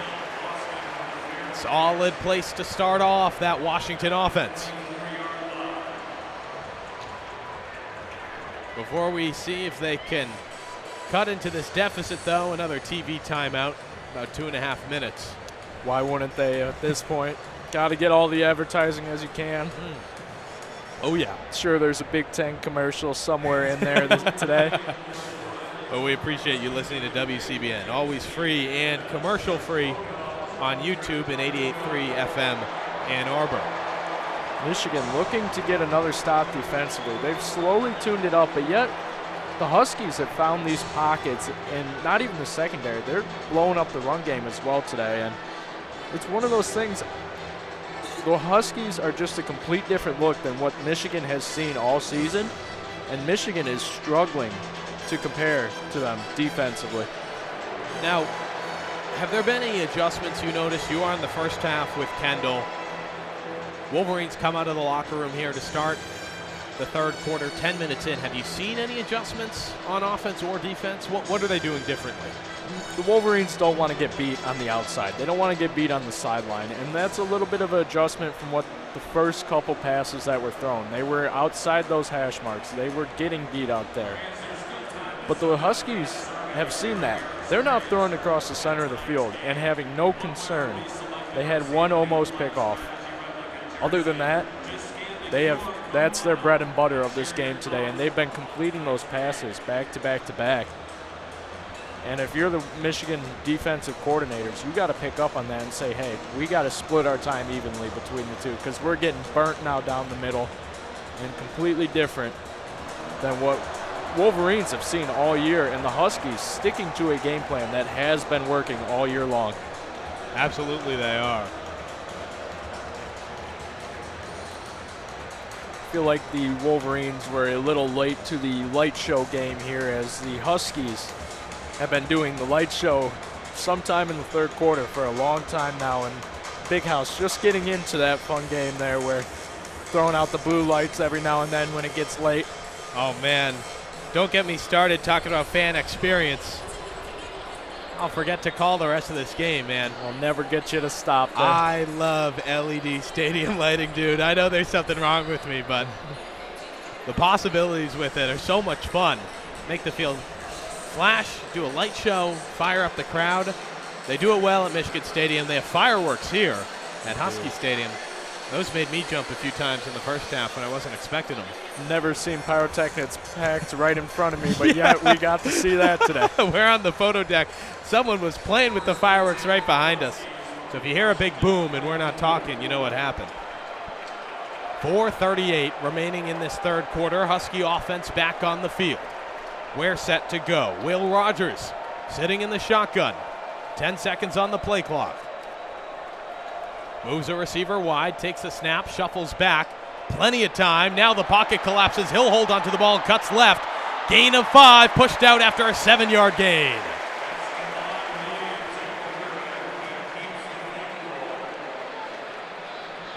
Solid place to start off that Washington offense. Before we see if they can cut into this deficit, though, another TV timeout, about 2.5 minutes. Why wouldn't they at this point? Got to get all the advertising as you can. Oh, yeah. Sure, there's a Big Ten commercial somewhere in there today. Well, we appreciate you listening to WCBN. Always free and commercial free on YouTube and 88.3 FM Ann Arbor. Michigan looking to get another stop defensively. They've slowly tuned it up, but yet the Huskies have found these pockets, and not even the secondary. They're blowing up the run game as well today, and it's one of those things. The Huskies are just a complete different look than what Michigan has seen all season, and Michigan is struggling to compare to them defensively. Now, have there been any adjustments you noticed? You are in the first half with Kendall. Wolverines come out of the locker room here to start the third quarter, 10 minutes in. Have you seen any adjustments on offense or defense? What are they doing differently? The Wolverines don't want to get beat on the outside. They don't want to get beat on the sideline, and that's a little bit of an adjustment from what the first couple passes that were thrown. They were outside those hash marks. They were getting beat out there. But the Huskies have seen that. They're now throwing across the center of the field and having no concern. They had one almost pickoff. Other than that, that's their bread and butter of this game today, and they've been completing those passes back to back to back. And if you're the Michigan defensive coordinators, you got to pick up on that and say, hey, we got to split our time evenly between the two, because we're getting burnt now down the middle and completely different than what Wolverines have seen all year, and the Huskies sticking to a game plan that has been working all year long. Absolutely they are. I feel like the Wolverines were a little late to the light show game here, as the Huskies have been doing the light show sometime in the third quarter for a long time now, and Big House just getting into that fun game there where throwing out the blue lights every now and then when it gets late. Oh, man. Don't get me started talking about fan experience. I'll forget to call the rest of this game, man. We'll never get you to stop there. I love LED stadium lighting, dude. I know there's something wrong with me, but the possibilities with it are so much fun. Make the field flash, do a light show, fire up the crowd. They do it well at Michigan Stadium. They have fireworks here at Husky Stadium. Those made me jump a few times in the first half when I wasn't expecting them. Never seen pyrotechnics packed right in front of me, but yet we got to see that today. We're on the photo deck. Someone was playing with the fireworks right behind us. So if you hear a big boom and we're not talking, you know what happened. 4:38 remaining in this third quarter. Husky offense back on the field. We're set to go. Will Rogers sitting in the shotgun. 10 seconds on the play clock. Moves a receiver wide, takes a snap, shuffles back. Plenty of time. Now the pocket collapses. He'll hold onto the ball, cuts left. Gain of 5, pushed out after a 7-yard gain.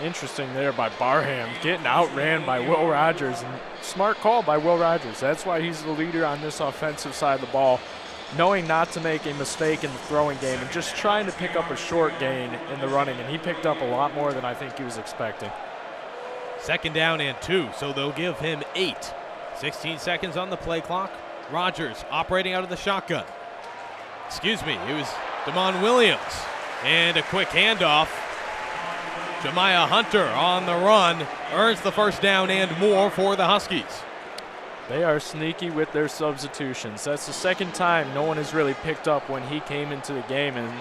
Interesting there by Barham, getting outran by Will Rogers, and smart call by Will Rogers. That's why he's the leader on this offensive side of the ball, knowing not to make a mistake in the throwing game and just trying to pick up a short gain in the running, and he picked up a lot more than I think he was expecting. 2nd down and 2, so they'll give him 8. 16 seconds on the play clock. Rogers operating out of the shotgun. Excuse me, it was Damon Williams. And a quick handoff. Jemiah Hunter on the run, earns the first down and more for the Huskies. They are sneaky with their substitutions. That's the second time no one has really picked up when he came into the game, and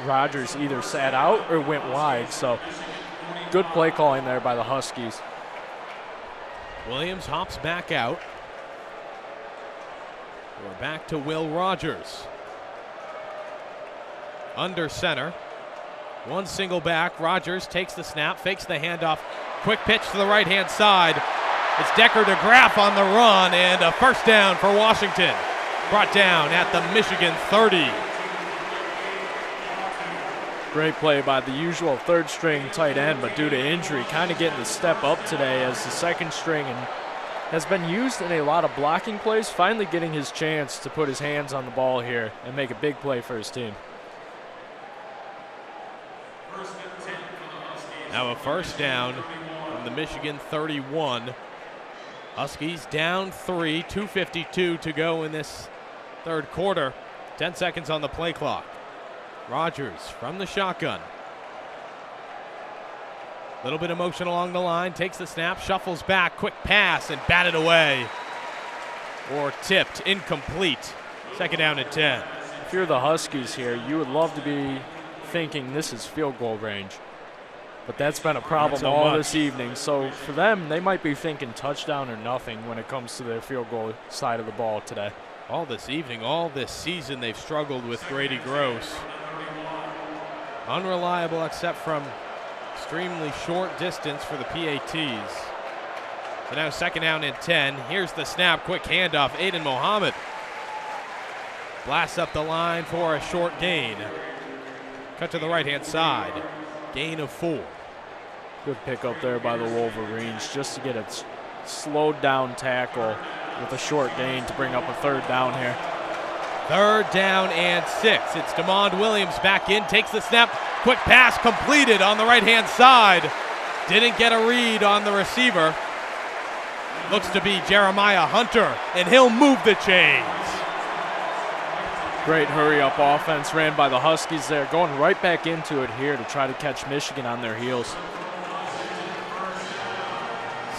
Rogers either sat out or went wide. So good play calling there by the Huskies. Williams hops back out. We're back to Will Rogers. Under center. One single back. Rogers takes the snap, fakes the handoff. Quick pitch to the right-hand side. It's Decker to Graff on the run, and a first down for Washington. Brought down at the Michigan 30. Great play by the usual third-string tight end, but due to injury, kind of getting the step up today as the second string and has been used in a lot of blocking plays, finally getting his chance to put his hands on the ball here and make a big play for his team. Now a first down from the Michigan 31. Huskies down 3, 2:52 to go in this third quarter. 10 seconds on the play clock. Rogers from the shotgun. Little bit of motion along the line, takes the snap, shuffles back, quick pass, and batted away. Or tipped, incomplete. Second down and 10. If you're the Huskies here, you would love to be thinking this is field goal range. But that's been a problem all this evening. So for them, they might be thinking touchdown or nothing when it comes to their field goal side of the ball today. All this evening, all this season, they've struggled with Grady Gross. Unreliable except from extremely short distance for the PATs. So now second down and 10. Here's the snap, quick handoff. Aiden Mohammed blasts up the line for a short gain. Cut to the right-hand side. Gain of 4. Good pickup there by the Wolverines just to get a slowed down tackle with a short gain to bring up a third down here. Third down and 6. It's DeMond Williams back in, takes the snap. Quick pass completed on the right-hand side. Didn't get a read on the receiver. Looks to be Jeremiah Hunter, and he'll move the chains. Great hurry-up offense ran by the Huskies there, going right back into it here to try to catch Michigan on their heels.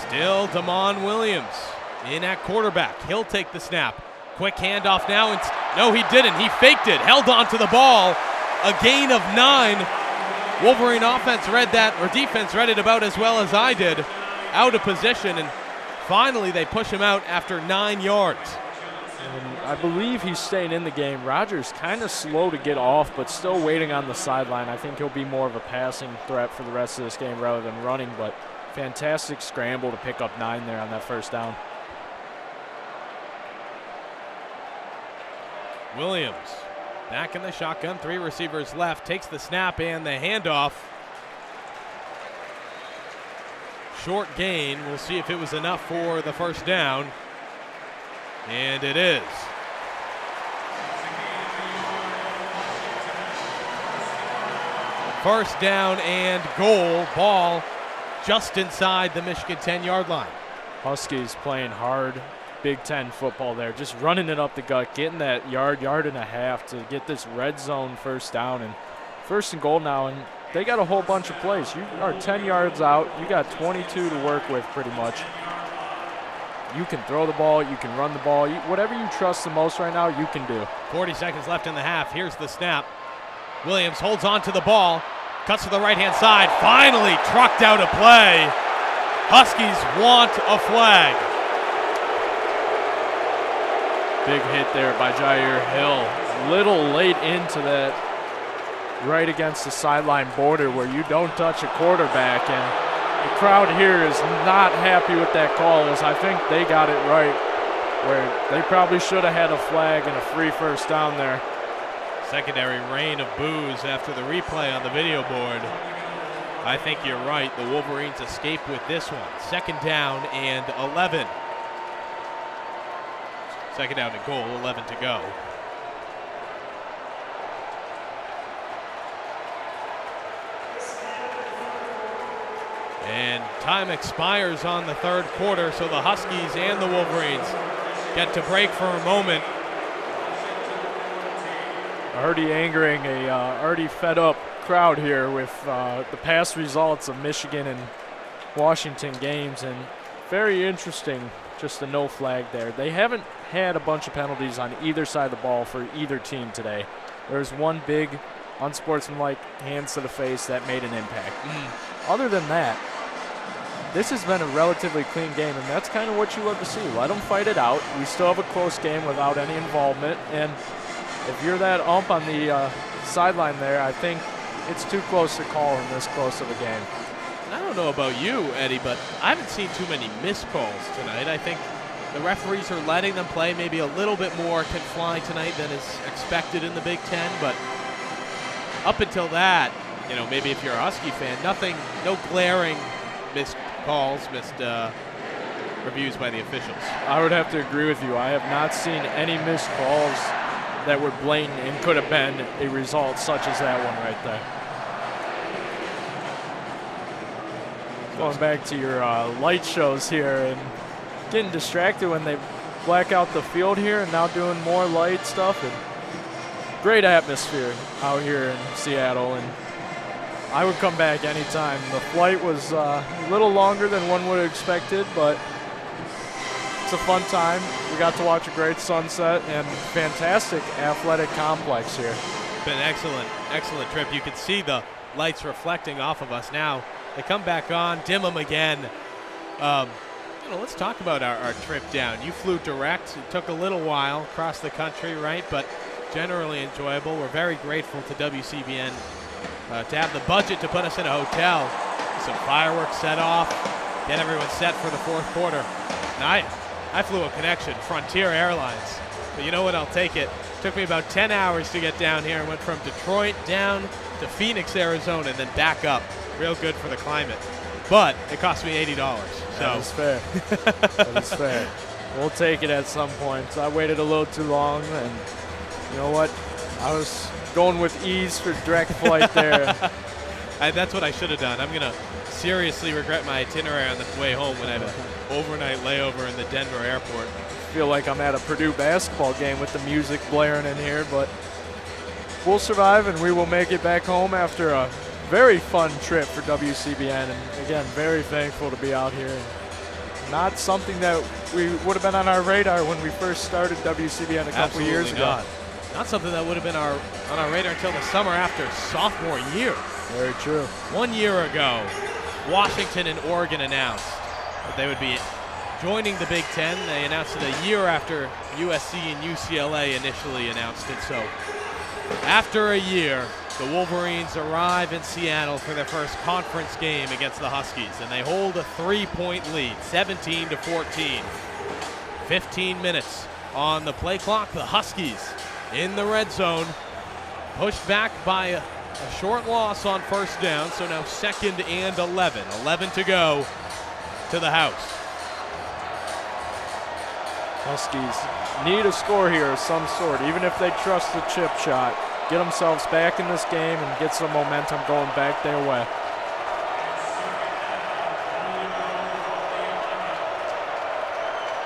Still DeMond Williams in at quarterback. He'll take the snap. Quick handoff now. And no, he didn't. He faked it. Held on to the ball. A gain of 9. Wolverine offense read that, or defense read it about as well as I did. Out of position, and finally they push him out after 9 yards. And I believe he's staying in the game. Rogers kind of slow to get off, but still waiting on the sideline. I think he'll be more of a passing threat for the rest of this game rather than running, but fantastic scramble to pick up 9 there on that first down. Williams back in the shotgun, 3 receivers left, takes the snap and the handoff. Short gain. We'll see if it was enough for the first down. And it is. First down and goal. Ball just inside the Michigan 10-yard line. Huskies playing hard Big Ten football there, just running it up the gut, getting that yard and a half to get this red zone first down, and first and goal now, and they got a whole bunch of plays. You are 10 yards out, you got 22 to work with pretty much. You can throw the ball, you can run the ball, whatever you trust the most right now, you can do. 40 seconds left in the half. Here's the snap. Williams holds on to the ball, cuts to the right-hand side, finally trucked out a play. Huskies want a flag. Big hit there by Jair Hill. Little late into that, right against the sideline border where you don't touch a quarterback, and the crowd here is not happy with that call, as I think they got it right, where they probably should have had a flag and a free first down there. Secondary rain of boos after the replay on the video board. I think you're right. The Wolverines escape with this one. Second down and 11. Second down and goal, 11 to go. And time expires on the third quarter, so the Huskies and the Wolverines get to break for a moment. Already angering a already fed up crowd here with the past results of Michigan and Washington games, and very interesting, just a no flag there. They haven't had a bunch of penalties on either side of the ball for either team today. There's one big unsportsmanlike hands to the face that made an impact. Other than that, this has been a relatively clean game, and that's kind of what you love to see. Let them fight it out. We still have a close game without any involvement, and if you're that ump on the sideline there, I think it's too close to call in this close of a game. I don't know about you, Eddie, but I haven't seen too many missed calls tonight. I think the referees are letting them play. Maybe a little bit more can fly tonight than is expected in the Big Ten, but up until that, you know, maybe if you're a Husky fan, no glaring missed calls, missed reviews by the officials. I would have to agree with you. I have not seen any missed calls that were blatant and could have been a result such as that one right there. Going back to your light shows here and getting distracted when they black out the field here and now doing more light stuff. And great atmosphere out here in Seattle, and I would come back anytime. The flight was a little longer than one would have expected, but it's a fun time. We got to watch a great sunset and fantastic athletic complex here. Been an excellent trip. You can see the lights reflecting off of us now. They come back on, dim them again. Let's talk about our trip down. You flew direct. It took a little while across the country, right? But generally enjoyable. We're very grateful to WCBN to have the budget to put us in a hotel. Some fireworks set off, get everyone set for the fourth quarter. Now, I flew a connection, Frontier Airlines. But you know what? I'll take it. Took me about 10 hours to get down here. I went from Detroit down to Phoenix, Arizona, and then back up. Real good for the climate. But it cost me $80. So. That is fair. That is fair. We'll take it at some point. So I waited a little too long, and you know what? I was going with ease for direct flight there. That's what I should have done. I'm going to seriously regret my itinerary on the way home when I had an overnight layover in the Denver airport. I feel like I'm at a Purdue basketball game with the music blaring in here, but we'll survive, and we will make it back home after a very fun trip for WCBN, and again, very thankful to be out here. Not something that we would have been on our radar when we first started WCBN a couple years ago. Not something that would have been on our radar until the summer after sophomore year. Very true. 1 year ago, Washington and Oregon announced that they would be joining the Big Ten. They announced it a year after USC and UCLA initially announced it. So after a year, the Wolverines arrive in Seattle for their first conference game against the Huskies, and they hold a 3-point lead, 17-14. 15 minutes on the play clock. The Huskies in the red zone, pushed back by a short loss on first down, so now 2nd and 11. 11 to go to the house. Huskies need a score here of some sort, even if they trust the chip shot. Get themselves back in this game and get some momentum going back their way.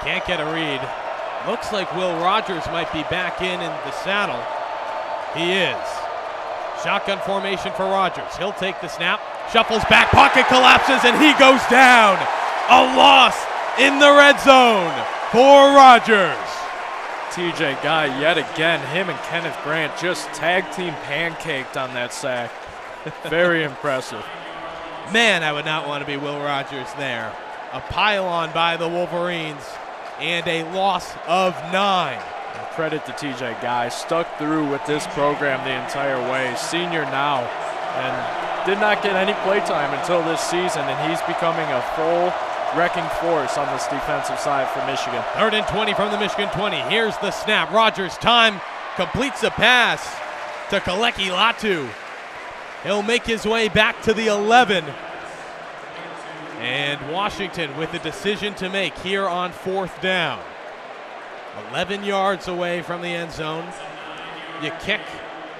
Can't get a read. Looks like Will Rogers might be back in the saddle. He is. Shotgun formation for Rogers. He'll take the snap, shuffles back, pocket collapses, and he goes down. A loss in the red zone for Rogers. TJ Guy yet again, him and Kenneth Grant just tag team pancaked on that sack. Very impressive. Man, I would not want to be Will Rogers there. A pile-on by the Wolverines and a loss of 9. And credit to TJ Guy, stuck through with this program the entire way. Senior now, and did not get any playtime until this season, and he's becoming a full wrecking force on this defensive side for Michigan. 3rd and 20 from the Michigan 20. Here's the snap. Rogers time, completes a pass to Kaleki Latu. He'll make his way back to the 11. And Washington with a decision to make here on 4th down. 11 yards away from the end zone. You kick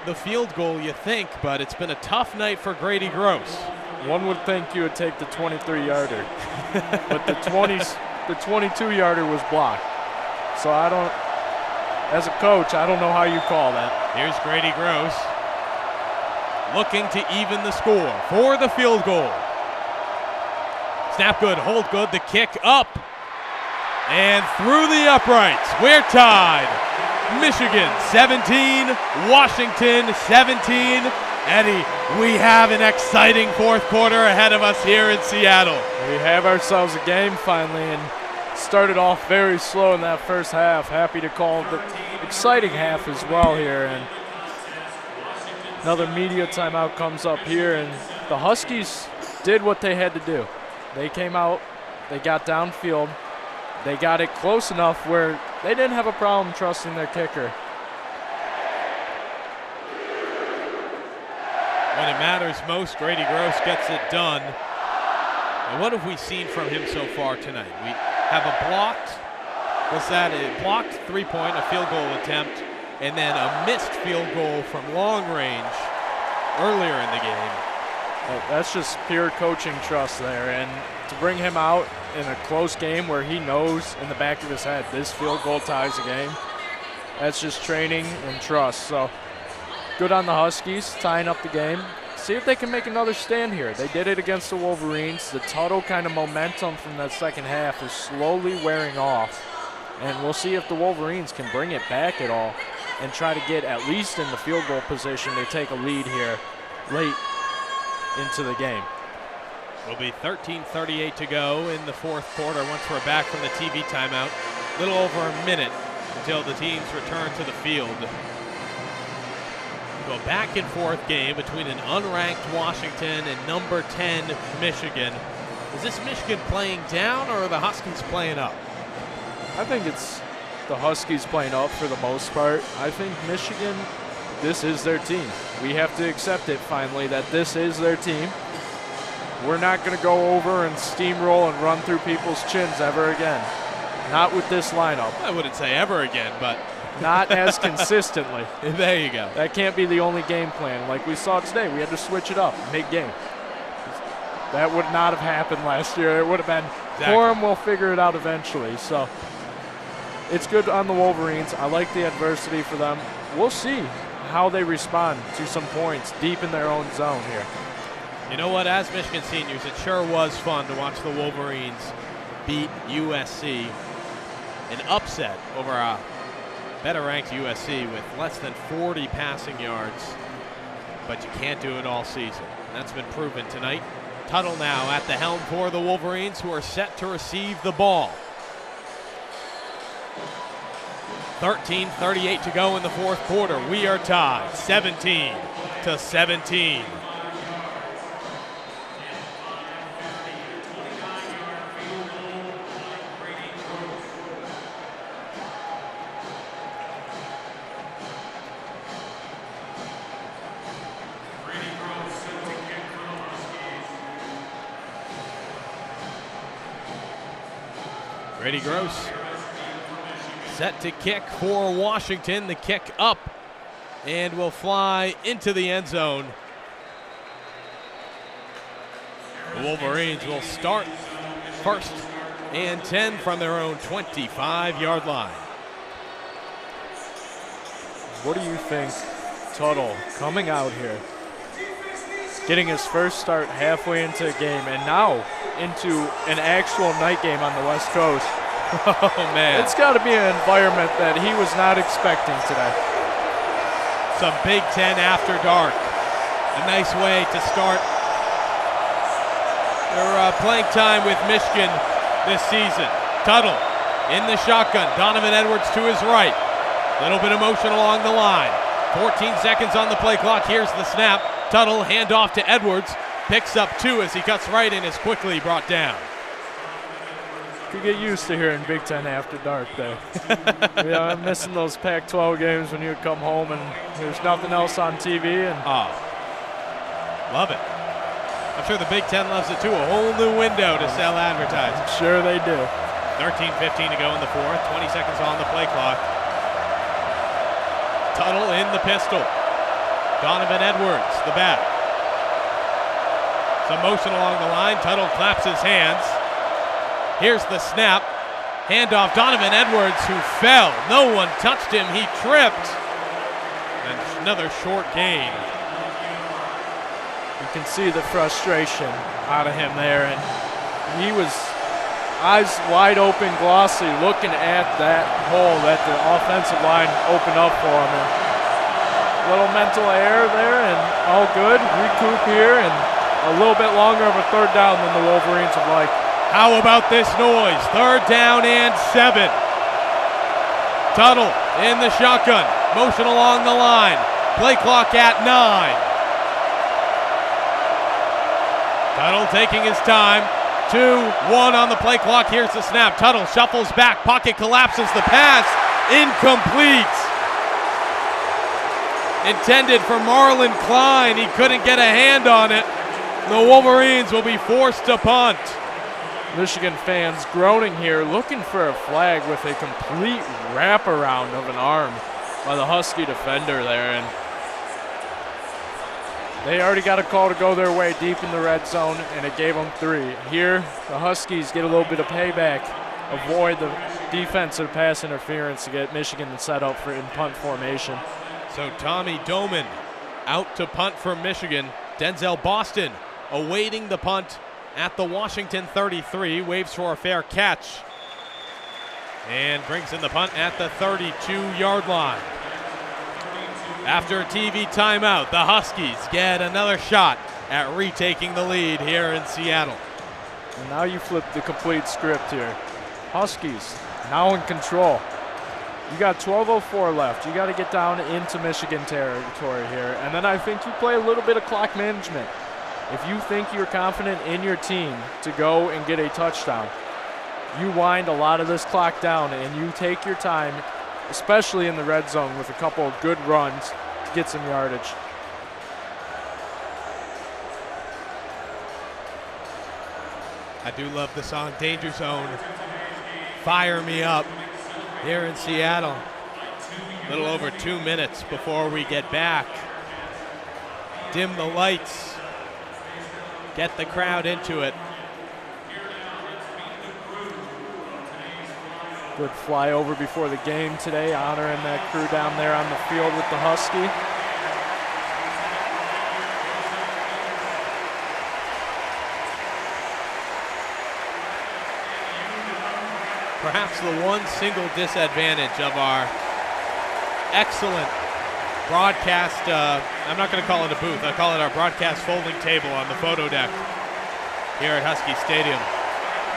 the field goal, you think, but it's been a tough night for Grady Gross. One would think you would take the 23-yarder, but the 22-yarder was blocked. So I don't, as a coach, I don't know how you call that. Here's Grady Gross looking to even the score for the field goal. Snap good, hold good, the kick up and through the uprights. We're tied. Michigan 17, Washington 17. Eddie, we have an exciting fourth quarter ahead of us here in Seattle. We have ourselves a game finally, and started off very slow in that first half. Happy to call the exciting half as well here. And Another media timeout comes up here, and the Huskies did what they had to do. They came out, they got downfield, they got it close enough where they didn't have a problem trusting their kicker. When it matters most, Grady Gross gets it done. And what have we seen from him so far tonight? We have a blocked three-point, a field goal attempt, and then a missed field goal from long range earlier in the game. That's just pure coaching trust there, and to bring him out in a close game where he knows in the back of his head this field goal ties the game, that's just training and trust. So good on the Huskies tying up the game. See if they can make another stand here. They did it against the Wolverines. The total kind of momentum from that second half is slowly wearing off, and we'll see if the Wolverines can bring it back at all and try to get at least in the field goal position to take a lead here late into the game. It'll be 13:38 to go in the fourth quarter once we're back from the TV timeout. A little over a minute until the teams return to the field. A back and forth game between an unranked Washington and number 10 Michigan. Is this Michigan playing down or are the Huskies playing up? I think it's the Huskies playing up for the most part. I think Michigan, this is their team. We have to accept it finally that this is their team. We're not going to go over and steamroll and run through people's chins ever again. Not with this lineup. I wouldn't say ever again, but not as consistently. There you go. That can't be the only game plan. Like we saw today, we had to switch it up mid-game. That would not have happened last year. It would have been, Quorum will figure it out eventually. So it's good on the Wolverines. I like the adversity for them. We'll see how they respond to some points deep in their own zone here. You know what, as Michigan seniors, it sure was fun to watch the Wolverines beat USC. An upset over a better-ranked USC with less than 40 passing yards, but you can't do it all season. That's been proven tonight. Tuttle now at the helm for the Wolverines, who are set to receive the ball. 13:38 to go in the fourth quarter. We are tied 17-17. Grady Gross set to kick for Washington. The kick up and will fly into the end zone. The Wolverines will start first and 10 from their own 25-yard line. What do you think, Tuttle, coming out here, getting his first start halfway into a game and now into an actual night game on the West Coast? Oh, man. It's got to be an environment that he was not expecting today. Some Big Ten after dark. A nice way to start their playing time with Michigan this season. Tuttle in the shotgun. Donovan Edwards to his right. A little bit of motion along the line. 14 seconds on the play clock. Here's the snap. Tuttle handoff to Edwards. Picks up 2 as he cuts right and is quickly brought down. You get used to hearing Big Ten after dark there. Yeah, I'm missing those Pac-12 games when you come home and there's nothing else on TV. And love it. I'm sure the Big Ten loves it too. A whole new window to sell advertising. I'm sure they do. 13:15 to go in the fourth. 20 seconds on the play clock. Tuttle in the pistol. Donovan Edwards, the back. Some motion along the line. Tuttle claps his hands. Here's the snap. Handoff, Donovan Edwards, who fell. No one touched him. He tripped. And another short gain. You can see the frustration out of him there. And he was eyes wide open, glossy, looking at that hole that the offensive line opened up for him. And a little mental error there, and all good. Recoup here, and a little bit longer of a third down than the Wolverines would like. How about this noise? Third down and 7. Tuttle in the shotgun. Motion along the line. Play clock at 9. Tuttle taking his time. 2-1 on the play clock. Here's the snap. Tuttle shuffles back. Pocket collapses. The pass incomplete. Intended for Marlon Klein. He couldn't get a hand on it. The Wolverines will be forced to punt. Michigan fans groaning here, looking for a flag with a complete wraparound of an arm by the Husky defender there. And they already got a call to go their way deep in the red zone, and it gave them 3. Here, the Huskies get a little bit of payback, avoid the defensive pass interference to get Michigan set up for in punt formation. So Tommy Doman out to punt for Michigan. Denzel Boston awaiting the punt at the Washington 33, waves for a fair catch, and brings in the punt at the 32-yard line. After a TV timeout, the Huskies get another shot at retaking the lead here in Seattle. And now you flip the complete script here. Huskies now in control. You got 12:04 left. You got to get down into Michigan territory here. And then I think you play a little bit of clock management. If you think you're confident in your team to go and get a touchdown, you wind a lot of this clock down and you take your time, especially in the red zone with a couple of good runs to get some yardage. I do love the song Danger Zone. Fire me up here in Seattle. A little over 2 minutes before we get back. Dim the lights. Get the crowd into it. Good flyover before the game today, honoring that crew down there on the field with the Husky. Perhaps the one single disadvantage of our excellent broadcast, I'm not going to call it a booth, I call it our broadcast folding table on the photo deck here at Husky Stadium.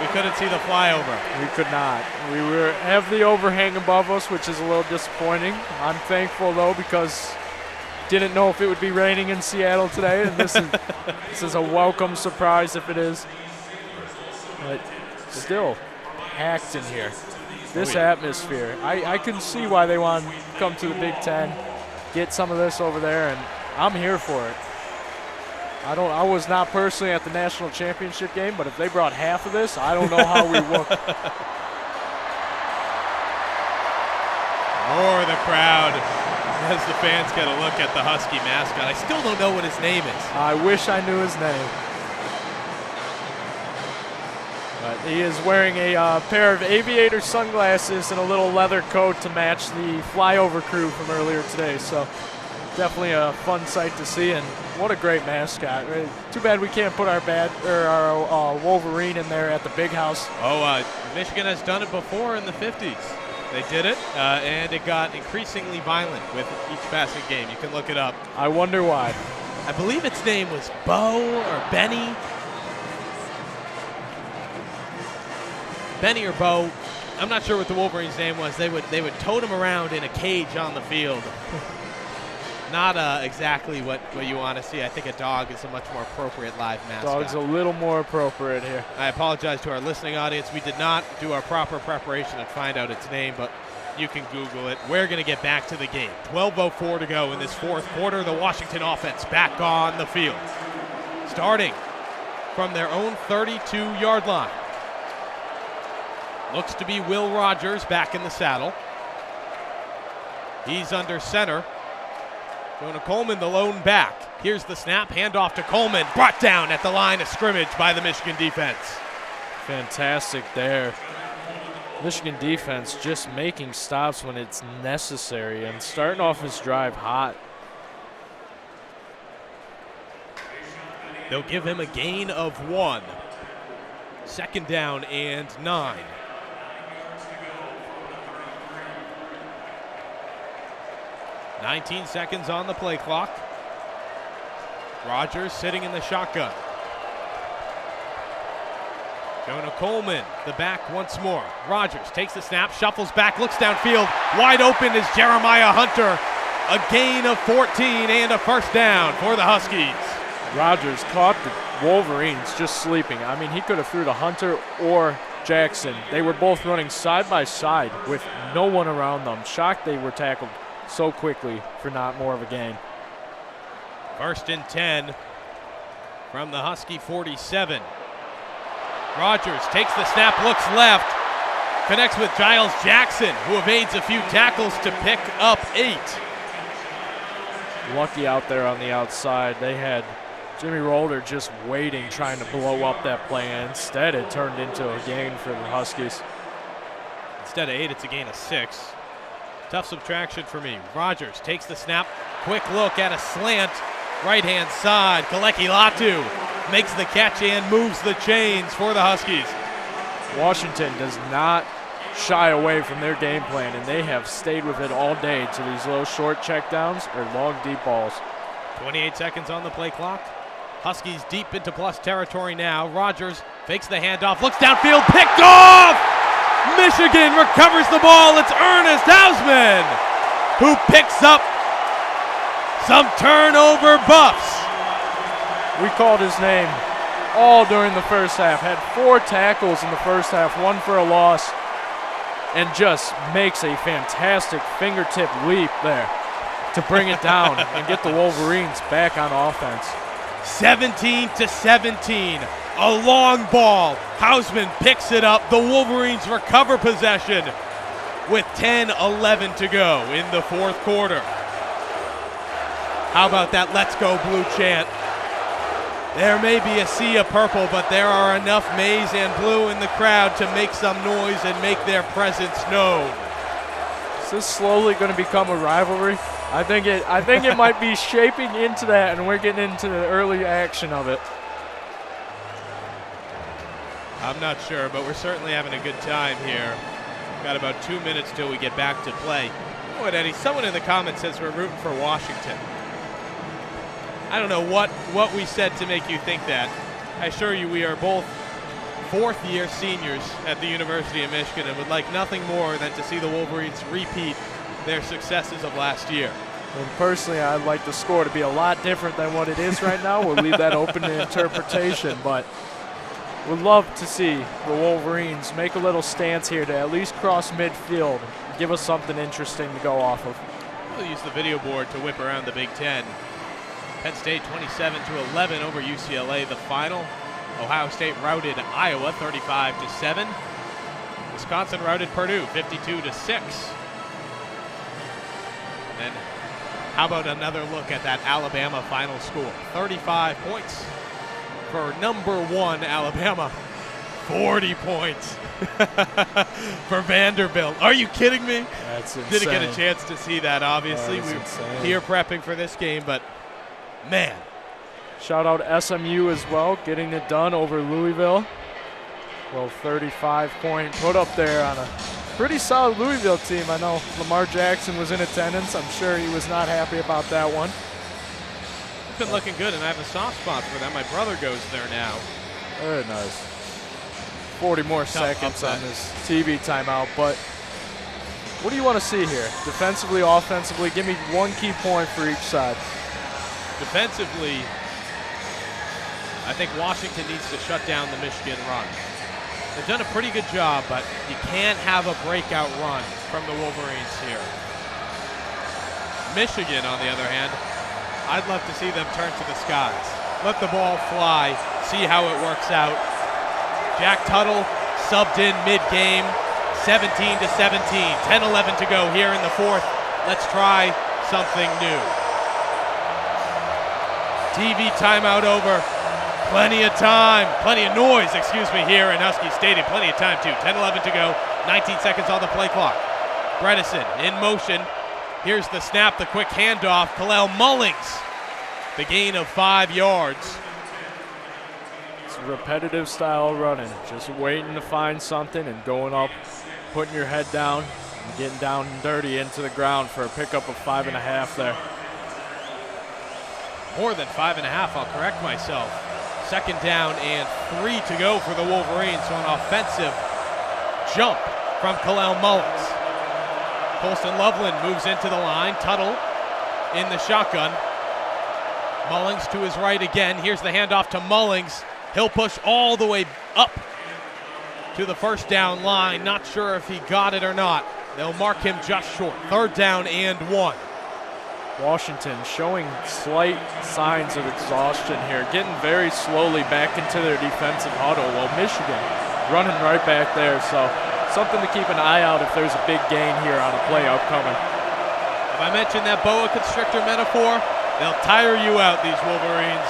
We couldn't see the flyover. We could not. We have the overhang above us, which is a little disappointing. I'm thankful though, because didn't know if it would be raining in Seattle today, and this is a welcome surprise if it is. But still packed in here. This atmosphere. I can see why they want to come to the Big Ten, get some of this over there, and I'm here for it. I was not personally at the national championship game, but if they brought half of this, I don't know how we look. Roar the crowd as the fans get a look at the Husky mascot. I still don't know what his name is. I wish I knew his name. But he is wearing a pair of aviator sunglasses and a little leather coat to match the flyover crew from earlier today. So definitely a fun sight to see, and what a great mascot. Too bad we can't put our Wolverine in there at the big house. Michigan has done it before in the 50s. They did it, and it got increasingly violent with each passing game. You can look it up. I wonder why. I believe its name was Bo or Benny. Benny or Bo. I'm not sure what the Wolverines' name was. They would tote him around in a cage on the field. Not exactly what you want to see. I think a dog is a much more appropriate live mascot. Dog's a little more appropriate here. I apologize to our listening audience. We did not do our proper preparation and find out its name, but you can Google it. We're going to get back to the game. 12:04 to go in this fourth quarter. The Washington offense back on the field. Starting from their own 32-yard line. Looks to be Will Rogers back in the saddle. He's under center. Jonah Coleman, the lone back. Here's the snap, handoff to Coleman. Brought down at the line of scrimmage by the Michigan defense. Fantastic there. Michigan defense just making stops when it's necessary and starting off his drive hot. They'll give him a gain of 1. Second down and 9. .19 seconds on the play clock. Rogers sitting in the shotgun. Jonah Coleman, the back once more. Rogers takes the snap, shuffles back, looks downfield. Wide open is Jeremiah Hunter. A gain of 14 and a first down for the Huskies. Rogers caught the Wolverines just sleeping. I mean, he could have threw to Hunter or Jackson. They were both running side by side with no one around them. Shocked they were tackled so quickly for not more of a gain. First and 10 from the Husky 47. Rogers takes the snap, looks left, connects with Giles Jackson, who evades a few tackles to pick up 8. Lucky out there on the outside. They had Jimmy Rolder just waiting, trying to blow up that play, and instead it turned into a gain for the Huskies. Instead of 8, it's a gain of 6. Tough subtraction for me. Rogers takes the snap, quick look at a slant, right-hand side. Galecki Latu makes the catch and moves the chains for the Huskies. Washington does not shy away from their game plan, and they have stayed with it all day to these little short checkdowns or long deep balls. 28 seconds on the play clock. Huskies deep into plus territory now. Rogers fakes the handoff, looks downfield, picked off! Michigan recovers the ball. It's Ernest Hausman who picks up some turnover buffs. We called his name all during the first half. Had 4 tackles in the first half, 1 for a loss, and just makes a fantastic fingertip leap there to bring it down and get the Wolverines back on offense. 17-17, a long ball. Hausman picks it up. The Wolverines recover possession with 10-11 to go in the fourth quarter. How about that "Let's Go Blue" chant? There may be a sea of purple, but there are enough maize and blue in the crowd to make some noise and make their presence known. Is this slowly going to become a rivalry? I think it might be shaping into that, and we're getting into the early action of it. I'm not sure, but we're certainly having a good time here. Got about 2 minutes till we get back to play. You know what, Eddie? Someone in the comments says we're rooting for Washington. I don't know what we said to make you think that. I assure you we are both fourth-year seniors at the University of Michigan and would like nothing more than to see the Wolverines repeat their successes of last year. And personally, I'd like the score to be a lot different than what it is right now. We'll leave that open to interpretation, but would love to see the Wolverines make a little stance here to at least cross midfield and give us something interesting to go off of. We'll use the video board to whip around the Big Ten. Penn State 27-11 over UCLA. The final, Ohio State routed Iowa 35-7. Wisconsin routed Purdue 52-6. And how about another look at that Alabama final score? 35 points for number 1 Alabama. 40 points for Vanderbilt. Are you kidding me? That's insane. Didn't get a chance to see that, obviously. We were here prepping for this game, but man. Shout out SMU as well, getting it done over Louisville. Well, 35-point put up there on a pretty solid Louisville team. I know Lamar Jackson was in attendance. I'm sure he was not happy about that one. It's been looking good, and I have a soft spot for them. My brother goes there now. Very nice. 40 more seconds on this TV timeout, but what do you want to see here? Defensively, offensively, give me one key point for each side. Defensively, I think Washington needs to shut down the Michigan run. They've done a pretty good job, but you can't have a breakout run from the Wolverines here. Michigan, on the other hand, I'd love to see them turn to the skies. Let the ball fly, see how it works out. Jack Tuttle subbed in mid-game, 17-17, 10-11 to go here in the fourth. Let's try something new. TV timeout over. Plenty of time, plenty of noise, here in Husky Stadium. Plenty of time, too. 10-11 to go, 19 seconds on the play clock. Bredesen in motion. Here's the snap, the quick handoff. Kalel Mullings, the gain of 5 yards. It's repetitive style running, just waiting to find something and going up, putting your head down, and getting down and dirty into the ground for a pickup of 5.5 there. More than 5.5, I'll correct myself. Second down and 3 to go for the Wolverines. So an offensive jump from Kalel Mullings. Colston Loveland moves into the line. Tuttle in the shotgun. Mullings to his right again. Here's the handoff to Mullings. He'll push all the way up to the first down line. Not sure if he got it or not. They'll mark him just short. 3rd down and 1. Washington showing slight signs of exhaustion here, getting very slowly back into their defensive huddle, while Michigan running right back there. So something to keep an eye out if there's a big gain here on a play upcoming. If I mentioned that boa constrictor metaphor, they'll tire you out, these Wolverines.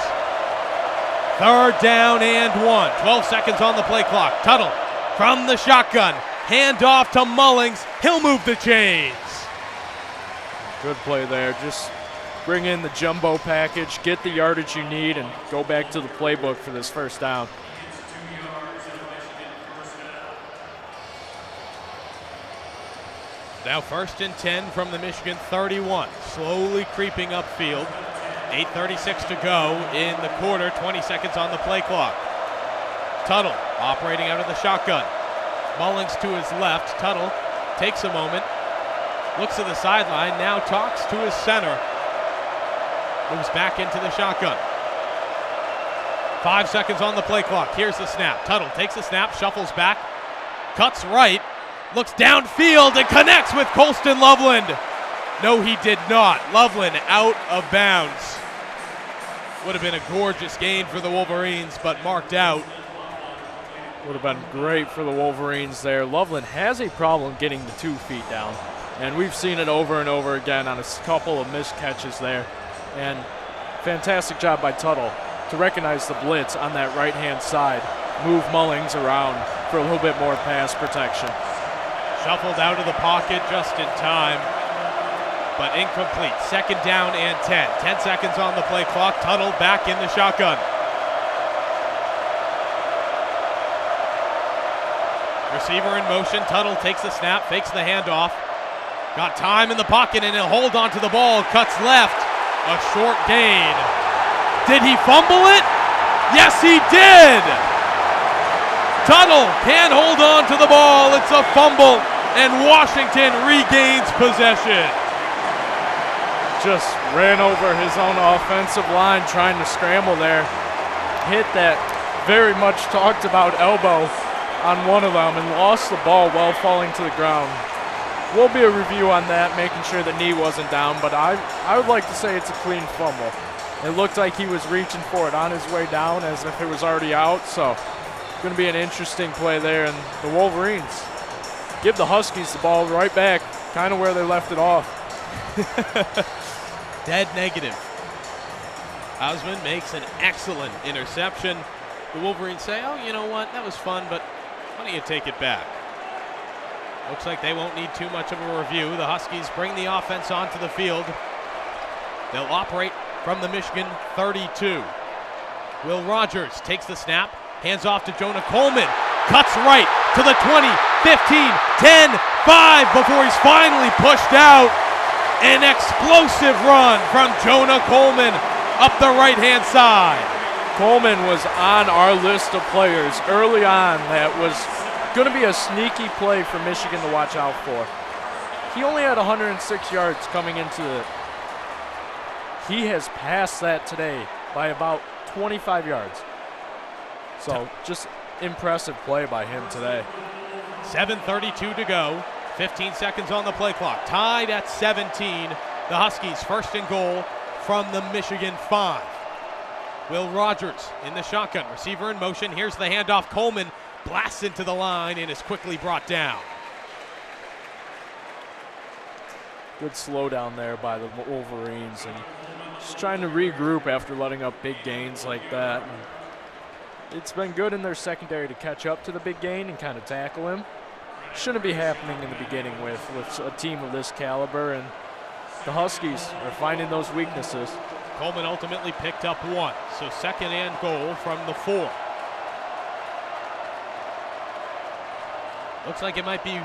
3rd down and 1. 12 seconds on the play clock. Tuttle from the shotgun. Hand off to Mullings. He'll move the chains. Good play there. Just bring in the jumbo package, get the yardage you need, and go back to the playbook for this 1st down. Now 1st and 10 from the Michigan 31. Slowly creeping upfield. 8:36 to go in the quarter. 20 seconds on the play clock. Tuttle operating out of the shotgun. Mullings to his left. Tuttle takes a moment. Looks at the sideline, now talks to his center. Moves back into the shotgun. 5 seconds on the play clock. Here's the snap. Tuttle takes the snap, shuffles back, cuts right, looks downfield and connects with Colston Loveland. No, he did not. Loveland out of bounds. Would have been a gorgeous gain for the Wolverines, but marked out. Would have been great for the Wolverines there. Loveland has a problem getting the 2 feet down, and we've seen it over and over again on a couple of missed catches there. And fantastic job by Tuttle to recognize the blitz on that right-hand side, move Mullings around for a little bit more pass protection. Shuffled out of the pocket just in time, but incomplete. 2nd down and 10. 10 seconds on the play clock. Tuttle back in the shotgun. Receiver in motion. Tuttle takes the snap, fakes the handoff. Got time in the pocket and he'll hold on to the ball. Cuts left. A short gain. Did he fumble it? Yes, he did. Tuttle can't hold on to the ball. It's a fumble, and Washington regains possession. Just ran over his own offensive line trying to scramble there. Hit that very much talked about elbow on one of them and lost the ball while falling to the ground. Will be a review on that, making sure the knee wasn't down, but I would like to say it's a clean fumble. It looked like he was reaching for it on his way down as if it was already out, so going to be an interesting play there. And the Wolverines give the Huskies the ball right back, kind of where they left it off. Dead negative. Hausman makes an excellent interception. The Wolverines say, oh, you know what, that was fun, but why don't you take it back? Looks like they won't need too much of a review. The Huskies bring the offense onto the field. They'll operate from the Michigan 32. Will Rogers takes the snap, hands off to Jonah Coleman, cuts right to the 20, 15, 10, 5 before he's finally pushed out. An explosive run from Jonah Coleman up the right-hand side. Coleman was on our list of players early on that was going to be a sneaky play for Michigan to watch out for. He only had 106 yards coming into it. He has passed that today by about 25 yards. So just impressive play by him today. 7:32 to go. 15 seconds on the play clock. Tied at 17. The Huskies 1st and goal from the Michigan 5. Will Rogers in the shotgun. Receiver in motion. Here's the handoff. Coleman blasts into the line and is quickly brought down. Good slowdown there by the Wolverines and just trying to regroup after letting up big gains like that. And it's been good in their secondary to catch up to the big gain and kind of tackle him. Shouldn't be happening in the beginning with a team of this caliber, and the Huskies are finding those weaknesses. Coleman ultimately picked up 1, so 2nd and goal from the 4. Looks like it might be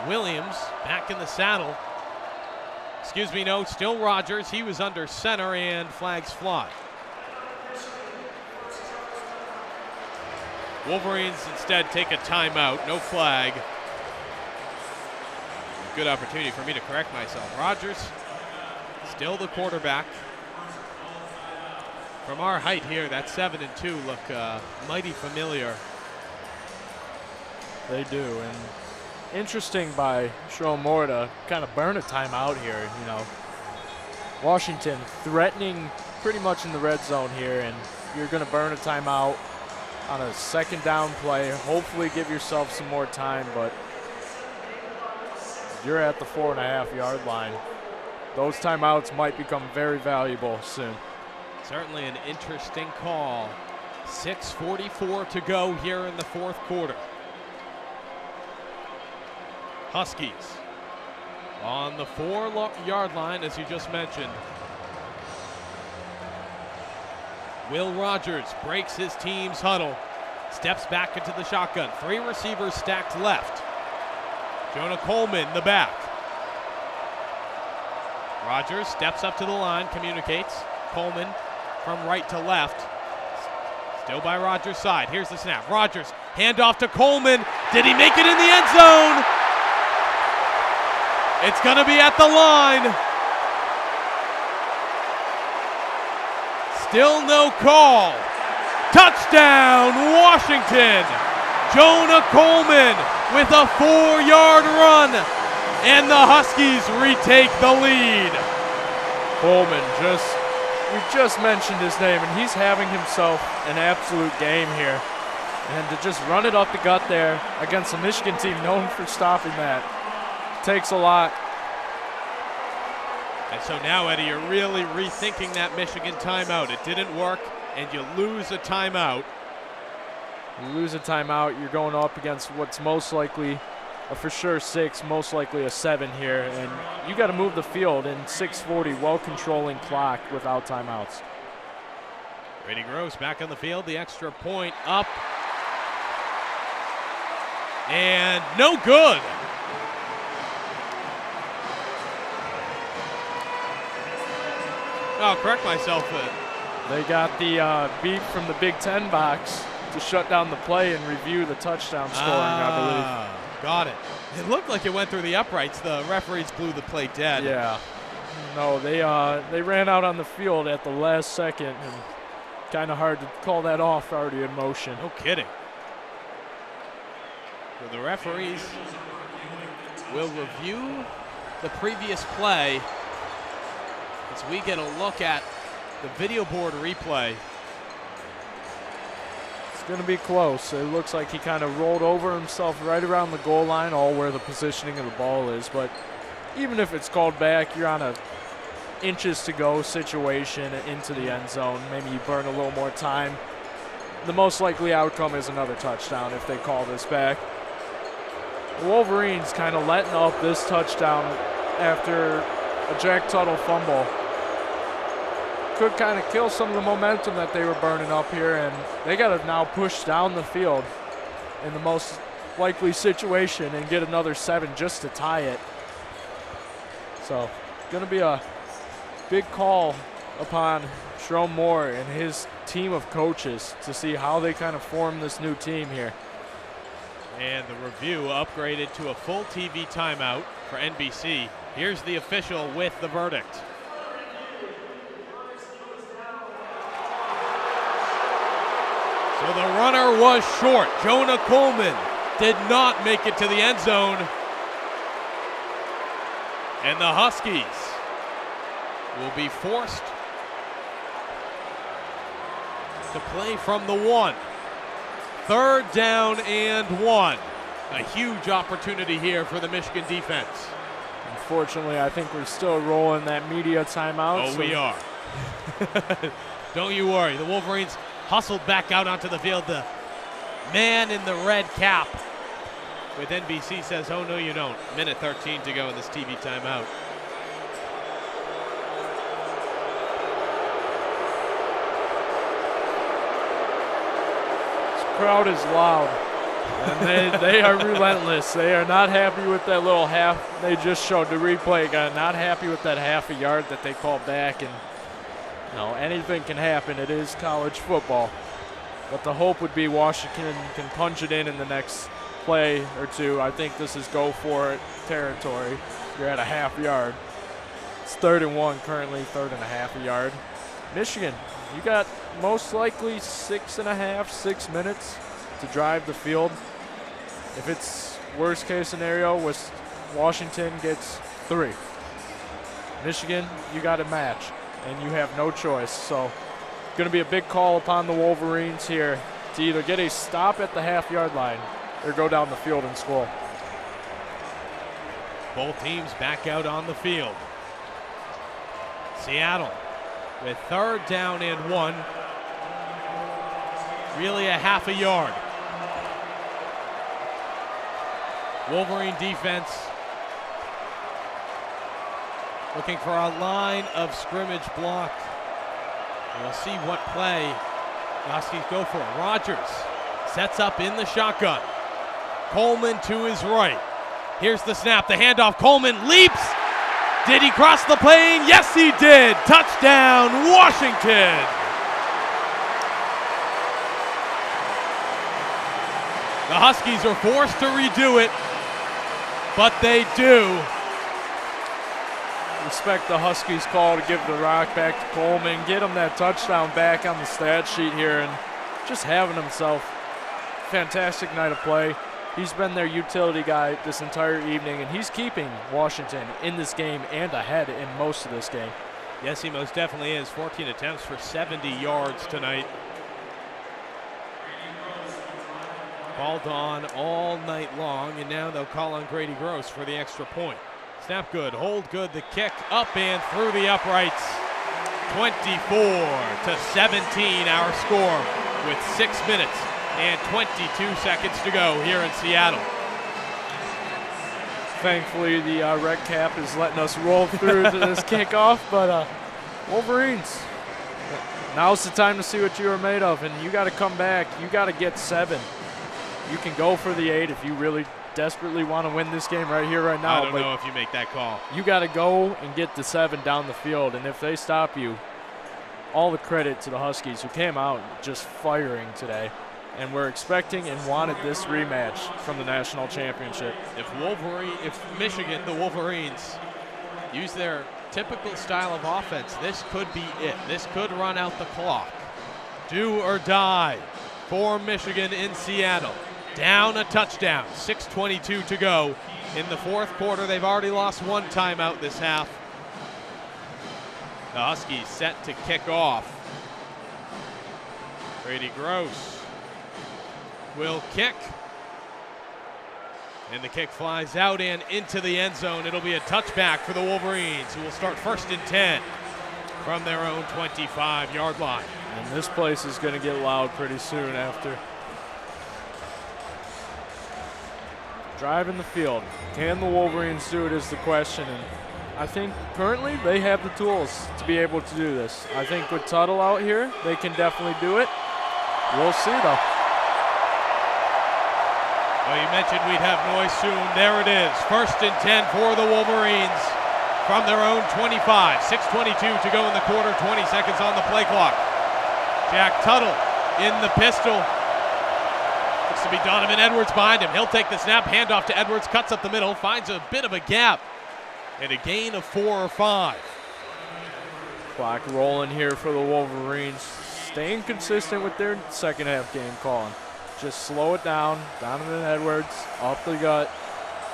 Williams back in the saddle. Excuse me, no, still Rogers. He was under center and flags fly. Wolverines instead take a timeout, no flag. Good opportunity for me to correct myself. Rogers still the quarterback. From our height here, that 7 and 2 look mighty familiar. They do, and interesting by Sherrone Moore to kind of burn a timeout here. You know, Washington threatening pretty much in the red zone here, and you're going to burn a timeout on a second down play. Hopefully give yourself some more time, but you're at the 4.5-yard line. Those timeouts might become very valuable soon. Certainly an interesting call. 6:44 to go here in the fourth quarter. Huskies on the 4-yard line, as you just mentioned. Will Rogers breaks his team's huddle, steps back into the shotgun. 3 receivers stacked left. Jonah Coleman, the back. Rogers steps up to the line, communicates. Coleman from right to left. Still by Rogers' side. Here's the snap. Rogers, handoff to Coleman. Did he make it in the end zone? It's going to be at the line. Still no call. Touchdown, Washington. Jonah Coleman with a 4-yard run, and the Huskies retake the lead. Coleman, we just mentioned his name, and he's having himself an absolute game here. And to just run it up the gut there against a Michigan team known for stopping that takes a lot. And so now, Eddie, you're really rethinking that Michigan timeout. It didn't work, and you lose a timeout. You lose a timeout, you're going up against what's most likely a for sure 6, most likely a 7 here, and you got to move the field in 6:40 while controlling clock without timeouts. Brady Gross back on the field, the extra point up, and no good. I'll correct myself. They got the beep from the Big Ten box to shut down the play and review the touchdown scoring, I believe. Got it. It looked like it went through the uprights. The referees blew the play dead. Yeah. No, they ran out on the field at the last second, and kind of hard to call that off already in motion. No kidding. So the referees will review the previous play as we get a look at the video board replay. It's going to be close. It looks like he kind of rolled over himself right around the goal line, all where the positioning of the ball is. But even if it's called back, you're on a inches to go situation into the end zone. Maybe you burn a little more time. The most likely outcome is another touchdown if they call this back. The Wolverines kind of letting up this touchdown after a Jack Tuttle fumble. Could kind of kill some of the momentum that they were burning up here, and they got to now push down the field in the most likely situation and get another 7 just to tie it. So, going to be a big call upon Sherrone Moore and his team of coaches to see how they kind of form this new team here. And the review upgraded to a full TV timeout for NBC. Here's the official with the verdict. So the runner was short. Jonah Coleman did not make it to the end zone. And the Huskies will be forced to play from the 1. 3rd down and 1. A huge opportunity here for the Michigan defense. Unfortunately, I think we're still rolling that media timeout. Oh, we are. Don't you worry. The Wolverines hustled back out onto the field. The man in the red cap with NBC says, oh, no, you don't. Minute 13 to go in this TV timeout. Crowd is loud, and they are relentless. They are not happy with that little half. They just showed the replay again. Not happy with that half a yard that they called back, and anything can happen. It is college football, but the hope would be Washington can punch it in the next play or two. I think this is go for it territory. You're at a half yard. It's 3rd and 1 currently, 3rd and a half a yard. Michigan, you got most likely 6 minutes to drive the field. If it's worst case scenario, Washington gets 3. Michigan, you got a match, and you have no choice. So going to be a big call upon the Wolverines here to either get a stop at the half-yard line or go down the field and score. Both teams back out on the field. Seattle with 3rd down and 1. Really a half a yard. Wolverine defense looking for a line of scrimmage block. We'll see what play the Huskies go for. Rogers sets up in the shotgun. Coleman to his right. Here's the snap, the handoff. Coleman leaps. Did he cross the plane? Yes, he did. Touchdown, Washington. The Huskies are forced to redo it, but they do. Respect the Huskies' call to give the rock back to Coleman, get him that touchdown back on the stat sheet here, and just having himself a fantastic night of play. He's been their utility guy this entire evening, and he's keeping Washington in this game and ahead in most of this game. Yes, he most definitely is. 14 attempts for 70 yards tonight. Called on all night long, and now they'll call on Grady Gross for the extra point. Snap good, hold good, the kick up and through the uprights. 24-17 our score with 6 minutes and 22 seconds to go here in Seattle. Thankfully, the red cap is letting us roll through to this kickoff, but Wolverines, now's the time to see what you are made of, and you got to come back. You got to get 7. You can go for the 8 if you really desperately want to win this game right here, right now. I don't know if you make that call. You got to go and get the 7 down the field, and if they stop you, all the credit to the Huskies who came out just firing today. And we're expecting and wanted this rematch from the national championship. If Michigan, the Wolverines, use their typical style of offense, this could be it. This could run out the clock. Do or die for Michigan in Seattle. Down a touchdown, 6:22 to go in the 4th quarter. They've already lost 1 timeout this half. The Huskies set to kick off. Grady Gross will kick. And the kick flies out and into the end zone. It'll be a touchback for the Wolverines, who will start 1st and 10 from their own 25-yard line. And this place is going to get loud pretty soon after. Driving the field. Can the Wolverines do it is the question. And I think currently they have the tools to be able to do this. I think with Tuttle out here, they can definitely do it. We'll see, though. Well, you mentioned we'd have noise soon. There it is. 1st and 10 for the Wolverines from their own 25. 6:22 to go in the quarter. 20 seconds on the play clock. Jack Tuttle in the pistol. Looks to be Donovan Edwards behind him. He'll take the snap. Handoff to Edwards. Cuts up the middle. Finds a bit of a gap. And a gain of 4 or 5. Clock rolling here for the Wolverines. Staying consistent with their second half game calling. Just slow it down. Donovan Edwards up the gut.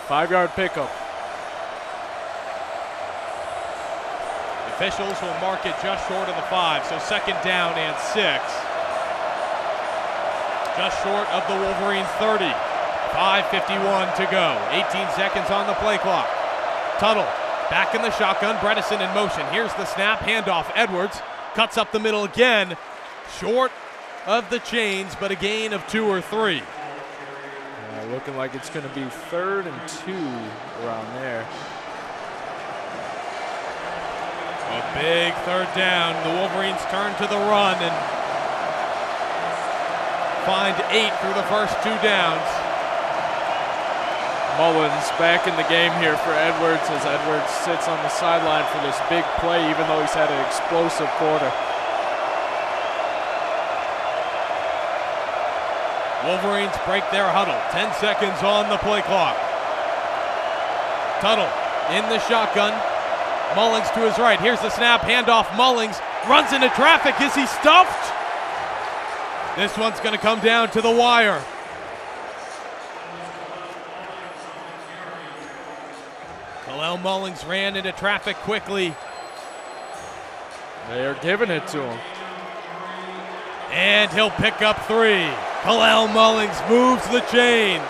5-yard pickup. Officials will mark it just short of the 5, so 2nd down and 6. Just short of the Wolverines 30. 5:51 to go. 18 seconds on the play clock. Tuttle back in the shotgun. Bredesen in motion. Here's the snap. Handoff. Edwards cuts up the middle again. Short of the chains, but a gain of 2 or 3. Looking like it's going to be 3rd and 2 around there. A big 3rd down. The Wolverines turn to the run and find 8 through the first 2 downs. Mullins back in the game here for Edwards as Edwards sits on the sideline for this big play, even though he's had an explosive quarter. Wolverines break their huddle. 10 seconds on the play clock. Tuttle in the shotgun. Mullings to his right. Here's the snap. Handoff. Mullings runs into traffic. Is he stuffed? This one's going to come down to the wire. Kalel Mullings ran into traffic quickly. They are giving it to him. And he'll pick up 3. Kalel Mullings moves the chains.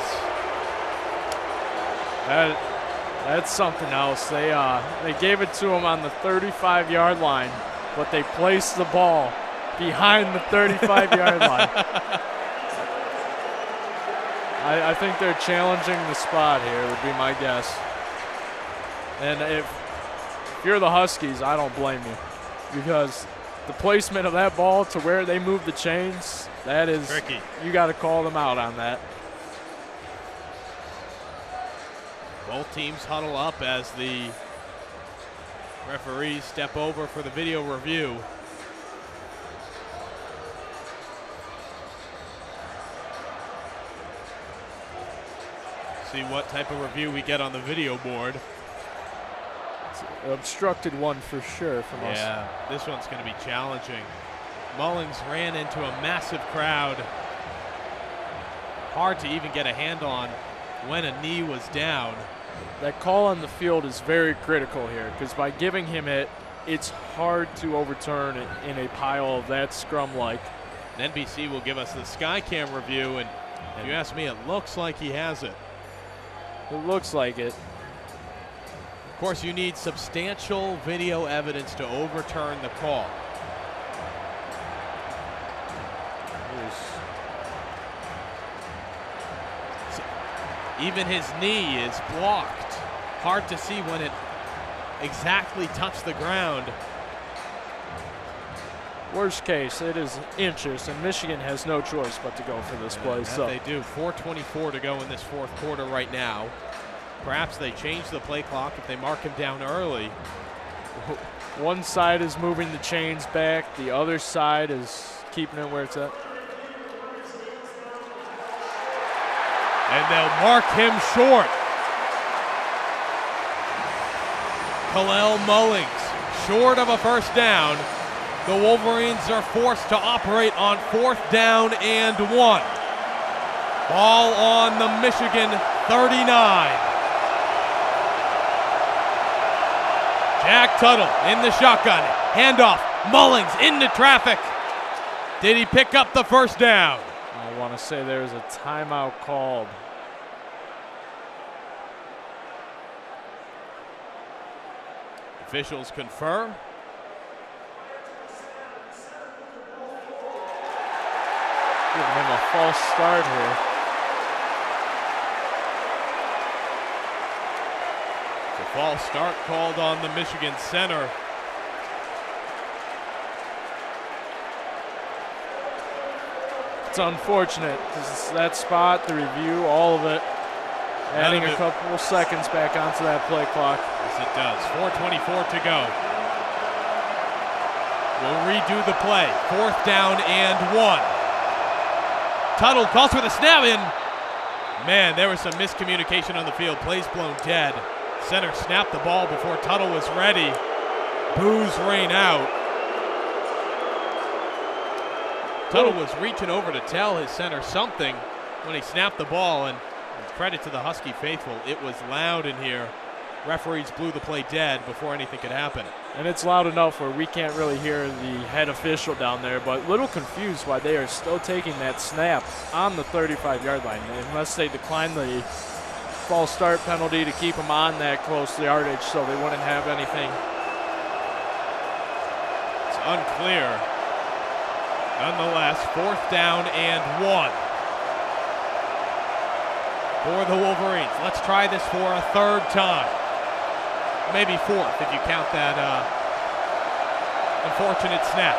That's something else. They gave it to him on the 35-yard line, but they placed the ball behind the 35-yard line. I think they're challenging the spot here, would be my guess. And if you're the Huskies, I don't blame you, because the placement of that ball to where they move the chains, that is tricky. You got to call them out on that. Both teams huddle up as the referees step over for the video review. See what type of review we get on the video board. It's an obstructed one for sure from us. Yeah, this one's going to be challenging. Mullings ran into a massive crowd. Hard to even get a handle on when a knee was down. That call on the field is very critical here, because by giving him it, it's hard to overturn it in a pile of that scrum-like. And NBC will give us the Skycam review, and if you ask me, it looks like he has it. It looks like it. Of course, you need substantial video evidence to overturn the call. Even his knee is blocked. Hard to see when it exactly touched the ground. Worst case, it is inches, and Michigan has no choice but to go for this play. So they do. 4:24 to go in this fourth quarter right now. Perhaps they change the play clock if they mark him down early. One side is moving the chains back. The other side is keeping it where it's at. And they'll mark him short. Kalel Mullings, short of a first down. The Wolverines are forced to operate on 4th down and 1. Ball on the Michigan 39. Jack Tuttle in the shotgun. Handoff. Mullings into traffic. Did he pick up the first down? I want to say there's a timeout called. Officials confirm. Giving him a false start here. It's a false start called on the Michigan center. It's unfortunate because that spot, the review, all of it, adding a couple seconds back onto that play clock. Yes, it does. 4:24 to go. We'll redo the play. 4th down and 1. Tuttle calls for the snap in. Man, there was some miscommunication on the field. Plays blown dead. Center snapped the ball before Tuttle was ready. Boos rain out. Tuttle was reaching over to tell his center something when he snapped the ball, and credit to the Husky faithful, it was loud in here. Referees blew the play dead before anything could happen. And it's loud enough where we can't really hear the head official down there, but a little confused why they are still taking that snap on the 35-yard line, unless they decline the false start penalty to keep them on that close yardage so they wouldn't have anything. It's unclear. Nonetheless, 4th down and 1 for the Wolverines. Let's try this for a 3rd time. Maybe 4th if you count that unfortunate snap.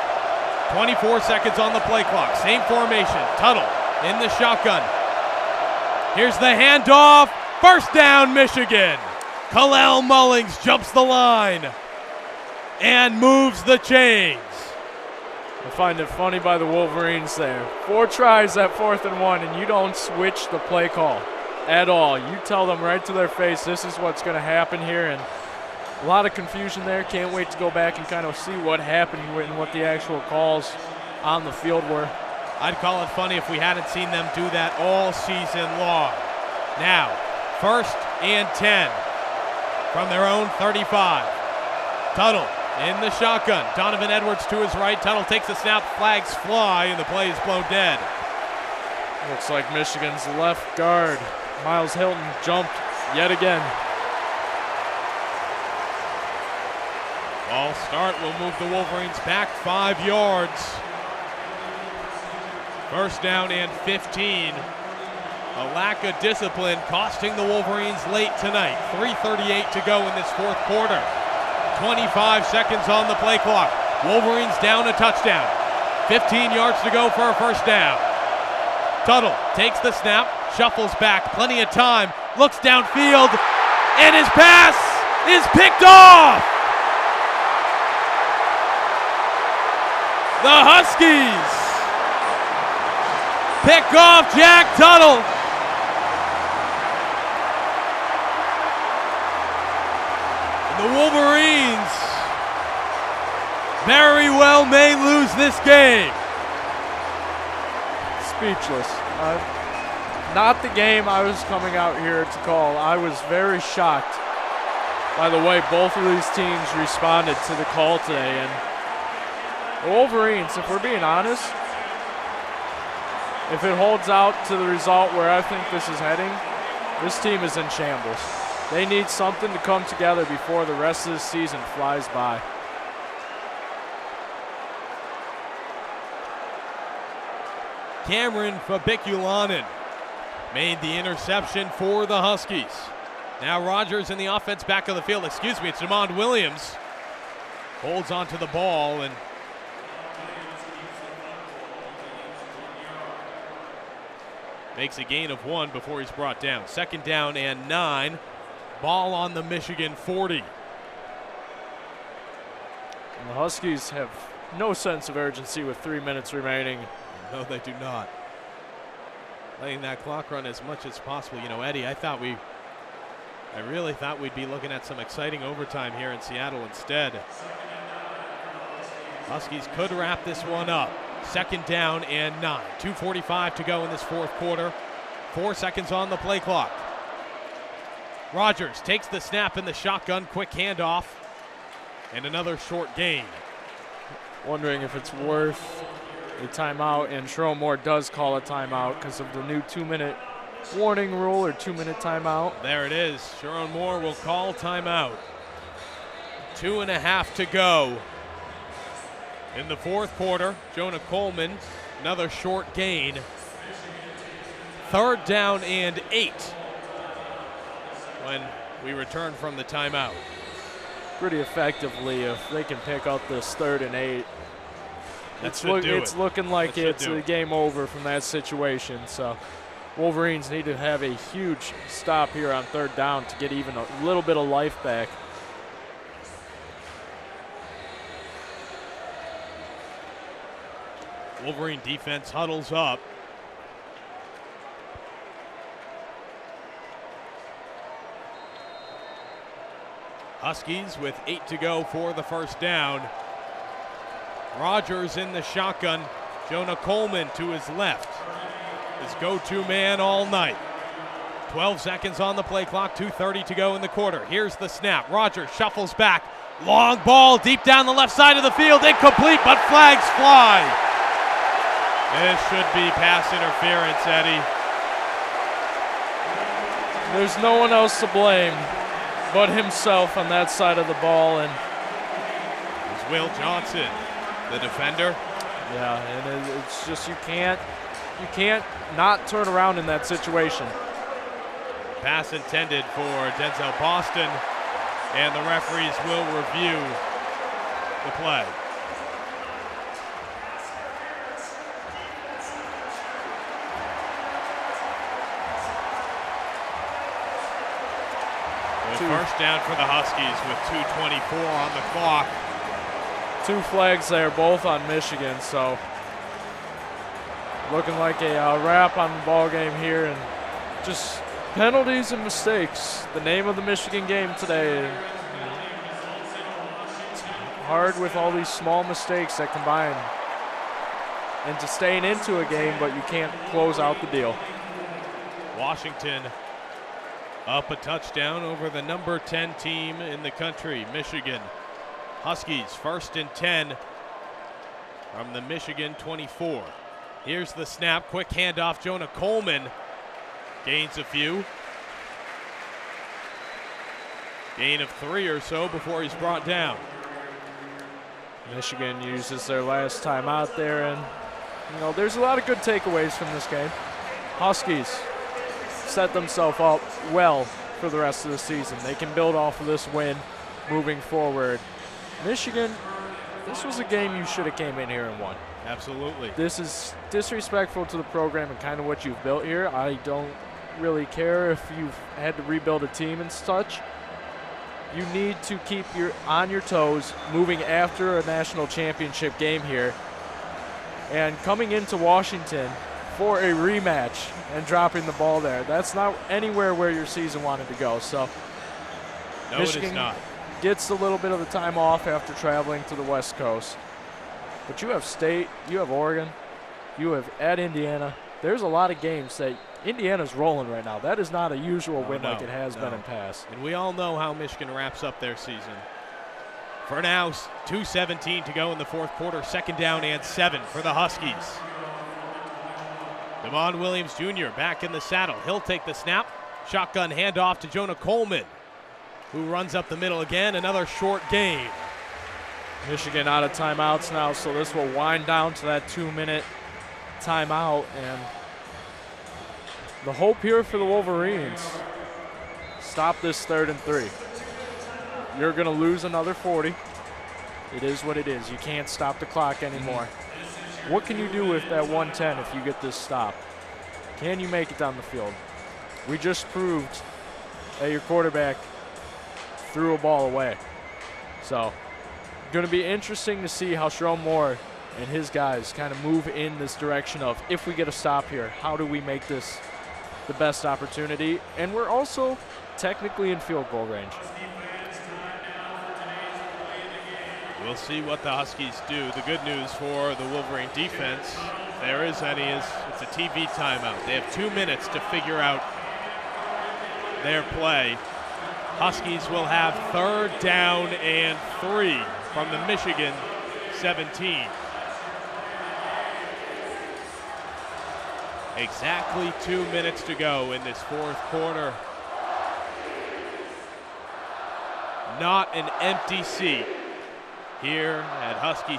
24 seconds on the play clock. Same formation. Tuttle in the shotgun. Here's the handoff. First down, Michigan. Kalel Mullings jumps the line and moves the chains. I find it funny by the Wolverines there. 4 tries at 4th and 1, and you don't switch the play call at all. You tell them right to their face, this is what's going to happen here, and A lot of confusion there. Can't wait to go back and kind of see what happened and what the actual calls on the field were. I'd call it funny if we hadn't seen them do that all season long. Now, 1st and 10 from their own 35. Tuttle in the shotgun. Donovan Edwards to his right. Tuttle takes the snap. Flags fly, and the play is blown dead. Looks like Michigan's left guard, Miles Hilton, jumped yet again. Ball start will move the Wolverines back 5 yards. 1st down and 15. A lack of discipline costing the Wolverines late tonight. 3:38 to go in this 4th quarter. 25 seconds on the play clock. Wolverines down a touchdown. 15 yards to go for a 1st down. Tuttle takes the snap, shuffles back, plenty of time, looks downfield, and his pass is picked off! The Huskies pick off Jack Tuttle. The Wolverines very well may lose this game. Speechless. Not the game I was coming out here to call. I was very shocked by the way both of these teams responded to the call today. And the Wolverines, if we're being honest, if it holds out to the result where I think this is heading, this team is in shambles. They need something to come together before the rest of the season flies by. Cameron Fabiculanen made the interception for the Huskies. Now Rogers in the offense back of the field. It's Jamond Williams. Holds onto the ball and makes a gain of 1 before he's brought down. 2nd down and 9. Ball on the Michigan 40. And the Huskies have no sense of urgency with 3 minutes remaining. No, they do not. Letting that clock run as much as possible. You know, Eddie, I really thought we'd be looking at some exciting overtime here in Seattle instead. Huskies could wrap this one up. 2nd down and 9. 2:45 to go in this 4th quarter. 4 seconds on the play clock. Rogers takes the snap in the shotgun. Quick handoff. And another short gain. Wondering if it's worth a timeout, and Sherrone Moore does call a timeout because of the new 2-minute warning rule or 2-minute timeout. There it is. Sherrone Moore will call timeout. 2.5 to go in the 4th quarter. Jonah Coleman, another short gain. 3rd down and 8 when we return from the timeout. Pretty effectively if they can pick up this 3rd and 8. It's looking like it's a game over from that situation. So Wolverines need to have a huge stop here on 3rd down to get even a little bit of life back. Wolverine defense huddles up. Huskies with 8 to go for the 1st down. Rogers in the shotgun. Jonah Coleman to his left. His go-to man all night. 12 seconds on the play clock, 2:30 to go in the quarter. Here's the snap. Rogers shuffles back. Long ball deep down the left side of the field. Incomplete, but flags fly. This should be pass interference, Eddie. There's no one else to blame but himself on that side of the ball. And it's Will Johnson, the defender. Yeah, and it's just you can't not turn around in that situation. Pass intended for Denzel Boston, and the referees will review the play. First down for the Huskies with 2:24 on the clock. 2 flags there, both on Michigan, so looking like a wrap on the ball game here, and just penalties and mistakes. The name of the Michigan game today. hard with all these small mistakes that combine into staying into a game, but you can't close out the deal. Washington up a touchdown over the number 10 team in the country, Michigan. Huskies 1st and 10 from the Michigan 24. Here's the snap, quick handoff. Jonah Coleman gains a few. Gain of 3 or so before he's brought down. Michigan uses their last time out there, and there's a lot of good takeaways from this game. Huskies set themselves up well for the rest of the season. They can build off of this win moving forward. Michigan, this was a game you should have came in here and won. Absolutely. This is disrespectful to the program and kind of what you've built here. I don't really care if you've had to rebuild a team and such. You need to keep on your toes moving after a national championship game here. And coming into Washington for a rematch and dropping the ball there, that's not anywhere where your season wanted to go. So no, Michigan it is not. Gets a little bit of the time off after traveling to the West Coast. But you have State, you have Oregon, you have at Indiana. There's a lot of games that Indiana's rolling right now. That is not a usual win like it has been in past. And we all know how Michigan wraps up their season. For now, 2:17 to go in the fourth quarter. 2nd down and 7 for the Huskies. Devon Williams Jr. back in the saddle. He'll take the snap. Shotgun handoff to Jonah Coleman, who runs up the middle again. Another short gain. Michigan out of timeouts now, so this will wind down to that 2-minute timeout. And the hope here for the Wolverines, stop this 3rd and 3. You're going to lose another 40. It is what it is. You can't stop the clock anymore. What can you do with that 110 if you get this stop? Can you make it down the field? We just proved that your quarterback threw a ball away. So, going to be interesting to see how Sherrone Moore and his guys kind of move in this direction of, if we get a stop here, how do we make this the best opportunity? And we're also technically in field goal range. We'll see what the Huskies do. The good news for the Wolverine defense, if there is any, is it's a TV timeout. They have 2 minutes to figure out their play. Huskies will have 3rd down and 3 from the Michigan 17. Exactly 2 minutes to go in this fourth quarter. Not an empty seat here at Husky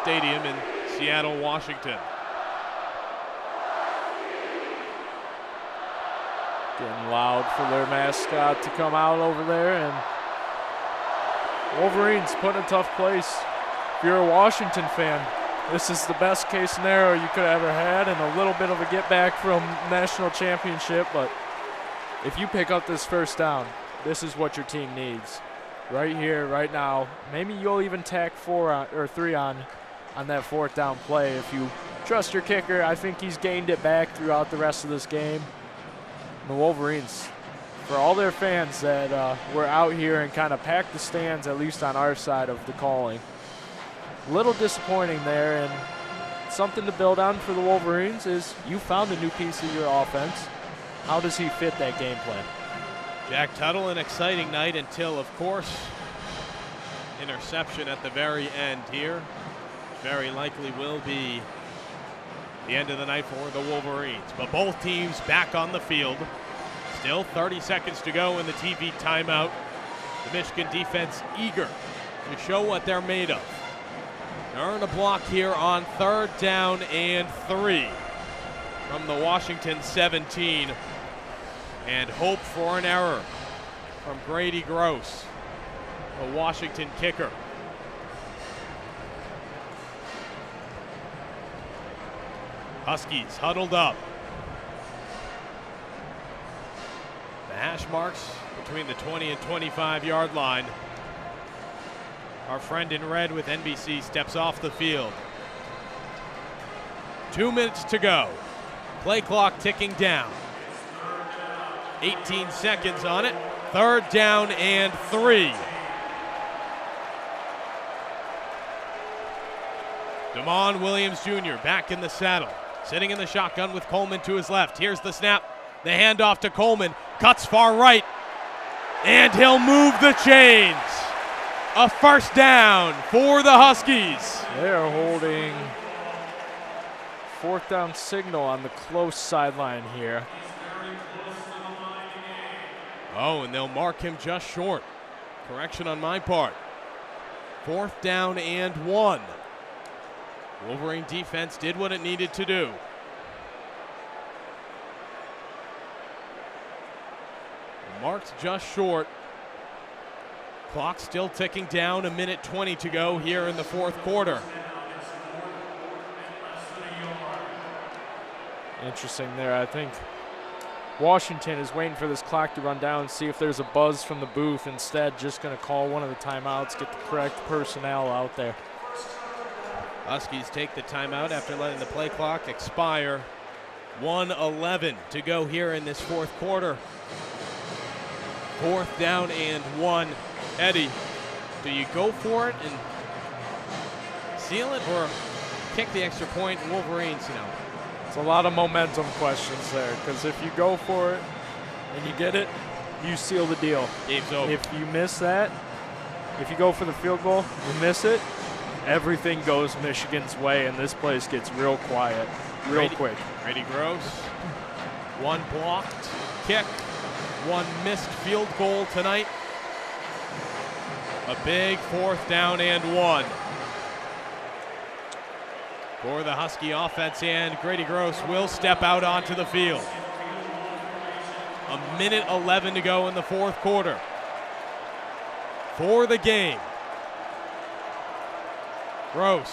Stadium in Seattle, Washington. Getting loud for their mascot to come out over there, and Wolverines put in a tough place. If you're a Washington fan, this is the best case scenario you could have ever had, and a little bit of a get back from national championship. But if you pick up this 1st down, this is what your team needs. Right here, right now. Maybe you'll even tack 4 or 3 on that 4th down play if you trust your kicker. I think he's gained it back throughout the rest of this game. The Wolverines, for all their fans that were out here and kind of packed the stands, at least on our side of the calling, a little disappointing there. And something to build on for the Wolverines is you found a new piece of your offense. How does he fit that game plan? Jack Tuttle, an exciting night until, of course, interception at the very end here. Very likely will be the end of the night for the Wolverines. But both teams back on the field. Still 30 seconds to go in the TV timeout. The Michigan defense eager to show what they're made of. Earn a block here on 3rd down and 3 from the Washington 17. And hope for an error from Grady Gross, the Washington kicker. Huskies huddled up. The hash marks between the 20 and 25-yard line. Our friend in red with NBC steps off the field. 2 minutes to go. Play clock ticking down. 18 seconds on it. 3rd down and 3. Damon Williams Jr. back in the saddle, sitting in the shotgun with Coleman to his left. Here's the snap, the handoff to Coleman, cuts far right, and he'll move the chains. A first down for the Huskies. They are holding fourth down signal on the close sideline here. Oh, and they'll mark him just short. Correction on my part. Fourth down and 1. Wolverine defense did what it needed to do. Marked just short. Clock still ticking down, 1:20 to go here in the fourth quarter. Interesting there. I think Washington is waiting for this clock to run down, see if there's a buzz from the booth. Instead, just going to call one of the timeouts, get the correct personnel out there. Huskies take the timeout after letting the play clock expire. 1:11 to go here in this fourth quarter. Fourth down and 1. Eddie, do you go for it and seal it or kick the extra point? And Wolverines, It's a lot of momentum questions there, because if you go for it and you get it, you seal the deal. game's over. If you miss that, if you go for the field goal, you miss it, everything goes Michigan's way, and this place gets real quiet real quick. Grady Gross, one blocked kick, one missed field goal tonight. A big fourth down and 1 for the Husky offense, and Grady Gross will step out onto the field. 1:11 to go in the fourth quarter for the game. Gross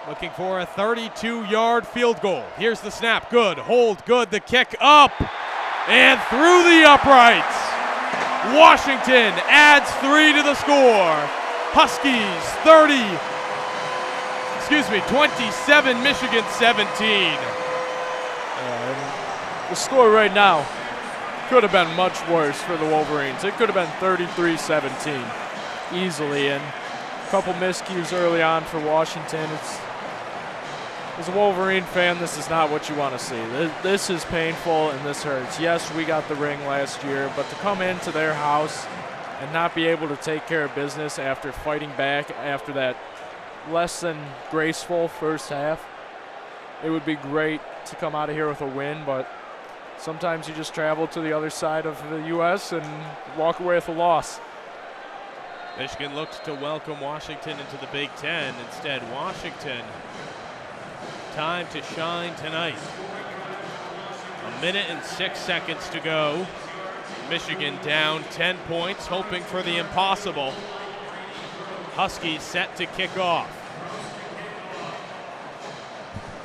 looking for a 32-yard field goal. Here's the snap, good, hold, good, the kick up and through the uprights. Washington adds 3 to the score. Huskies 27, Michigan 17. The score right now could have been much worse for the Wolverines. It could have been 33-17 easily, and a couple miscues early on for Washington. As a Wolverine fan, this is not what you want to see. This is painful and this hurts. Yes, we got the ring last year, but to come into their house and not be able to take care of business after fighting back after that less than graceful first half, it would be great to come out of here with a win, but sometimes you just travel to the other side of the U.S. and walk away with a loss. Michigan looks to welcome Washington into the Big Ten. Instead, Washington, time to shine tonight. 1:06 to go. Michigan down 10 points, hoping for the impossible. Huskies set to kick off.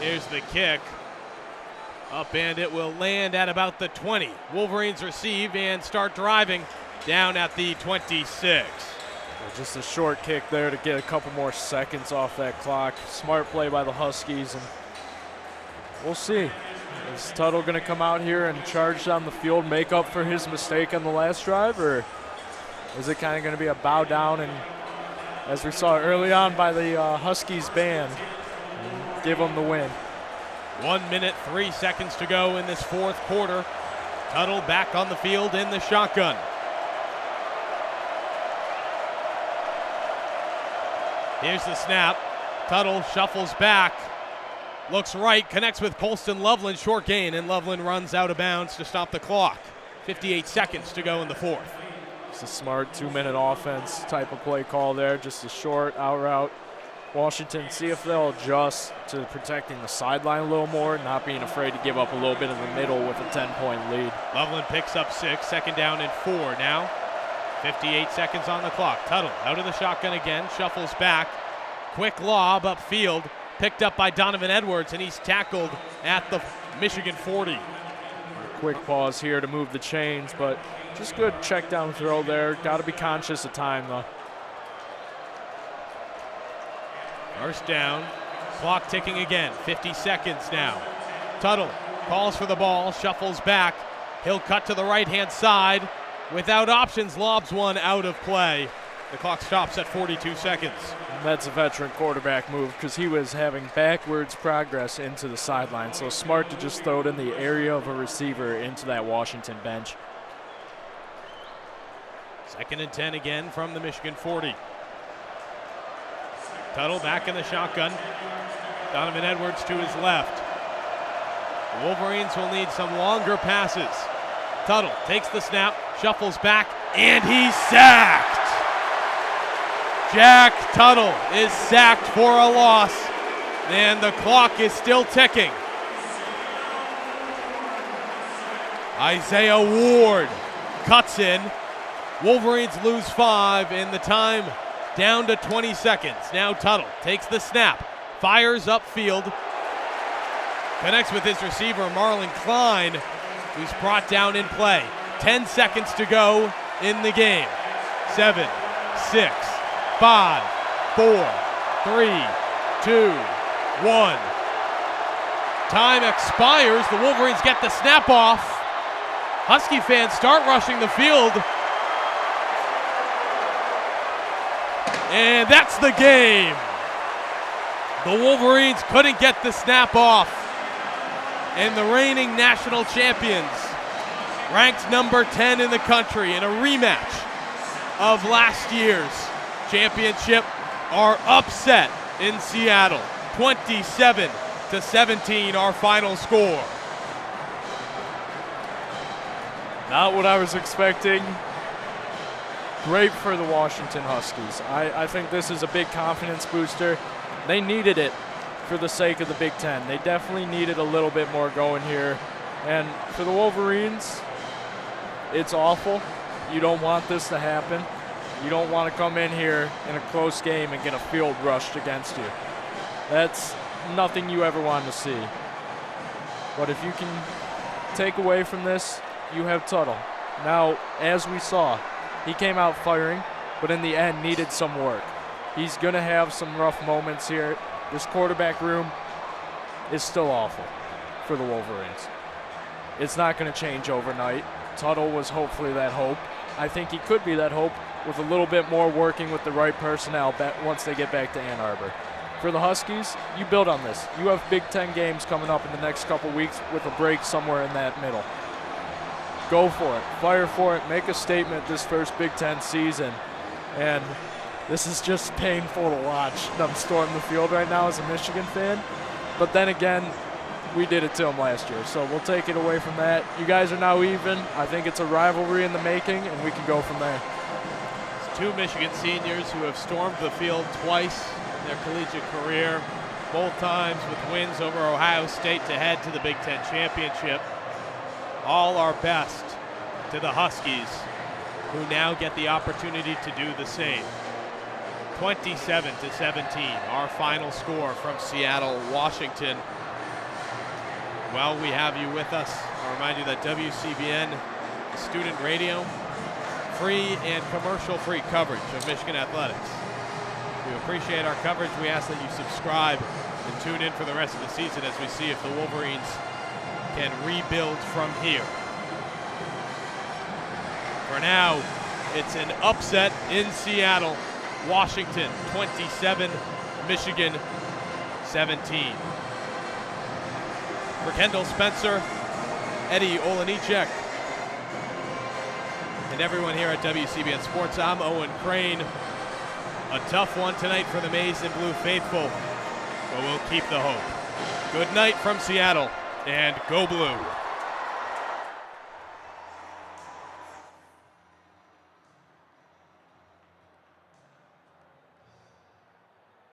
Here's the kick. Up, and it will land at about the 20. Wolverines receive and start driving down at the 26. Just a short kick there to get a couple more seconds off that clock. Smart play by the Huskies, and we'll see. Is Tuttle going to come out here and charge down the field, make up for his mistake on the last drive, or is it kind of going to be a bow down and, as we saw early on by the Huskies band, give them the win? 1 minute, 3 seconds to go in this fourth quarter. Tuttle back on the field in the shotgun. Here's the snap. Tuttle shuffles back, looks right, connects with Colston Loveland, short gain, and Loveland runs out of bounds to stop the clock. 58 seconds to go in the fourth. It's a smart 2-minute offense type of play call there, just a short out route. Washington, see if they'll adjust to protecting the sideline a little more, not being afraid to give up a little bit in the middle with a 10-point lead. Loveland picks up 6, second down and 4 now. 58 seconds on the clock. Tuttle out of the shotgun again, shuffles back. Quick lob upfield, picked up by Donovan Edwards, and he's tackled at the Michigan 40. Quick pause here to move the chains, but just good check down throw there. Got to be conscious of time, though. First down, clock ticking again, 50 seconds now. Tuttle calls for the ball, shuffles back. He'll cut to the right-hand side. Without options, lobs one out of play. The clock stops at 42 seconds. And that's a veteran quarterback move because he was having backwards progress into the sideline. So smart to just throw it in the area of a receiver into that Washington bench. 2nd and 10 again from the Michigan 40. Tuttle back in the shotgun. Donovan Edwards to his left. The Wolverines will need some longer passes. Tuttle takes the snap, shuffles back, and he's sacked. Jack Tuttle is sacked for a loss, and the clock is still ticking. Isaiah Ward cuts in. Wolverines lose 5 in the time down to 20 seconds. Now Tuttle takes the snap, fires upfield, connects with his receiver Marlon Klein, who's brought down in play. 10 seconds to go in the game. 7, 6, 5, 4, 3, 2, 1. Time expires. The Wolverines get the snap off. Husky fans start rushing the field. And that's the game. The Wolverines couldn't get the snap off. And the reigning national champions, ranked number 10 in the country in a rematch of last year's championship, are upset in Seattle. 27-17, our final score. Not what I was expecting. Great for the Washington Huskies. I think this is a big confidence booster. They needed it for the sake of the Big Ten. They definitely needed a little bit more going here. And for the Wolverines, it's awful. You don't want this to happen. You don't want to come in here in a close game and get a field rushed against you. That's nothing you ever want to see. But if you can take away from this, you have Tuttle. Now, as we saw, he came out firing, but in the end needed some work. He's going to have some rough moments here. This quarterback room is still awful for the Wolverines. It's not going to change overnight. Tuttle was hopefully that hope. I think he could be that hope with a little bit more working with the right personnel once they get back to Ann Arbor. For the Huskies, you build on this. You have Big Ten games coming up in the next couple weeks with a break somewhere in that middle. Go for it. Fire for it. Make a statement this first Big Ten season. And this is just painful to watch them storm the field right now as a Michigan fan. But then again, we did it to them last year, so we'll take it away from that. You guys are now even. I think it's a rivalry in the making, and we can go from there. It's 2 Michigan seniors who have stormed the field twice in their collegiate career, both times with wins over Ohio State to head to the Big Ten championship. All our best to the Huskies, who now get the opportunity to do the same. 27-17, our final score from Seattle, Washington. Well, we have you with us. I'll remind you that WCBN student radio, free and commercial-free coverage of Michigan athletics. We appreciate our coverage. We ask that you subscribe and tune in for the rest of the season as we see if the Wolverines can rebuild from here. For now, it's an upset in Seattle. Washington 27, Michigan 17. For Kendall Spencer, Eddie Olejniczak, and everyone here at WCBN Sports, I'm Owen Crain. A tough one tonight for the Maize and Blue faithful, but we'll keep the hope. Good night from Seattle, and go Blue.